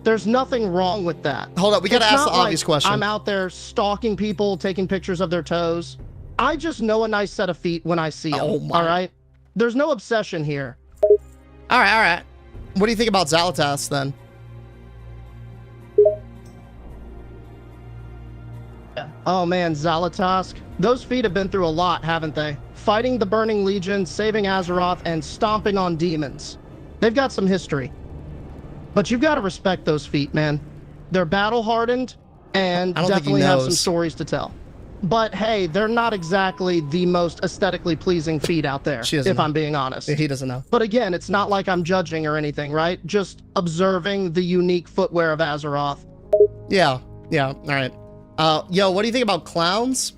There's nothing wrong with that. Hold up, we gotta ask the obvious question. I'm out there stalking people, taking pictures of their toes. I just know a nice set of feet when I see them, all right? There's no obsession here. All right. What do you think about Xalatas, then? Oh, man, Xalatask. Those feet have been through a lot, haven't they? Fighting the Burning Legion, saving Azeroth, and stomping on demons. They've got some history. But you've got to respect those feet, man. They're battle-hardened, and definitely have some stories to tell. But hey, they're not exactly the most aesthetically pleasing feet out there, if I'm being honest. He doesn't know. But again, it's not like I'm judging or anything, right? Just observing the unique footwear of Azeroth. Yeah, all right. Yo, what do you think about clowns?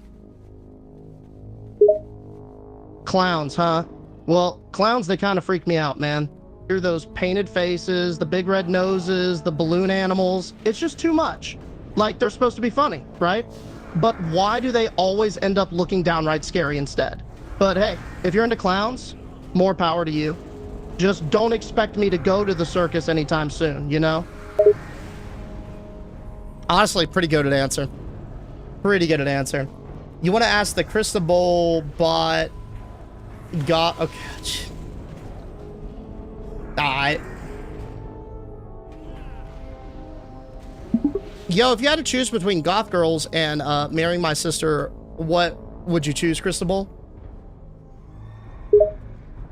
Clowns, huh? Well, clowns, they kind of freak me out, man. Hear those painted faces, the big red noses, the balloon animals. It's just too much. Like, they're supposed to be funny, right? But why do they always end up looking downright scary instead? But hey, if you're into clowns, more power to you. Just don't expect me to go to the circus anytime soon, you know? Honestly, pretty good at answer. Pretty good at answer. You want to ask the Crystal bot... Got... Okay. Alright. Yo, if you had to choose between goth girls and marrying my sister, what would you choose, Crystal?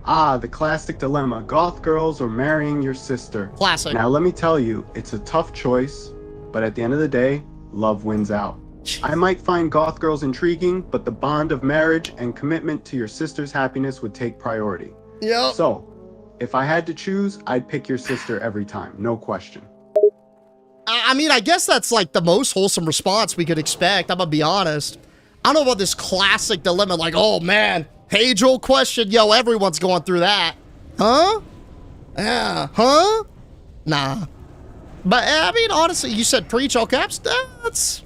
Ah, the classic dilemma. Goth girls or marrying your sister. Classic. Now let me tell you, it's a tough choice, but at the end of the day, love wins out. I might find goth girls intriguing, but the bond of marriage and commitment to your sister's happiness would take priority. Yep. So, if I had to choose, I'd pick your sister every time, no question. I mean, I guess that's like the most wholesome response we could expect. I'm gonna be honest. I don't know about this classic dilemma, like, oh man, age-old question. Yo, everyone's going through that. Huh? Yeah. Huh? Nah. But, I mean, honestly, you said preach all caps. That's...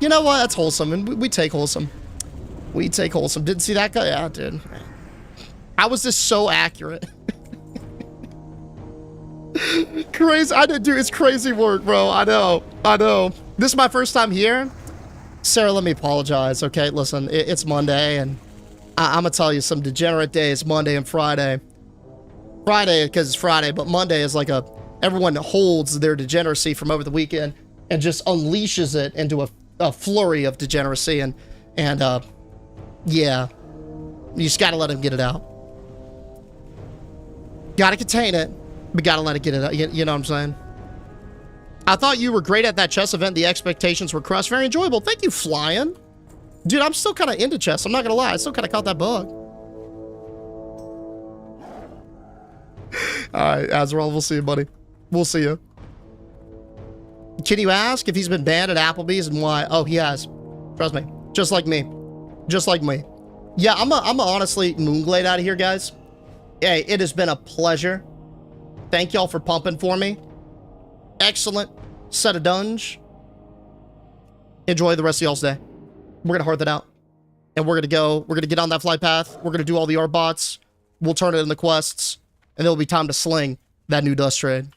You know what? That's wholesome, and we take wholesome. We take wholesome. Didn't see that guy? Yeah, dude. How was this so accurate? Crazy. I did do it's crazy work, bro. I know. This is my first time here. Sarah, let me apologize, okay? Listen, it's Monday, and I'm gonna tell you some degenerate days, Monday and Friday. Friday, because it's Friday, but Monday is like everyone holds their degeneracy from over the weekend and just unleashes it into a flurry of degeneracy, and yeah, you just gotta let him get it out. Gotta contain it, but gotta let it get it out. You know what I'm saying? I thought you were great at that chess event. The expectations were crushed. Very enjoyable. Thank you, Flying. Dude, I'm still kind of into chess. I'm not gonna lie. I still kind of caught that bug. All right, Azrael, we'll see you, buddy. We'll see you. Can you ask if he's been banned at Applebee's and why? Oh, he has. Trust me. Just like me. Just like me. Yeah, I'm honestly moonglade out of here, guys. Hey, it has been a pleasure. Thank y'all for pumping for me. Excellent set of dunge. Enjoy the rest of y'all's day. We're going to heart that out. And we're going to get on that flight path. We're going to do all the art bots. We'll turn it into quests. And there'll be time to sling that new dust trade.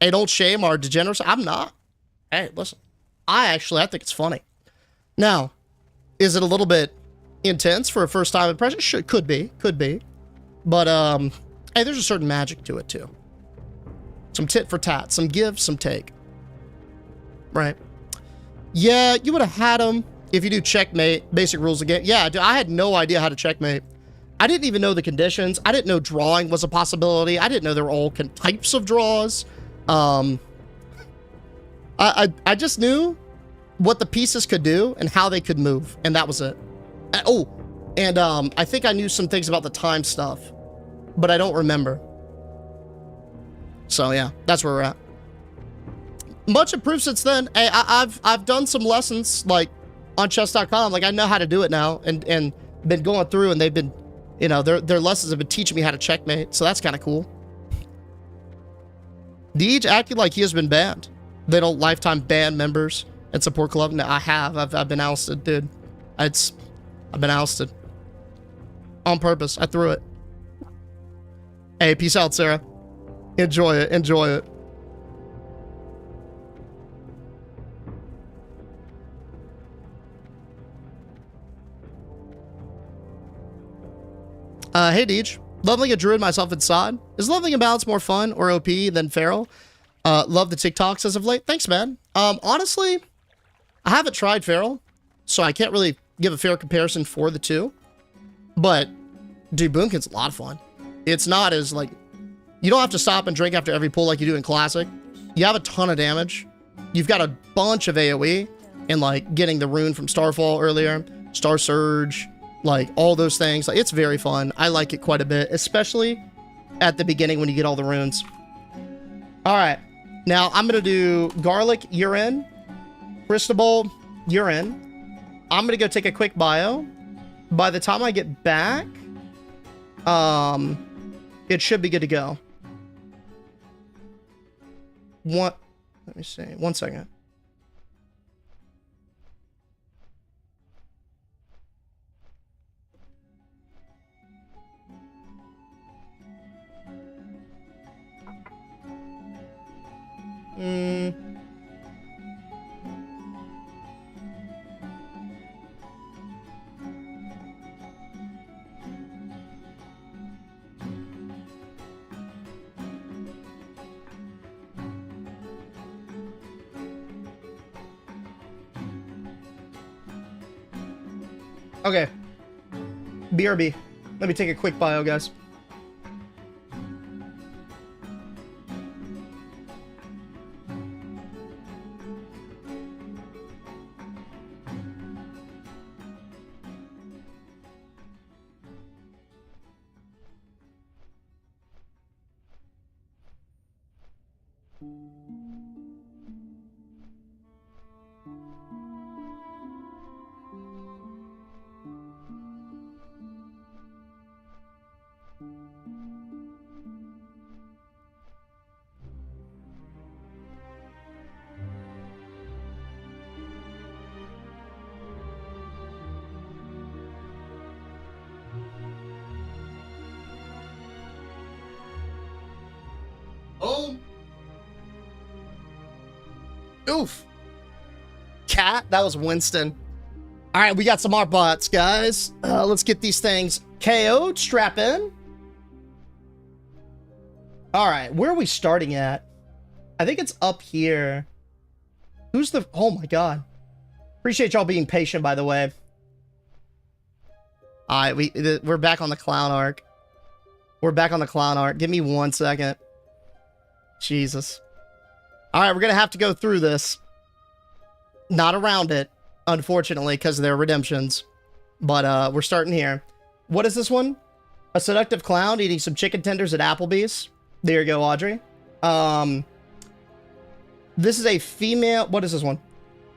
Hey, don't shame our degeneracy. I'm not. Hey, listen. I think it's funny. Now, is it a little bit intense for a first time impression? Could be. But, hey, there's a certain magic to it, too. Some tit for tat. Some give, some take. Right. Yeah, you would have had him if you do checkmate. Basic rules again. Yeah, dude, I had no idea how to checkmate. I didn't even know the conditions. I didn't know drawing was a possibility. I didn't know there were all types of draws. I just knew what the pieces could do and how they could move, and that was it. I think I knew some things about the time stuff, but I don't remember. So yeah, that's where we're at. Much improved since then. Hey, I've done some lessons like on chess.com. Like I know how to do it now, and been going through, and they've been, you know, their lessons have been teaching me how to checkmate. So that's kind of cool. Deej acted like he has been banned. They don't lifetime ban members and support club. No, I have. I've been ousted, dude. I've been ousted on purpose. I threw it. Hey, peace out, Sarah. Enjoy it. Enjoy it. Hey, Deej. Leveling a druid myself inside. Is leveling a balance more fun or OP than Feral? Love the TikToks as of late. Thanks, man. Honestly, I haven't tried Feral, so I can't really give a fair comparison for the two. But, dude, Boomkin's a lot of fun. It's not as, like, you don't have to stop and drink after every pull like you do in Classic. You have a ton of damage. You've got a bunch of AoE, and, like, getting the rune from Starfall earlier. Star Surge, like all those things. Like, it's very fun. I like it quite a bit, especially at the beginning when you get all the runes. All right. Now, I'm going to do Garlic, you're in. Cristobal, you're in. I'm going to go take a quick bio. By the time I get back, it should be good to go. Let me see. 1 second. Okay. BRB. Let me take a quick bio, guys. Oh. Oof. Cat, that was Winston. All right, we got some more bots, guys. Let's get these things KO'd. Strap in. All right, where are we starting at? I think it's up here. Who's the... Oh, my God. Appreciate y'all being patient, by the way. All right, we're back on the clown arc. We're back on the clown arc. Give me 1 second. Jesus. All right, we're going to have to go through this. Not around it, unfortunately, because they're redemptions. But we're starting here. What is this one? A seductive clown eating some chicken tenders at Applebee's. There you go, Audrey. This is a female... What is this one?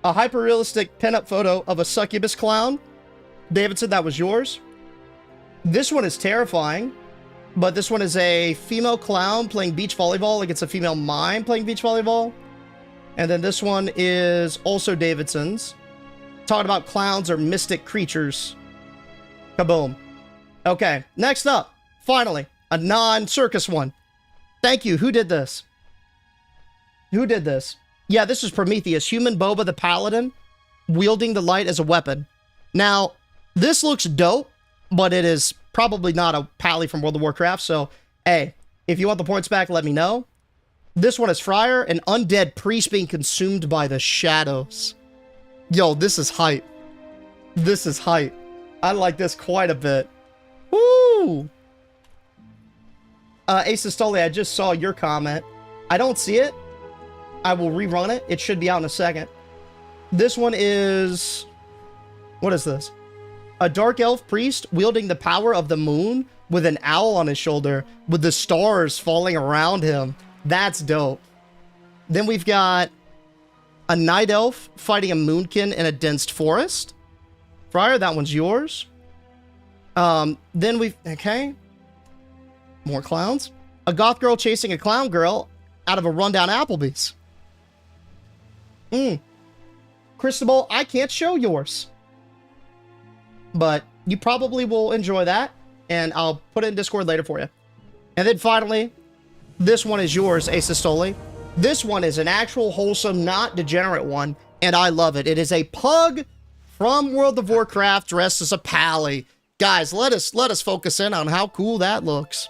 A hyper-realistic pinup photo of a succubus clown. Davidson, that was yours. This one is terrifying. But this one is a female clown playing beach volleyball. Like it's a female mime playing beach volleyball. And then this one is also Davidson's. Talking about clowns or mystic creatures. Kaboom. Okay, next up. Finally, a non-circus one. Thank you. Who did this? Who did this? Yeah, this is Prometheus. Human Boba the Paladin wielding the light as a weapon. Now, this looks dope, but it is probably not a pally from World of Warcraft. So, hey, if you want the points back, let me know. This one is Friar, an undead priest being consumed by the shadows. Yo, this is hype. This is hype. I like this quite a bit. Woo! Ace Stoli, I just saw your comment. I don't see it. I will rerun it. It should be out in a second. This one is... What is this? A dark elf priest wielding the power of the moon with an owl on his shoulder with the stars falling around him. That's dope. Then we've got a night elf fighting a moonkin in a dense forest. Friar, that one's yours. Then we've... Okay. More clowns. A goth girl chasing a clown girl out of a rundown Applebee's. Cristobal, I can't show yours. But you probably will enjoy that. And I'll put it in Discord later for you. And then finally, this one is yours, Ace Stoli. This one is an actual wholesome, not degenerate one. And I love it. It is a pug from World of Warcraft dressed as a pally. Guys, let us focus in on how cool that looks.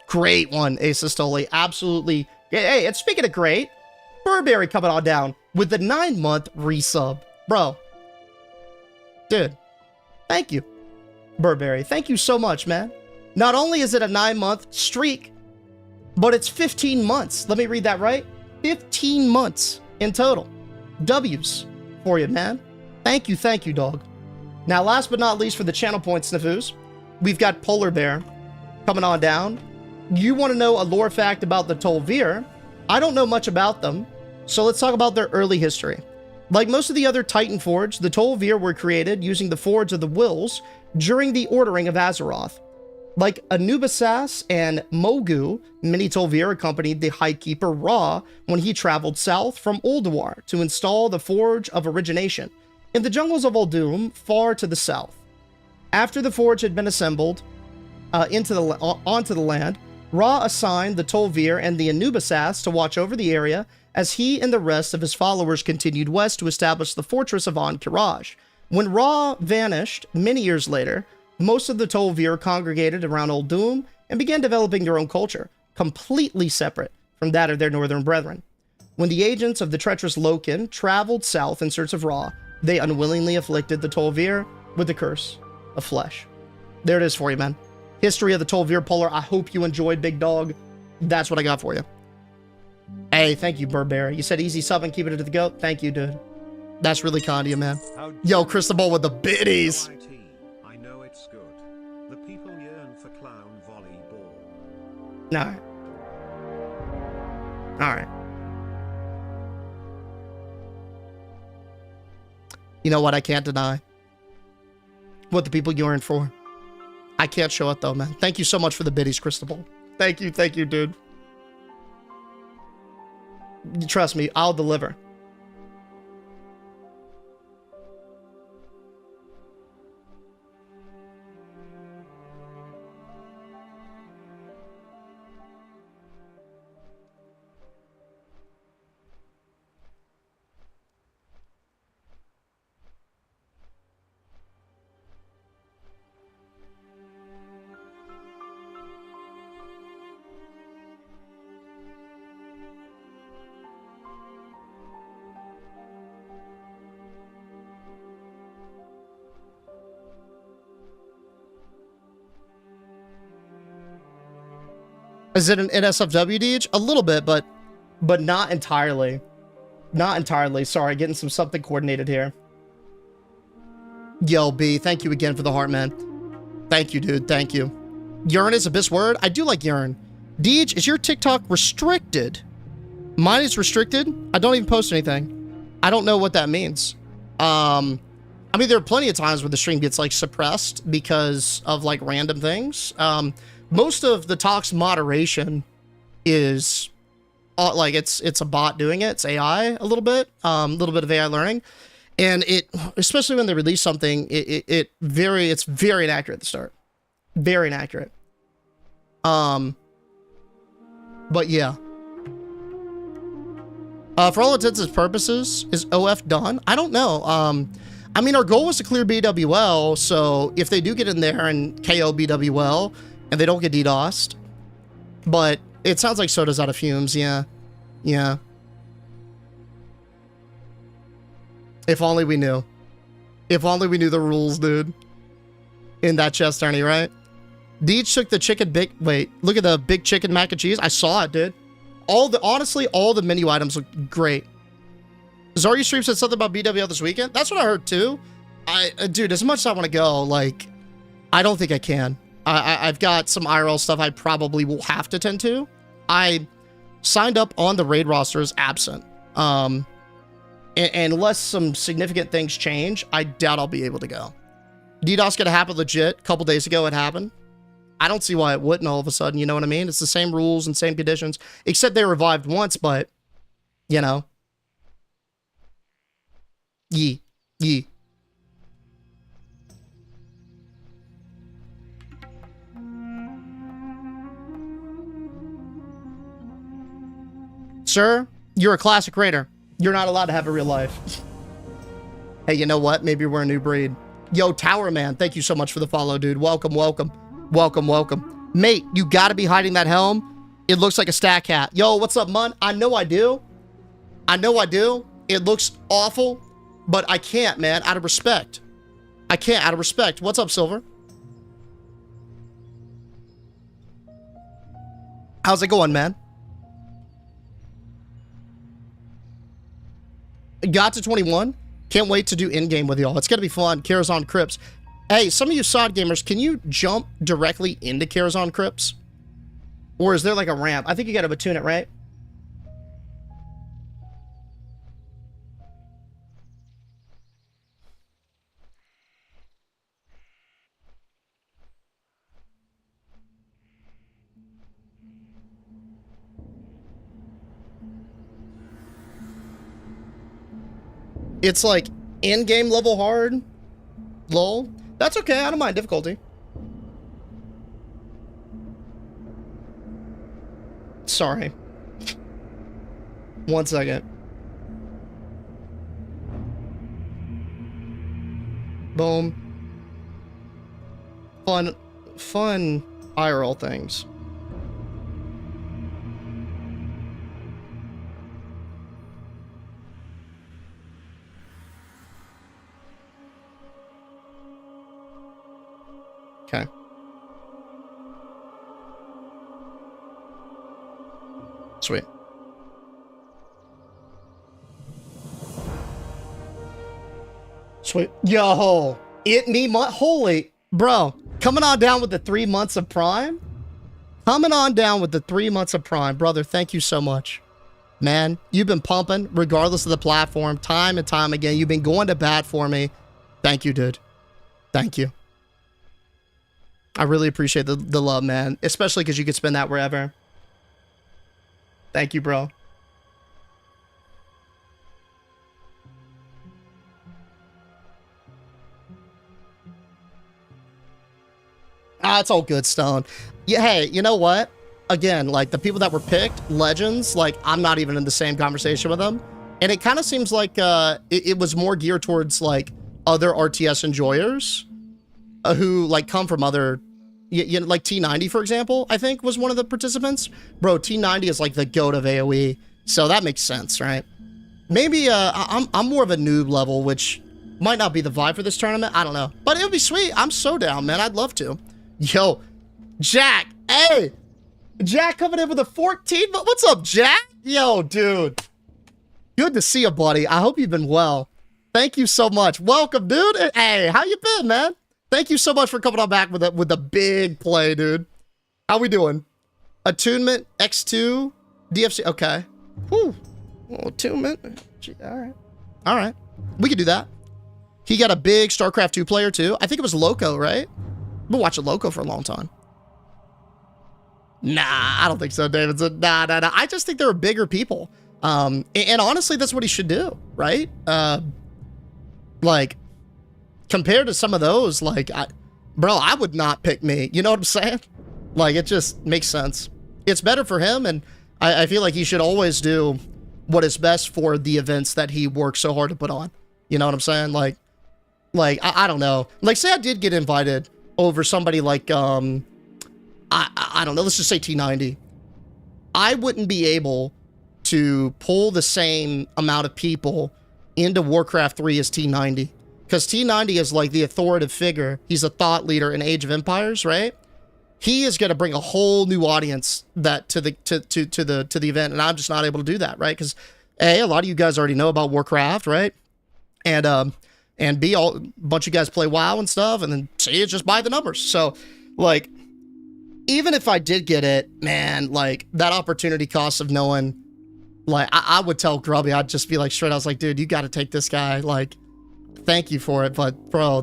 Great one, Ace Stoli. Absolutely. Hey, and speaking of great, Burberry coming on down with the 9-month resub. Bro. Dude. Thank you, Burberry. Thank you so much, man. Not only is it a 9-month streak, but it's 15 months. Let me read that right. 15 months in total. W's for you, man. Thank you, dog. Now, last but not least for the channel point sniffoos, we've got Polar Bear coming on down. You want to know a lore fact about the Tol'vir? I don't know much about them, so let's talk about their early history. Like most of the other Titan Forge, the Tol'vir were created using the Forge of the Wills during the Ordering of Azeroth. Like Anubisas and Mogu, many Tol'vir accompanied the High Keeper Ra when he traveled south from Ulduar to install the Forge of Origination in the jungles of Uldum, far to the south. After the Forge had been assembled onto the land, Ra assigned the Tol'vir and the Anubisas to watch over the area as he and the rest of his followers continued west to establish the fortress of An-Kiraj. When Ra vanished many years later, most of the Tol'vir congregated around Uldum and began developing their own culture, completely separate from that of their northern brethren. When the agents of the treacherous Loken traveled south in search of Ra, they unwillingly afflicted the Tol'vir with the curse of flesh. There it is for you, man. History of the Tol'vir Polar. I hope you enjoyed, big dog. That's what I got for you. Hey, thank you, Burberry. You said easy sub and keep it to the goat. Thank you, dude. That's really kind of you, man. Yo, Cristobal with the biddies. I know it's good. The people yearn for clown volleyball. Alright. Alright. You know what I can't deny? What the people yearn for. I can't show it though, man. Thank you so much for the biddies, Cristobal. Thank you, dude. Trust me, I'll deliver. Is it an NSFW Deej? A little bit, but not entirely. Not entirely. Sorry, getting something coordinated here. Yo, B, thank you again for the heart, man. Thank you, dude. Thank you. Urine is Abyss word? I do like urine. Deej, is your TikTok restricted? Mine is restricted? I don't even post anything. I don't know what that means. I mean, there are plenty of times where the stream gets, like, suppressed because of, like, random things. Most of the talk's moderation is like it's a bot doing it. It's AI a little bit of AI learning, and it, especially when they release something, it's very inaccurate at the start, very inaccurate. But yeah. For all intents and purposes, is OF done? I don't know. I mean, our goal was to clear BWL, so if they do get in there and KO BWL. And they don't get DDoSed. But it sounds like soda's out of fumes, yeah. Yeah. If only we knew. If only we knew the rules, dude. In that chest, Ernie, right? Deej took the chicken big... Wait, look at the big chicken mac and cheese. I saw it, dude. Honestly, all the menu items look great. Zarya Stream said something about BWL this weekend. That's what I heard, too. Dude, as much as I want to go, like... I don't think I can. I've got some IRL stuff I probably will have to tend to. I signed up on the raid roster as absent. And unless some significant things change, I doubt I'll be able to go. DDoS gonna happen legit. A couple days ago it happened. I don't see why it wouldn't all of a sudden, you know what I mean? It's the same rules and same conditions, except they revived once, but, you know. Yee. Sir, you're a classic raider. You're not allowed to have a real life. Hey, you know what? Maybe we're a new breed. Yo, Tower Man, thank you so much for the follow, dude. Welcome. Mate, you gotta be hiding that helm. It looks like a stack hat. Yo, what's up, Mun? I know I do. It looks awful, but I can't, man, out of respect. What's up, Silver? How's it going, man? Got to 21. Can't wait to do in-game with y'all. It's gonna be fun. Karazhan Crypts. Hey, some of you SOD gamers, can you jump directly into Karazhan Crypts? Or is there like a ramp? I think you gotta attune it, right? It's like in-game level hard. Lol. That's okay. I don't mind difficulty. Sorry. 1 second. Boom. Fun IRL things. Okay. Sweet. Sweet. Yo, holy, bro, coming on down with the 3 months of Prime. Coming on down with the 3 months of Prime, brother. Thank you so much. Man, you've been pumping regardless of the platform, time and time again. You've been going to bat for me. Thank you, dude. Thank you. I really appreciate the love, man. Especially because you could spend that wherever. Thank you, bro. Ah, it's all good, Stone. Yeah, hey, you know what? Again, like, the people that were picked, legends, like, I'm not even in the same conversation with them. And it kind of seems like it was more geared towards, like, other RTS enjoyers who, like, come from other... You know, like T90, for example, I think was one of the participants. Bro, T90 is like the goat of AoE, so that makes sense, right? Maybe I'm more of a noob level, which might not be the vibe for this tournament. I don't know, but it would be sweet. I'm so down, man. I'd love to. Yo, Jack, hey, Jack coming in with a 14. But what's up, Jack? Yo, dude, good to see you, buddy. I hope you've been well. Thank you so much. Welcome, dude. Hey, how you been, man? Thank you so much for coming on back with the big play, dude. How we doing? Attunement, X2, DFC. Okay. Whew. Well, attunement. Gee, all right. All right. We could do that. He got a big StarCraft 2 player, too. I think it was Loco, right? I've been watching Loco for a long time. Nah, I don't think so, Davidson. Nah. I just think there are bigger people. And honestly, that's what he should do, right? Like... Compared to some of those, like, bro, I would not pick me. You know what I'm saying? Like, it just makes sense. It's better for him, and I feel like he should always do what is best for the events that he works so hard to put on. You know what I'm saying? Like I don't know. Like, say I did get invited over somebody like, I don't know, let's just say T90. I wouldn't be able to pull the same amount of people into Warcraft 3 as T90. Because T90 is like the authoritative figure. He's a thought leader in Age of Empires, right? He is going to bring a whole new audience that to the event, and I'm just not able to do that, right? Because A, a lot of you guys already know about Warcraft, right? And B, a bunch of you guys play WoW and stuff, and then C, it's just by the numbers. So, like, even if I did get it, man, like, that opportunity cost of knowing, like, I would tell Grubby, I'd just be like, straight, I was like, dude, you got to take this guy, like, thank you for it, but bro,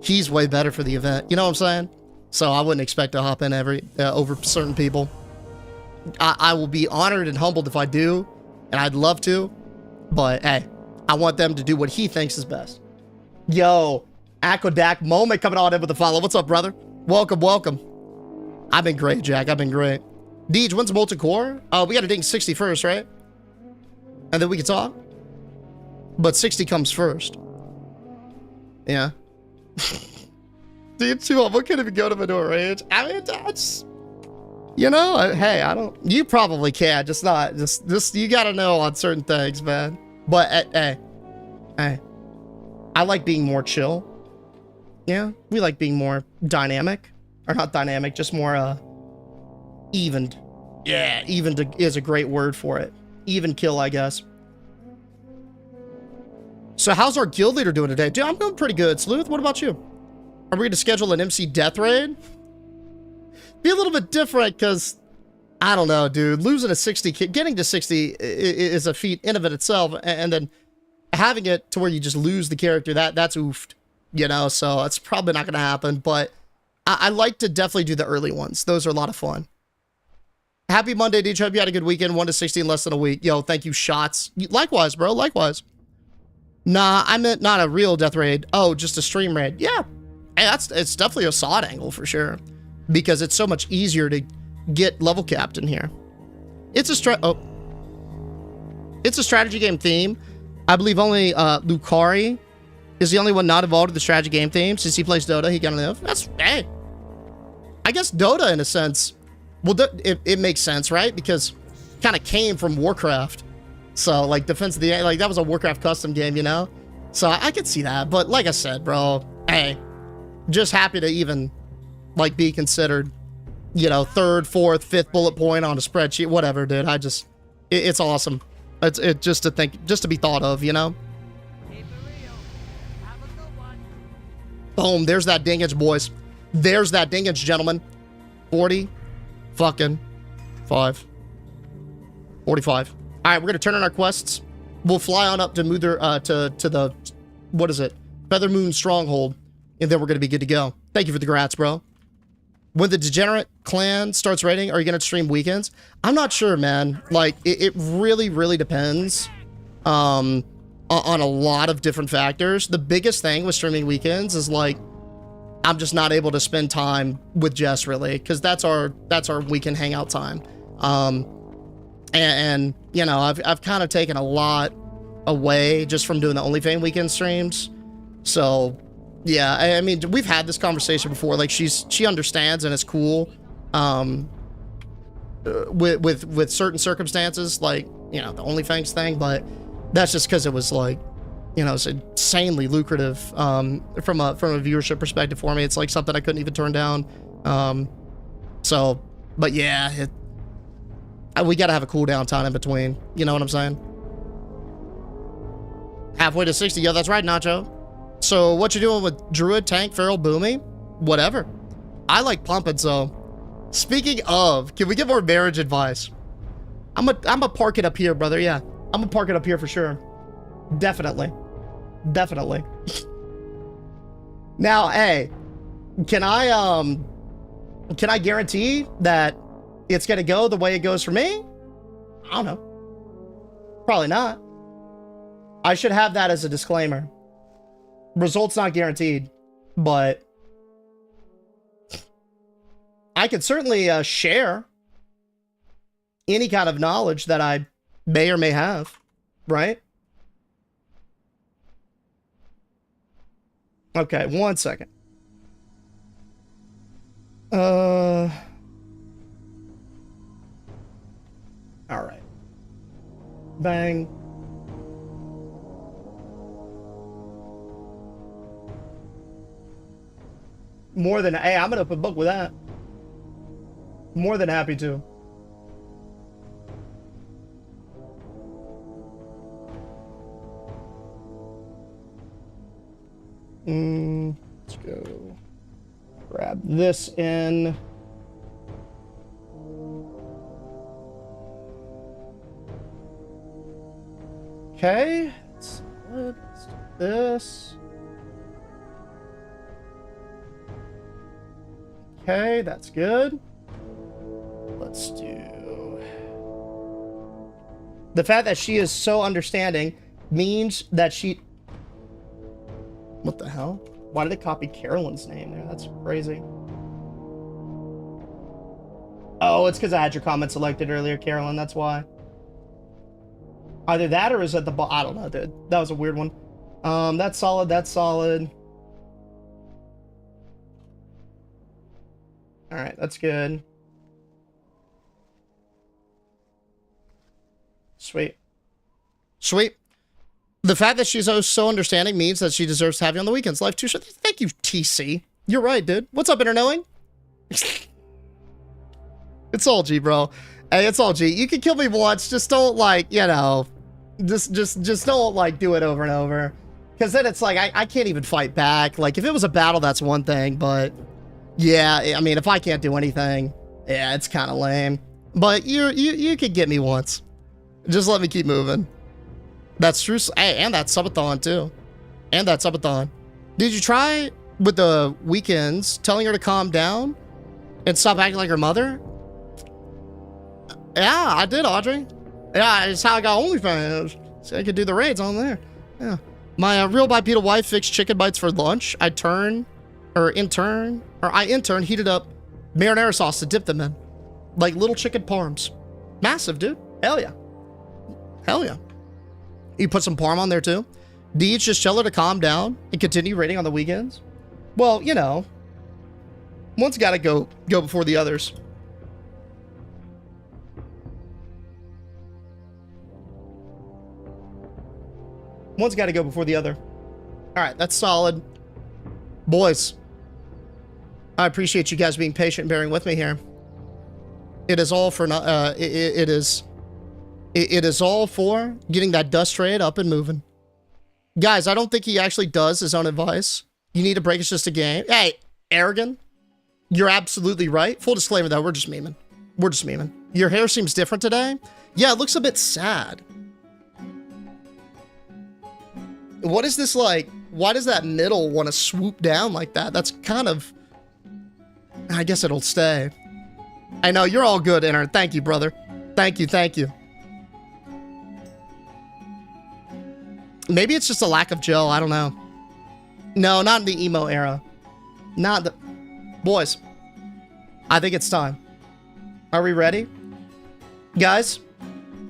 he's way better for the event. You know what I'm saying? So I wouldn't expect to hop in over certain people. I will be honored and humbled if I do, and I'd love to, but hey, I want them to do what he thinks is best. Yo, Akodak Moment coming on in with the follow. What's up, brother? Welcome, welcome. I've been great, Jack. I've been great. Deej, when's Molten Core? We got to ding 60 first, right? And then we can talk. But 60 comes first. Yeah. Dude, what can't even go to Manure Range? I mean, that's... You know, hey, I don't... You probably can, just not... Just you gotta know on certain things, man. But, hey. I like being more chill. Yeah, we like being more dynamic. Or not dynamic, just more, evened. Yeah, evened is a great word for it. Even kill, I guess. So how's our guild leader doing today? Dude, I'm doing pretty good. Sleuth, what about you? Are we going to schedule an MC death raid? Be a little bit different because, I don't know, dude. Losing a 60, getting to 60 is a feat in of it itself. And then having it to where you just lose the character, that's oofed. You know, so it's probably not going to happen. But I like to definitely do the early ones. Those are a lot of fun. Happy Monday, DJ. Hope you had a good weekend. 1 to 60 in less than a week. Yo, thank you, Shots. Likewise, bro. Likewise. Nah, I meant not a real death raid. Oh, just a stream raid. Yeah. Hey, it's definitely a SOD angle for sure. Because it's so much easier to get level capped in here. It's a strategy game theme. I believe only Lucari is the only one not involved in the strategy game theme. Since he plays Dota, he gotta live. That's, hey. I guess Dota, in a sense, well, it makes sense, right? Because it kind of came from Warcraft. So, like, Defense of the... Like, that was a Warcraft custom game, you know? So, I could see that. But, like I said, bro, hey, just happy to even, like, be considered, you know, 3rd, 4th, 5th bullet point on a spreadsheet, whatever, dude. I just... It's awesome. It's just to think... Just to be thought of, you know? Boom. There's that dingage, boys. There's that dingage, gentlemen. 40 fucking 5. 45. All right, we're gonna turn on our quests. We'll fly on up to Muther, to the, what is it? Feather Moon Stronghold, and then we're gonna be good to go. Thank you for the grats, bro. When the Degenerate clan starts raiding, are you gonna stream weekends? I'm not sure, man. Like, it really, really depends on a lot of different factors. The biggest thing with streaming weekends is like, I'm just not able to spend time with Jess really, because that's our weekend hangout time. And you know, I've kind of taken a lot away just from doing the OnlyFans weekend streams. So yeah, I mean, we've had this conversation before. Like, she understands and it's cool. With certain circumstances, like, you know, the OnlyFans thing, but that's just because it was like, you know, it's insanely lucrative from a viewership perspective for me. It's like something I couldn't even turn down. So, but yeah, we got to have a cool down time in between. You know what I'm saying? Halfway to 60. Yeah, that's right, Nacho. So what you doing with Druid, Tank, Feral, Boomy? Whatever. I like pumping, so. Speaking of, can we get more marriage advice? I'm a park it up here, brother. Yeah, I'm gonna park it up here for sure. Definitely. Definitely. Now, hey, can I guarantee that it's gonna go the way it goes for me? I don't know. Probably not. I should have that as a disclaimer. Results not guaranteed, but I could certainly share any kind of knowledge that I may or may have, right? Okay, 1 second. All right. Bang. More than, hey, I'm gonna open book with that. More than happy to. Let's go grab this in. Okay, let's do this. Okay, that's good. Let's do... The fact that she is so understanding means that she... What the hell? Why did it copy Carolyn's name there? That's crazy. Oh, it's because I had your comment selected earlier, Carolyn. That's why. Either that or is it the... I don't know, dude. That was a weird one. That's solid. That's solid. All right, that's good. Sweet. Sweet. The fact that she's so understanding means that she deserves to have you on the weekends. Life too short. Thank you, TC. You're right, dude. What's up, Interknowing? It's all G, bro. Hey, it's all G. You can kill me once. Just don't, like, you know, just don't, like, do it over and over. Because then it's like, I can't even fight back. Like, if it was a battle, that's one thing. But, yeah, I mean, if I can't do anything, yeah, it's kind of lame. But you could get me once. Just let me keep moving. That's true. Hey, and that subathon, too. And that subathon. Did you try with the weekends telling her to calm down and stop acting like her mother? Yeah, I did, Audrey. Yeah, it's how I got OnlyFans. So I could do the raids on there. Yeah. My real bipedal wife fixed chicken bites for lunch. I intern heated up marinara sauce to dip them in. Like little chicken parms. Massive, dude. Hell yeah. Hell yeah. You put some parm on there too? Deej, just tell her to calm down and continue raiding on the weekends? Well, you know, one's got to go before the others. One's got to go before the other. All right, that's solid. Boys, I appreciate you guys being patient and bearing with me here. It is all for it is all for getting that dust trade up and moving. Guys, I don't think he actually does his own advice. You need to break, it's just a game. Hey, Aragon, you're absolutely right. Full disclaimer though, we're just memeing. We're just memeing. Your hair seems different today. Yeah, it looks a bit sad. What is this like? Why does that middle want to swoop down like that? That's kind of... I guess it'll stay. I know, you're all good, Inner. Thank you, brother. Thank you, thank you. Maybe it's just a lack of gel, I don't know. No, not in the emo era. Not the... Boys, I think it's time. Are we ready? Guys,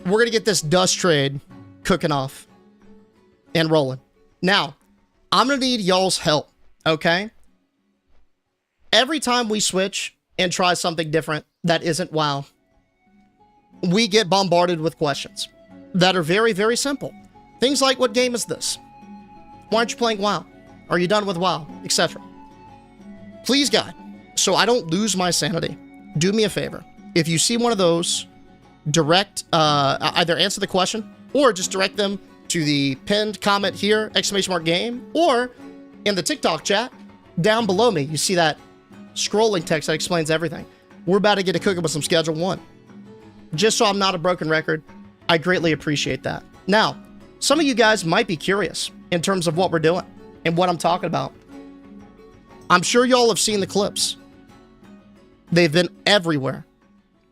we're gonna get this dust trade cooking off and rolling. Now, I'm gonna need y'all's help, okay? Every time we switch and try something different that isn't WoW, we get bombarded with questions that are very, very simple. Things like, what game is this? Why aren't you playing WoW? Are you done with WoW? Etc. Please, God, so I don't lose my sanity, do me a favor. If you see one of those, direct, either answer the question or just direct them to the pinned comment here, !game, or in the TikTok chat down below me. You see that scrolling text that explains everything. We're about to get to cooking with some Schedule 1. Just so I'm not a broken record, I greatly appreciate that. Now, some of you guys might be curious in terms of what we're doing and what I'm talking about. I'm sure y'all have seen the clips. They've been everywhere.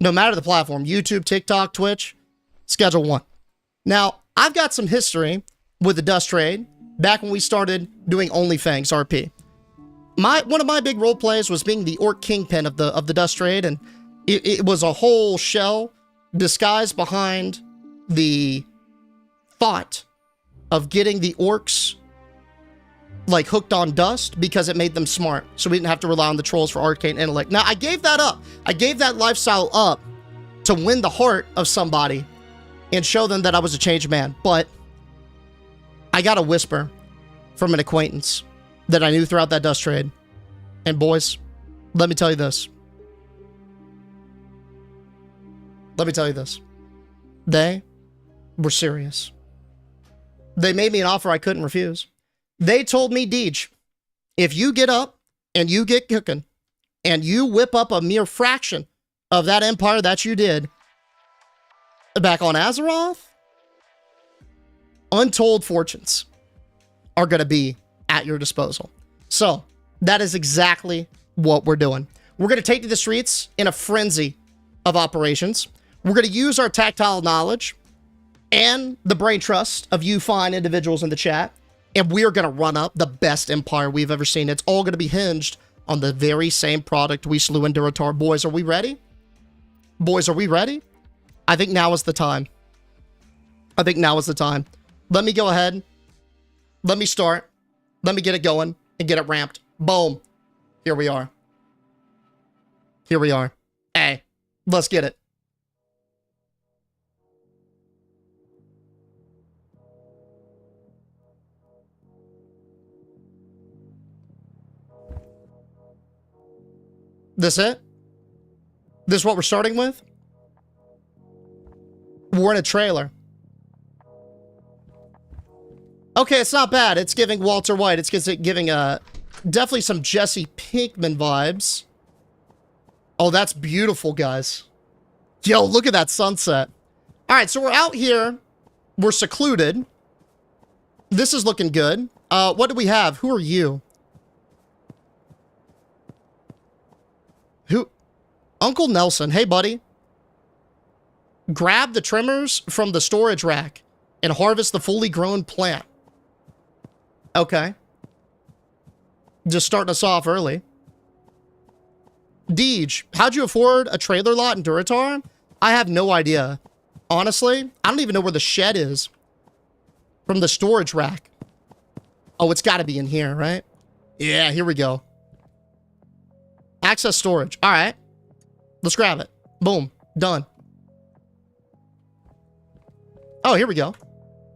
No matter the platform, YouTube, TikTok, Twitch, Schedule 1. Now, I've got some history with the Dust Trade back when we started doing OnlyFangs RP. One of my big role plays was being the Orc Kingpin of the Dust Trade, and it was a whole shell disguised behind the thought of getting the orcs like hooked on dust because it made them smart, so we didn't have to rely on the trolls for arcane intellect. Now, I gave that up. I gave that lifestyle up to win the heart of somebody and show them that I was a changed man. But I got a whisper from an acquaintance that I knew throughout that dust trade. And boys, let me tell you this. Let me tell you this. They were serious. They made me an offer I couldn't refuse. They told me, Deej, if you get up and you get cooking and you whip up a mere fraction of that empire that you did back on Azeroth, untold fortunes are going to be at your disposal. So that is exactly what we're doing. We're going to take to the streets in a frenzy of operations. We're going to use our tactile knowledge and the brain trust of you fine individuals in the chat, and we're going to run up the best empire we've ever seen. It's all going to be hinged on the very same product we slew in Duratar. Boys, are we ready? Boys, are we ready? I think now is the time. I think now is the time. Let me go ahead. Let me start. Let me get it going and get it ramped. Boom. Here we are. Here we are. Hey, let's get it. This it? This is what we're starting with? We're in a trailer. Okay, it's not bad. It's giving Walter White. It's giving definitely some Jesse Pinkman vibes. Oh, that's beautiful, guys. Yo, look at that sunset. All right, so we're out here. We're secluded. This is looking good. What do we have? Who are you? Who? Uncle Nelson. Hey, buddy. Grab the trimmers from the storage rack and harvest the fully grown plant. Okay. Just starting us off early. Deej, how'd you afford a trailer lot in Duratar? I have no idea. Honestly, I don't even know where the shed is. From the storage rack. Oh, it's got to be in here, right? Yeah, here we go. Access storage. All right. Let's grab it. Boom. Done. Oh, here we go.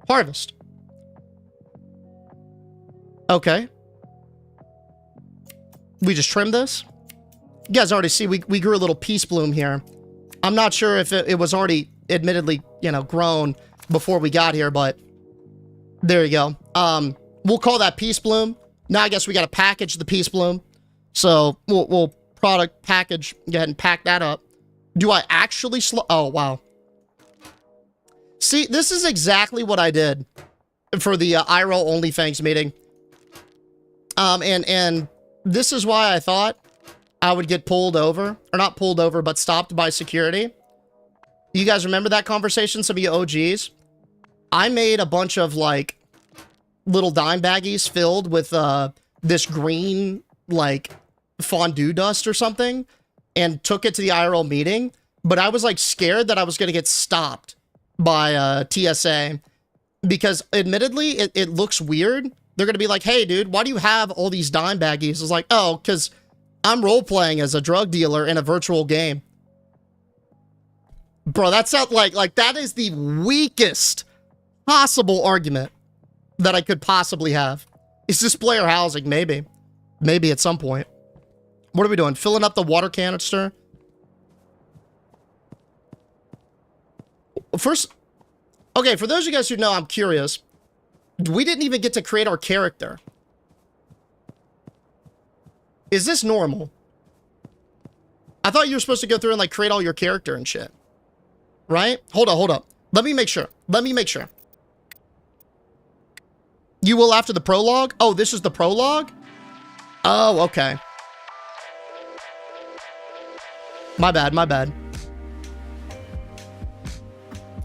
Harvest. Okay. We just trimmed this. You guys already see we grew a little peace bloom here. I'm not sure if it was already admittedly, you know, grown before we got here, but there you go. We'll call that peace bloom. Now I guess we got to package the peace bloom. So we'll product package, go ahead and pack that up. Do I actually oh, wow. See, this is exactly what I did for the IRL OnlyFans meeting. And this is why I thought I would get pulled over, or not pulled over, but stopped by security. You guys remember that conversation? Some of you OGs. I made a bunch of like little dime baggies filled with this green like fondue dust or something, and took it to the IRL meeting. But I was like scared that I was going to get stopped by TSA because admittedly it looks weird. They're going to be like, hey dude, why do you have all these dime baggies? It's like, oh, because I'm role-playing as a drug dealer in a virtual game. Bro, that sounds like that is the weakest possible argument that I could possibly have. Is this player housing? Maybe. Maybe at some point. What are we doing? Filling up the water canister? First, okay, for those of you guys who know, I'm curious. We didn't even get to create our character. Is this normal? I thought you were supposed to go through and like create all your character and shit. Right? Hold up. Let me make sure. You will after the prologue? Oh, this is the prologue? Oh, okay. My bad.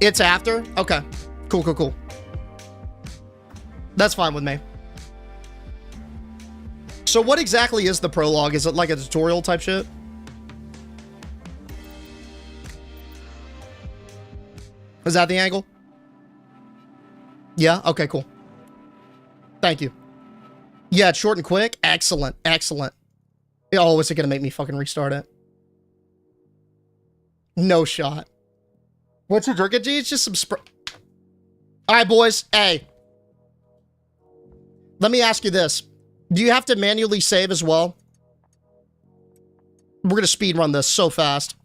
It's after? Okay. Cool. That's fine with me. So what exactly is the prologue? Is it like a tutorial type shit? Is that the angle? Yeah? Okay, cool. Thank you. Yeah, it's short and quick. Excellent. Oh, is it gonna make me fucking restart it? No shot. What's your drinking, G? It's just some Alright, boys. Hey. Let me ask you this. Do you have to manually save as well? We're gonna speed run this so fast.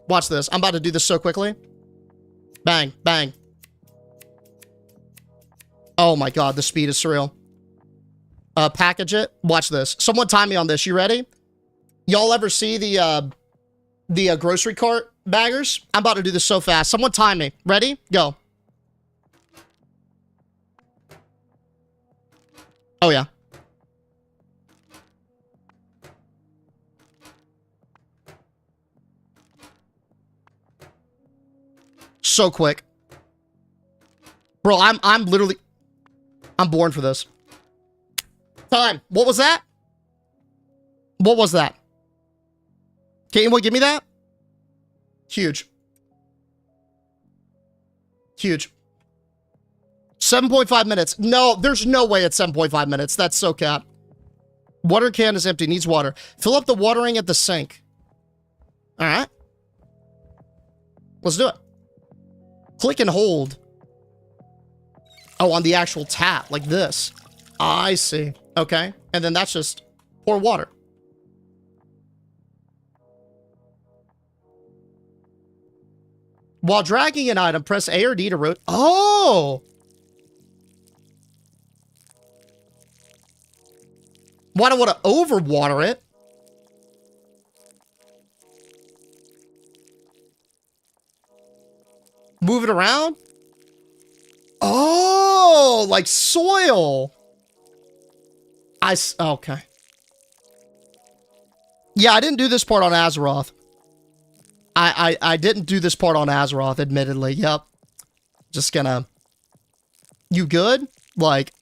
Watch this. I'm about to do this so quickly. Bang. Oh my god, the speed is surreal. Package it. Watch this. Someone time me on this. You ready? Y'all ever see the grocery cart baggers? I'm about to do this so fast. Someone time me. Ready? Go. Oh yeah. So quick. Bro, I'm literally I'm born for this. Time. What was that? Can anyone give me that? Huge. 7.5 minutes. No, there's no way it's 7.5 minutes. That's so cap. Water can is empty. Needs water. Fill up the watering at the sink. All right. Let's do it. Click and hold. Oh, on the actual tap, like this. I see. Okay. And then that's just pour water. While dragging an item, press A or D to rotate. Oh! Well, I don't want to overwater it. Move it around. Oh, like soil. Okay. Yeah, I didn't do this part on Azeroth. I didn't do this part on Azeroth, admittedly. Yep. Just gonna... You good? Like...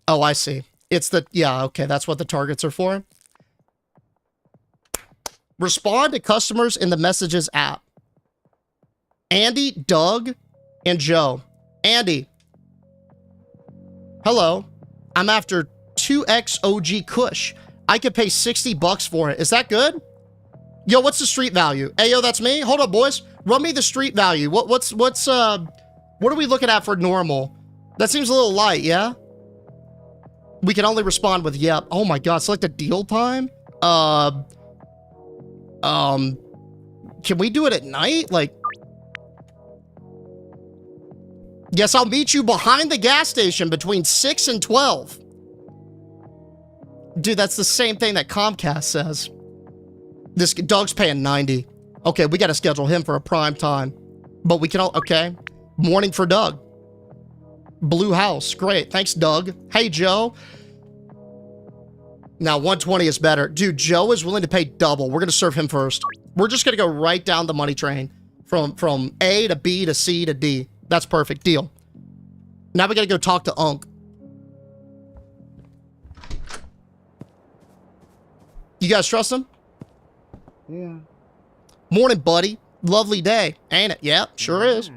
Oh, I see. It's the... Yeah, okay, that's what the targets are for. Respond to customers in the Messages app. Andy, Doug, and Joe. Andy. Hello. I'm after 2x OG Kush. I could pay $60 for it. Is that good? Yo, what's the street value? Hey, yo, that's me. Hold up, boys. Run me the street value. What are we looking at for normal? That seems a little light, yeah? We can only respond with yep. Oh my god, select a deal time? Can we do it at night? Like, yes, I'll meet you behind the gas station between 6 and 12. Dude, that's the same thing that Comcast says. This Doug's paying 90. Okay, we got to schedule him for a prime time. But we can all... Okay. Morning for Doug. Blue House. Great. Thanks, Doug. Hey, Joe. Now, 120 is better. Dude, Joe is willing to pay double. We're going to serve him first. We're just going to go right down the money train. From A to B to C to D. That's perfect. Deal. Now we got to go talk to Unk. You guys trust him? Yeah. Morning, buddy. Lovely day, ain't it? Yep, sure is.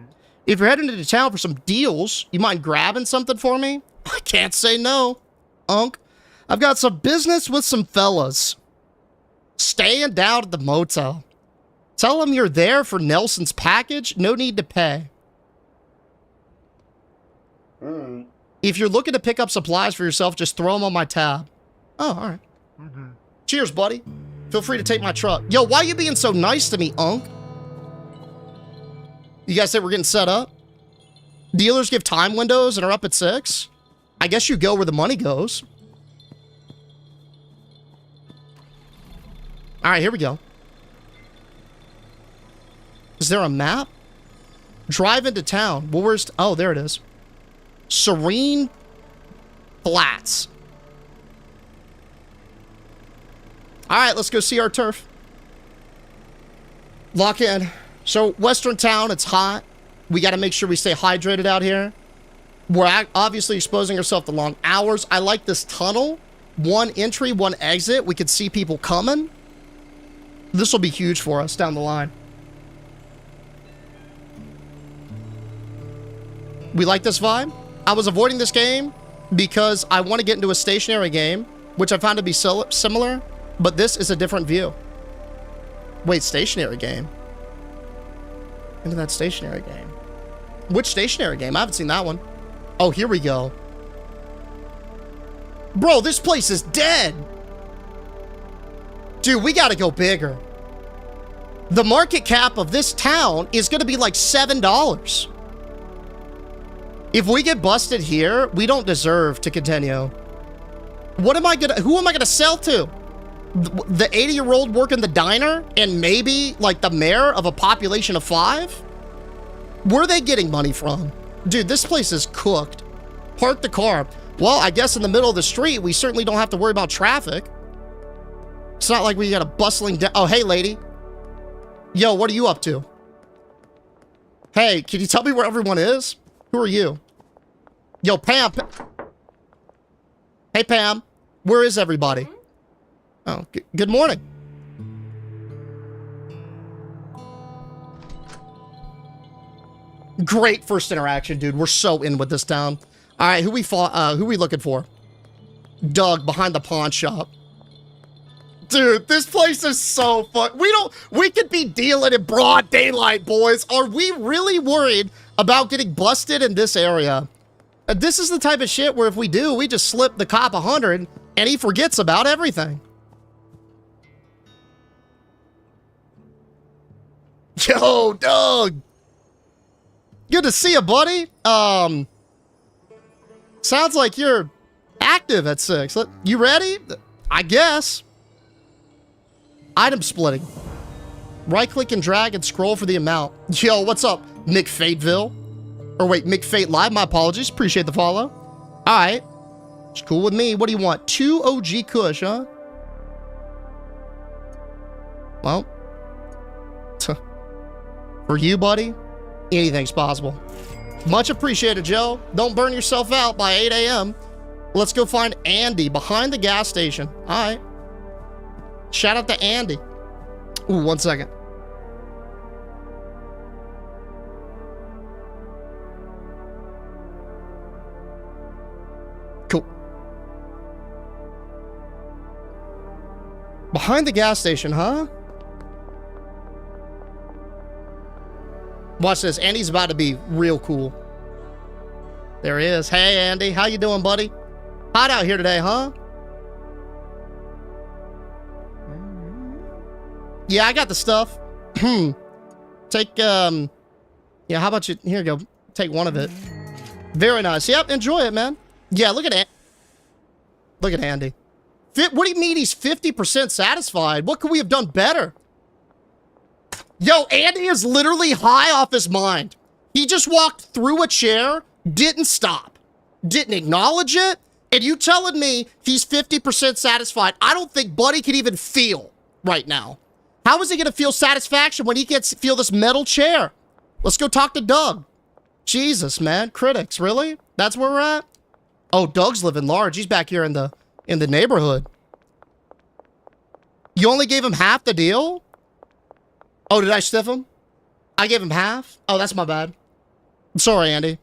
If you're heading into town for some deals, you mind grabbing something for me? I can't say no, Unk. I've got some business with some fellas. Staying down at the motel. Tell them you're there for Nelson's package. No need to pay. If you're looking to pick up supplies for yourself, just throw them on my tab. Oh, all right. Cheers, buddy. Feel free to take my truck. Yo, why are you being so nice to me, Unk? You guys say we're getting set up? Dealers give time windows and are up at 6? I guess you go where the money goes. All right, here we go. Is there a map? Drive into town. Well, where's... Oh, there it is. Serene Flats. All right, let's go see our turf. Lock in. So, Western town, it's hot. We got to make sure we stay hydrated out here. We're obviously exposing ourselves to long hours. I like this tunnel. One entry, one exit. We could see people coming. This will be huge for us down the line. We like this vibe. I was avoiding this game because I want to get into a stationary game, which I found to be similar. But this is a different view. Wait, stationary game? Into that stationary game. Which stationary game? I haven't seen that one. Oh, here we go. Bro, this place is dead. Dude, we gotta go bigger. The market cap of this town is gonna be like $7. If we get busted here, we don't deserve to continue. Who am I gonna sell to? The 80-year-old working the diner and maybe like the mayor of a population of 5? Where are they getting money from? Dude, this place is cooked. Park the car. Well, I guess in the middle of the street, we certainly don't have to worry about traffic. It's not like we got a bustling... Oh, hey, lady. Yo, what are you up to? Hey, can you tell me where everyone is? Who are you? Yo, Pam. Hey, Pam. Where is everybody? Oh, good morning. Great first interaction, dude. We're so in with this town. All right, who we looking for? Doug behind the pawn shop. Dude, this place is so fun. We could be dealing in broad daylight, boys. Are we really worried about getting busted in this area? This is the type of shit where if we do, we just slip the cop 100 and he forgets about everything. Yo, Doug. Good to see you, buddy. Sounds like you're active at 6. You ready? I guess. Item splitting. Right-click and drag and scroll for the amount. Yo, what's up, Mick Fateville? Or wait, Mick Fate Live, my apologies. Appreciate the follow. All right. It's cool with me. What do you want? 2 OG Kush, huh? Well. For you, buddy, anything's possible. Much appreciated, Joe. Don't burn yourself out by 8 a.m. Let's go find Andy behind the gas station. All right. Shout out to Andy. Ooh, 1 second. Cool. Behind the gas station, huh? Watch this. Andy's about to be real cool. There he is. Hey, Andy. How you doing, buddy? Hot out here today, huh? Yeah, I got the stuff. Take, yeah, how about you? Here you go. Take one of it. Very nice. Yep, enjoy it, man. Yeah, look at it. Look at Andy. What do you mean he's 50% satisfied? What could we have done better? Yo, Andy is literally high off his mind. He just walked through a chair, didn't stop, didn't acknowledge it, and you telling me he's 50% satisfied? I don't think Buddy can even feel right now. How is he going to feel satisfaction when he gets feel this metal chair? Let's go talk to Doug. Jesus, man. Critics, really? That's where we're at? Oh, Doug's living large. He's back here in the neighborhood. You only gave him half the deal? Oh, did I stiff him? I gave him half? Oh, that's my bad. I'm sorry, Andy.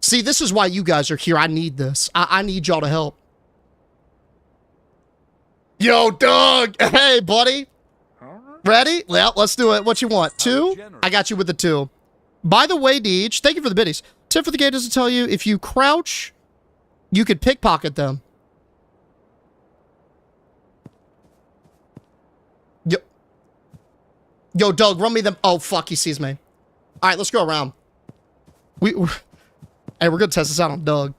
See, this is why you guys are here. I need this. I need y'all to help. Yo, Doug! Hey, buddy. Ready? Well, let's do it. What you want? 2? I got you with the 2. By the way, Deej, thank you for the biddies. Tip for the game doesn't tell you if you crouch, you could pickpocket them. Yo, Doug, run me them. Oh, fuck, he sees me. All right, let's go around. Hey, we're going to test this out on Doug.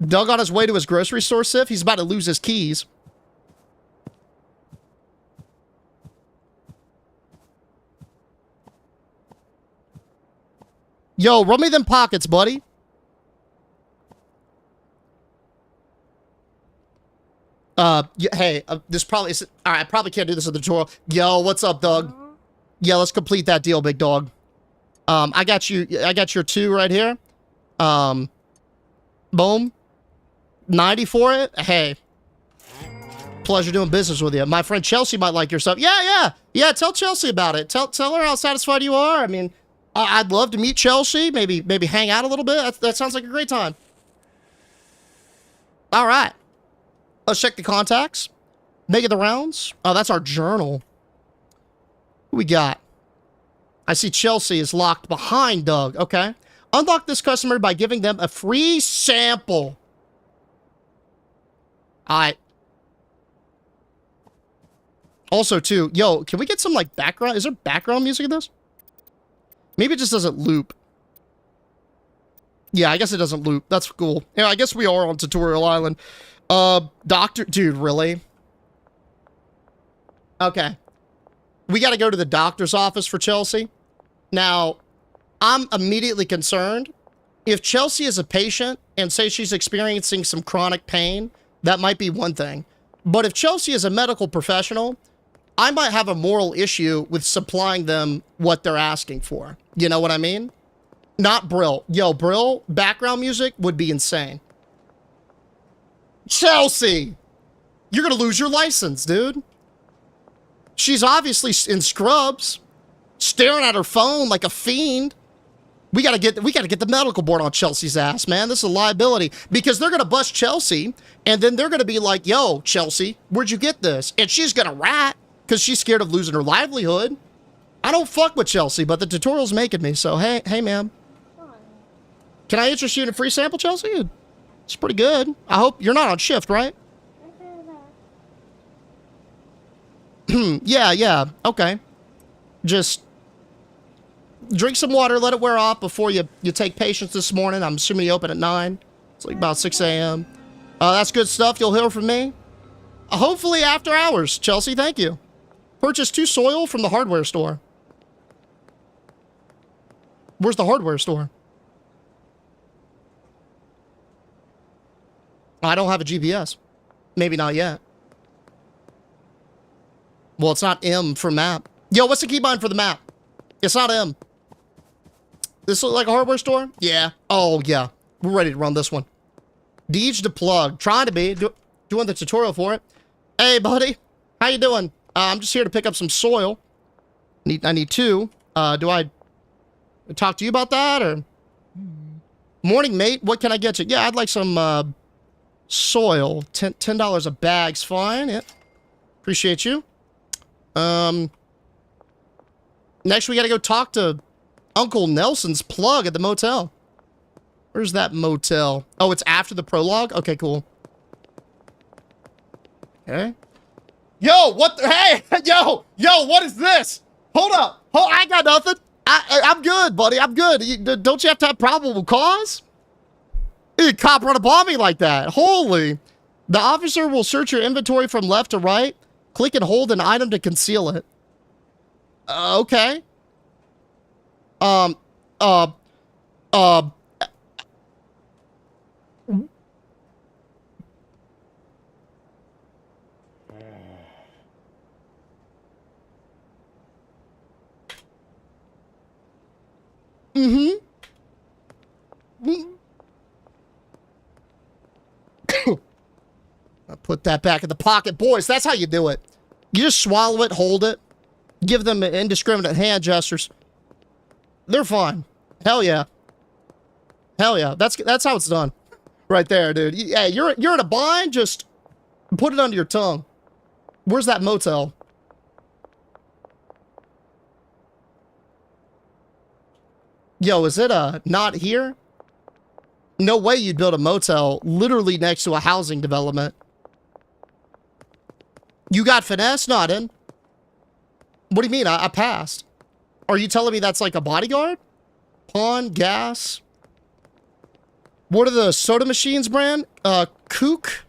Doug on his way to his grocery store, Sif. He's about to lose his keys. Yo, run me them pockets, buddy. Hey, this probably is... All right, I probably can't do this in the tutorial. Yo, what's up, Doug? Yeah, let's complete that deal, big dog. I got your 2 right here. Boom. 90 for it. Hey. Pleasure doing business with you. My friend Chelsea might like your stuff. Yeah. Tell Chelsea about it. Tell her how satisfied you are. I mean, I'd love to meet Chelsea. Maybe hang out a little bit. That sounds like a great time. All right. Let's check the contacts. Making the rounds. Oh, that's our journal. Who we got? I see Chelsea is locked behind Doug. Okay. Unlock this customer by giving them a free sample. All right. Also, too, yo, can we get some, like, background? Is there background music in this? Maybe it just doesn't loop. Yeah, I guess it doesn't loop. That's cool. Yeah, I guess we are on Tutorial Island. Doctor... Dude, really? Okay. We got to go to the doctor's office for Chelsea. Now, I'm immediately concerned. If Chelsea is a patient and say she's experiencing some chronic pain, that might be one thing. But if Chelsea is a medical professional, I might have a moral issue with supplying them what they're asking for. You know what I mean? Not Brill. Yo, Brill, background music would be insane. Chelsea! You're gonna lose your license, dude. She's obviously in scrubs, staring at her phone like a fiend. We gotta get the medical board on Chelsea's ass, man. This is a liability. Because they're gonna bust Chelsea, and then they're gonna be like, yo, Chelsea, where'd you get this? And she's gonna rat, because she's scared of losing her livelihood. I don't fuck with Chelsea, but the tutorial's making me, so hey, ma'am. Can I interest you in a free sample, Chelsea? It's pretty good. I hope you're not on shift, right? Yeah, okay. Just drink some water, let it wear off before you take patients this morning. I'm assuming you open at 9. It's like about 6 a.m. That's good stuff. You'll hear from me. Hopefully after hours, Chelsea. Thank you. Purchase 2 soil from the hardware store. Where's the hardware store? I don't have a GPS. Maybe not yet. Well, it's not M for map. Yo, what's the keybind for the map? It's not M. This look like a hardware store? Yeah. Oh, yeah. We're ready to run this one. Deej to plug. Trying to be. Doing the tutorial for it. Hey, buddy. How you doing? I'm just here to pick up some soil. I need 2. Do I talk to you about that, or? Morning, mate. What can I get you? Yeah, I'd like some soil. $10 a bag's fine. Yeah. Appreciate you. Next we gotta go talk to Uncle Nelson's plug at the motel. Where's that motel? Oh, it's after the prologue? Okay, cool. Okay. Yo, what the, hey, yo, what is this? Hold up. I got nothing. I'm good, buddy. I'm good. Don't you have to have probable cause? A cop run up on me like that. Holy. The officer will search your inventory from left to right. Click and hold an item to conceal it. Okay. I'll put that back in the pocket. Boys, that's how you do it. You just swallow it, hold it, give them indiscriminate hand gestures. They're fine. Hell yeah. Hell yeah. That's how it's done. Right there, dude. Yeah, you're in a bind, just put it under your tongue. Where's that motel? Yo, is it not here? No way you'd build a motel literally next to a housing development. You got finesse? Not in. What do you mean? I passed. Are you telling me that's like a bodyguard? Pawn, gas. What are the soda machines brand? Kook?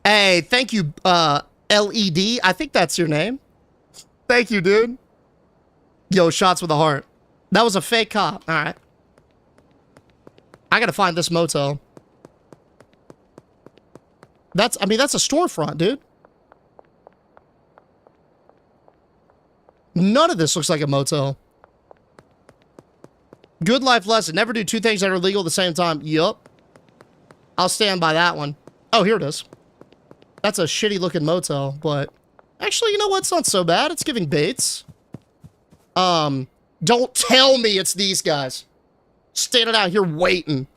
Hey, thank you, LED. I think that's your name. Thank you, dude. Yo, shots with a heart. That was a fake cop. All right. I gotta find this motel. That's a storefront, dude. None of this looks like a motel. Good life lesson. Never do 2 things that are illegal at the same time. Yup. I'll stand by that one. Oh, here it is. That's a shitty looking motel, but actually, you know what? It's not so bad. It's giving Bates. Don't tell me it's these guys. Standing out here waiting.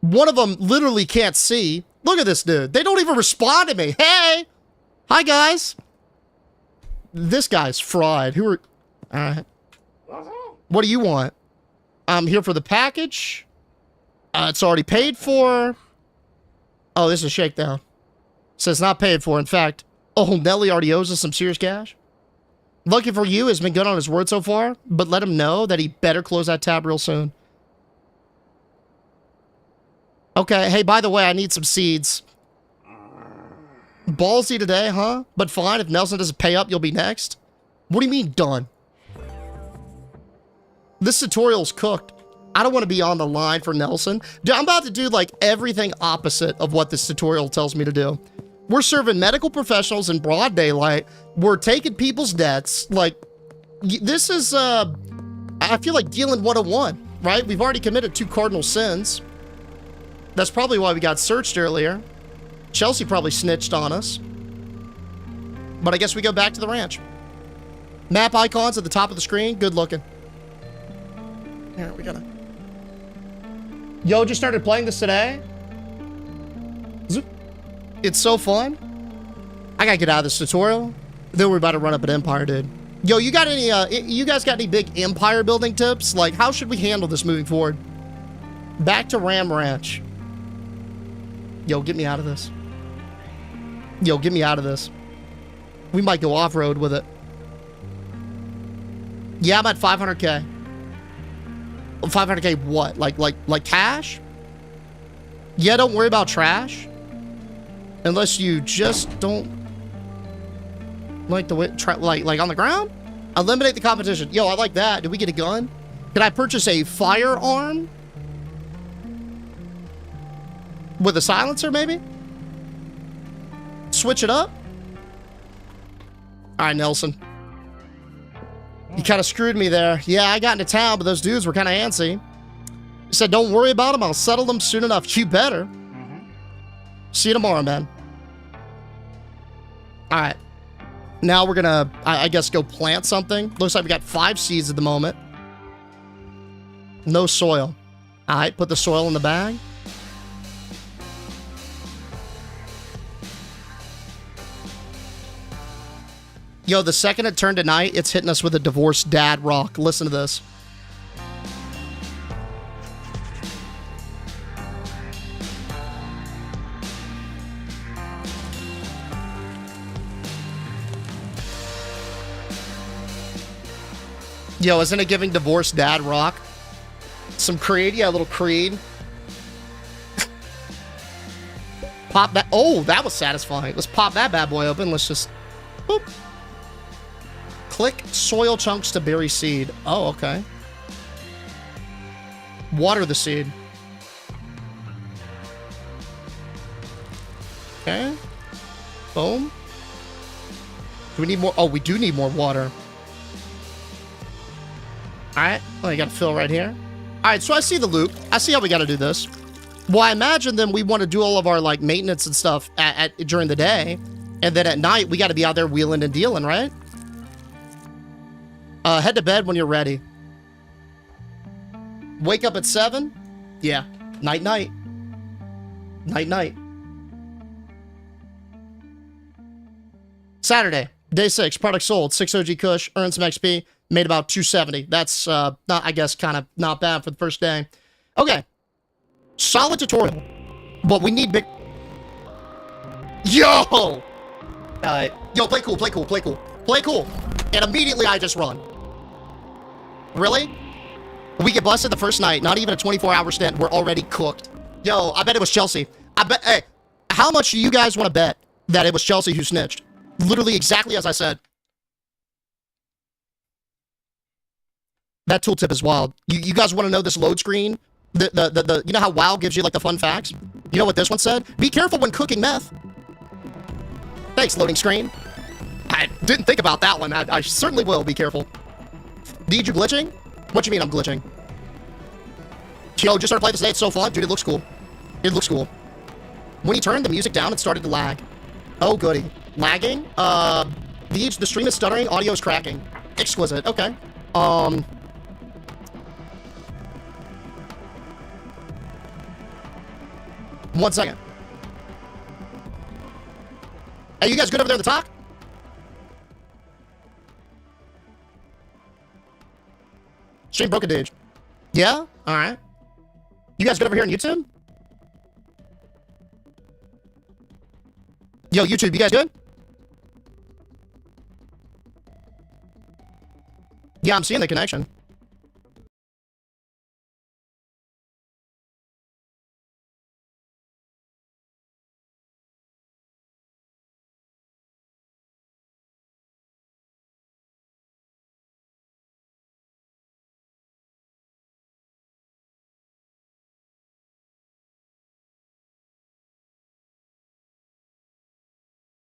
One of them literally can't see. Look at this dude. They don't even respond to me. Hey! Hi, guys. This guy's fried. Who are... Alright. What do you want? I'm here for the package. It's already paid for. Oh, this is a shakedown. Says not paid for. In fact, oh, Nelly already owes us some serious cash. Lucky for you, has been good on his word so far, but let him know that he better close that tab real soon. Okay, hey, by the way, I need some seeds. Ballsy today, huh? But fine, if Nelson doesn't pay up, you'll be next. What do you mean, done? This tutorial's cooked. I don't want to be on the line for Nelson. Dude, I'm about to do, like, everything opposite of what this tutorial tells me to do. We're serving medical professionals in broad daylight. We're taking people's debts. Like, this is, I feel like dealing 101, right? We've already committed 2 cardinal sins. That's probably why we got searched earlier. Chelsea probably snitched on us. But I guess we go back to the ranch. Map icons at the top of the screen. Good looking. Here, we gotta... Yo, just started playing this today. Zoop. It's so fun. I gotta get out of this tutorial. Then we're about to run up an empire, dude. Yo, you got any, you guys got any big empire building tips? Like, how should we handle this moving forward? Back to Ram Ranch. Yo, get me out of this. Yo, get me out of this. We might go off-road with it. Yeah, I'm at 500K. 500K what? Like cash? Yeah, don't worry about trash. Unless you just don't like the way, like on the ground? Eliminate the competition. Yo, I like that. Did we get a gun? Can I purchase a firearm? With a silencer, maybe? Switch it up? All right, Nelson. You kind of screwed me there. Yeah, I got into town, but those dudes were kind of antsy. He said, don't worry about them. I'll settle them soon enough. You better. See you tomorrow, man. All right. Now we're going to, I guess, go plant something. Looks like we got 5 seeds at the moment. No soil. All right, put the soil in the bag. Yo, the second it turned to night, it's hitting us with a divorced dad rock. Listen to this. Yo, isn't it giving divorced dad rock? Some Creed? Yeah, a little Creed. Pop that. Oh, that was satisfying. Let's pop that bad boy open. Let's just... Boop. Click soil chunks to bury seed. Oh, okay. Water the seed. Okay. Boom. Do we need more? Oh, we do need more water. Alright. Oh, you gotta fill right here. Alright, so I see the loop. I see how we gotta do this. Well, I imagine then we want to do all of our, like, maintenance and stuff during the day. And then at night, we gotta be out there wheeling and dealing, right? Head to bed when you're ready. Wake up at 7? Yeah. Night-night. Night-night. Saturday. Day 6. Product sold. 6 OG Kush. Earned some XP. Made about 270. That's, not, I guess, kind of not bad for the first day. Okay. Solid tutorial. But we need big... Yo! Yo, play cool, play cool, play cool. Play cool. And immediately I just run. Really? We get busted the first night. Not even a 24-hour stint. We're already cooked. Yo, I bet it was Chelsea. I bet... Hey, how much do you guys want to bet that it was Chelsea who snitched? Literally exactly as I said. That tooltip is wild. You guys want to know this load screen? The you know how WoW gives you like the fun facts? You know what this one said? Be careful when cooking meth. Thanks, loading screen. I didn't think about that one. I certainly will be careful. Need you glitching? What you mean I'm glitching? Yo, just started playing this today. It's so fun. Dude, it looks cool. It looks cool. When he turned the music down, it started to lag. Oh, goody. Lagging? The stream is stuttering. Audio is cracking. Exquisite. Okay. 1 second. Hey, you guys good over there in the talk? Stream broke a dude. Yeah? Alright. You guys good over here on YouTube? Yo, YouTube, you guys good? Yeah, I'm seeing the connection.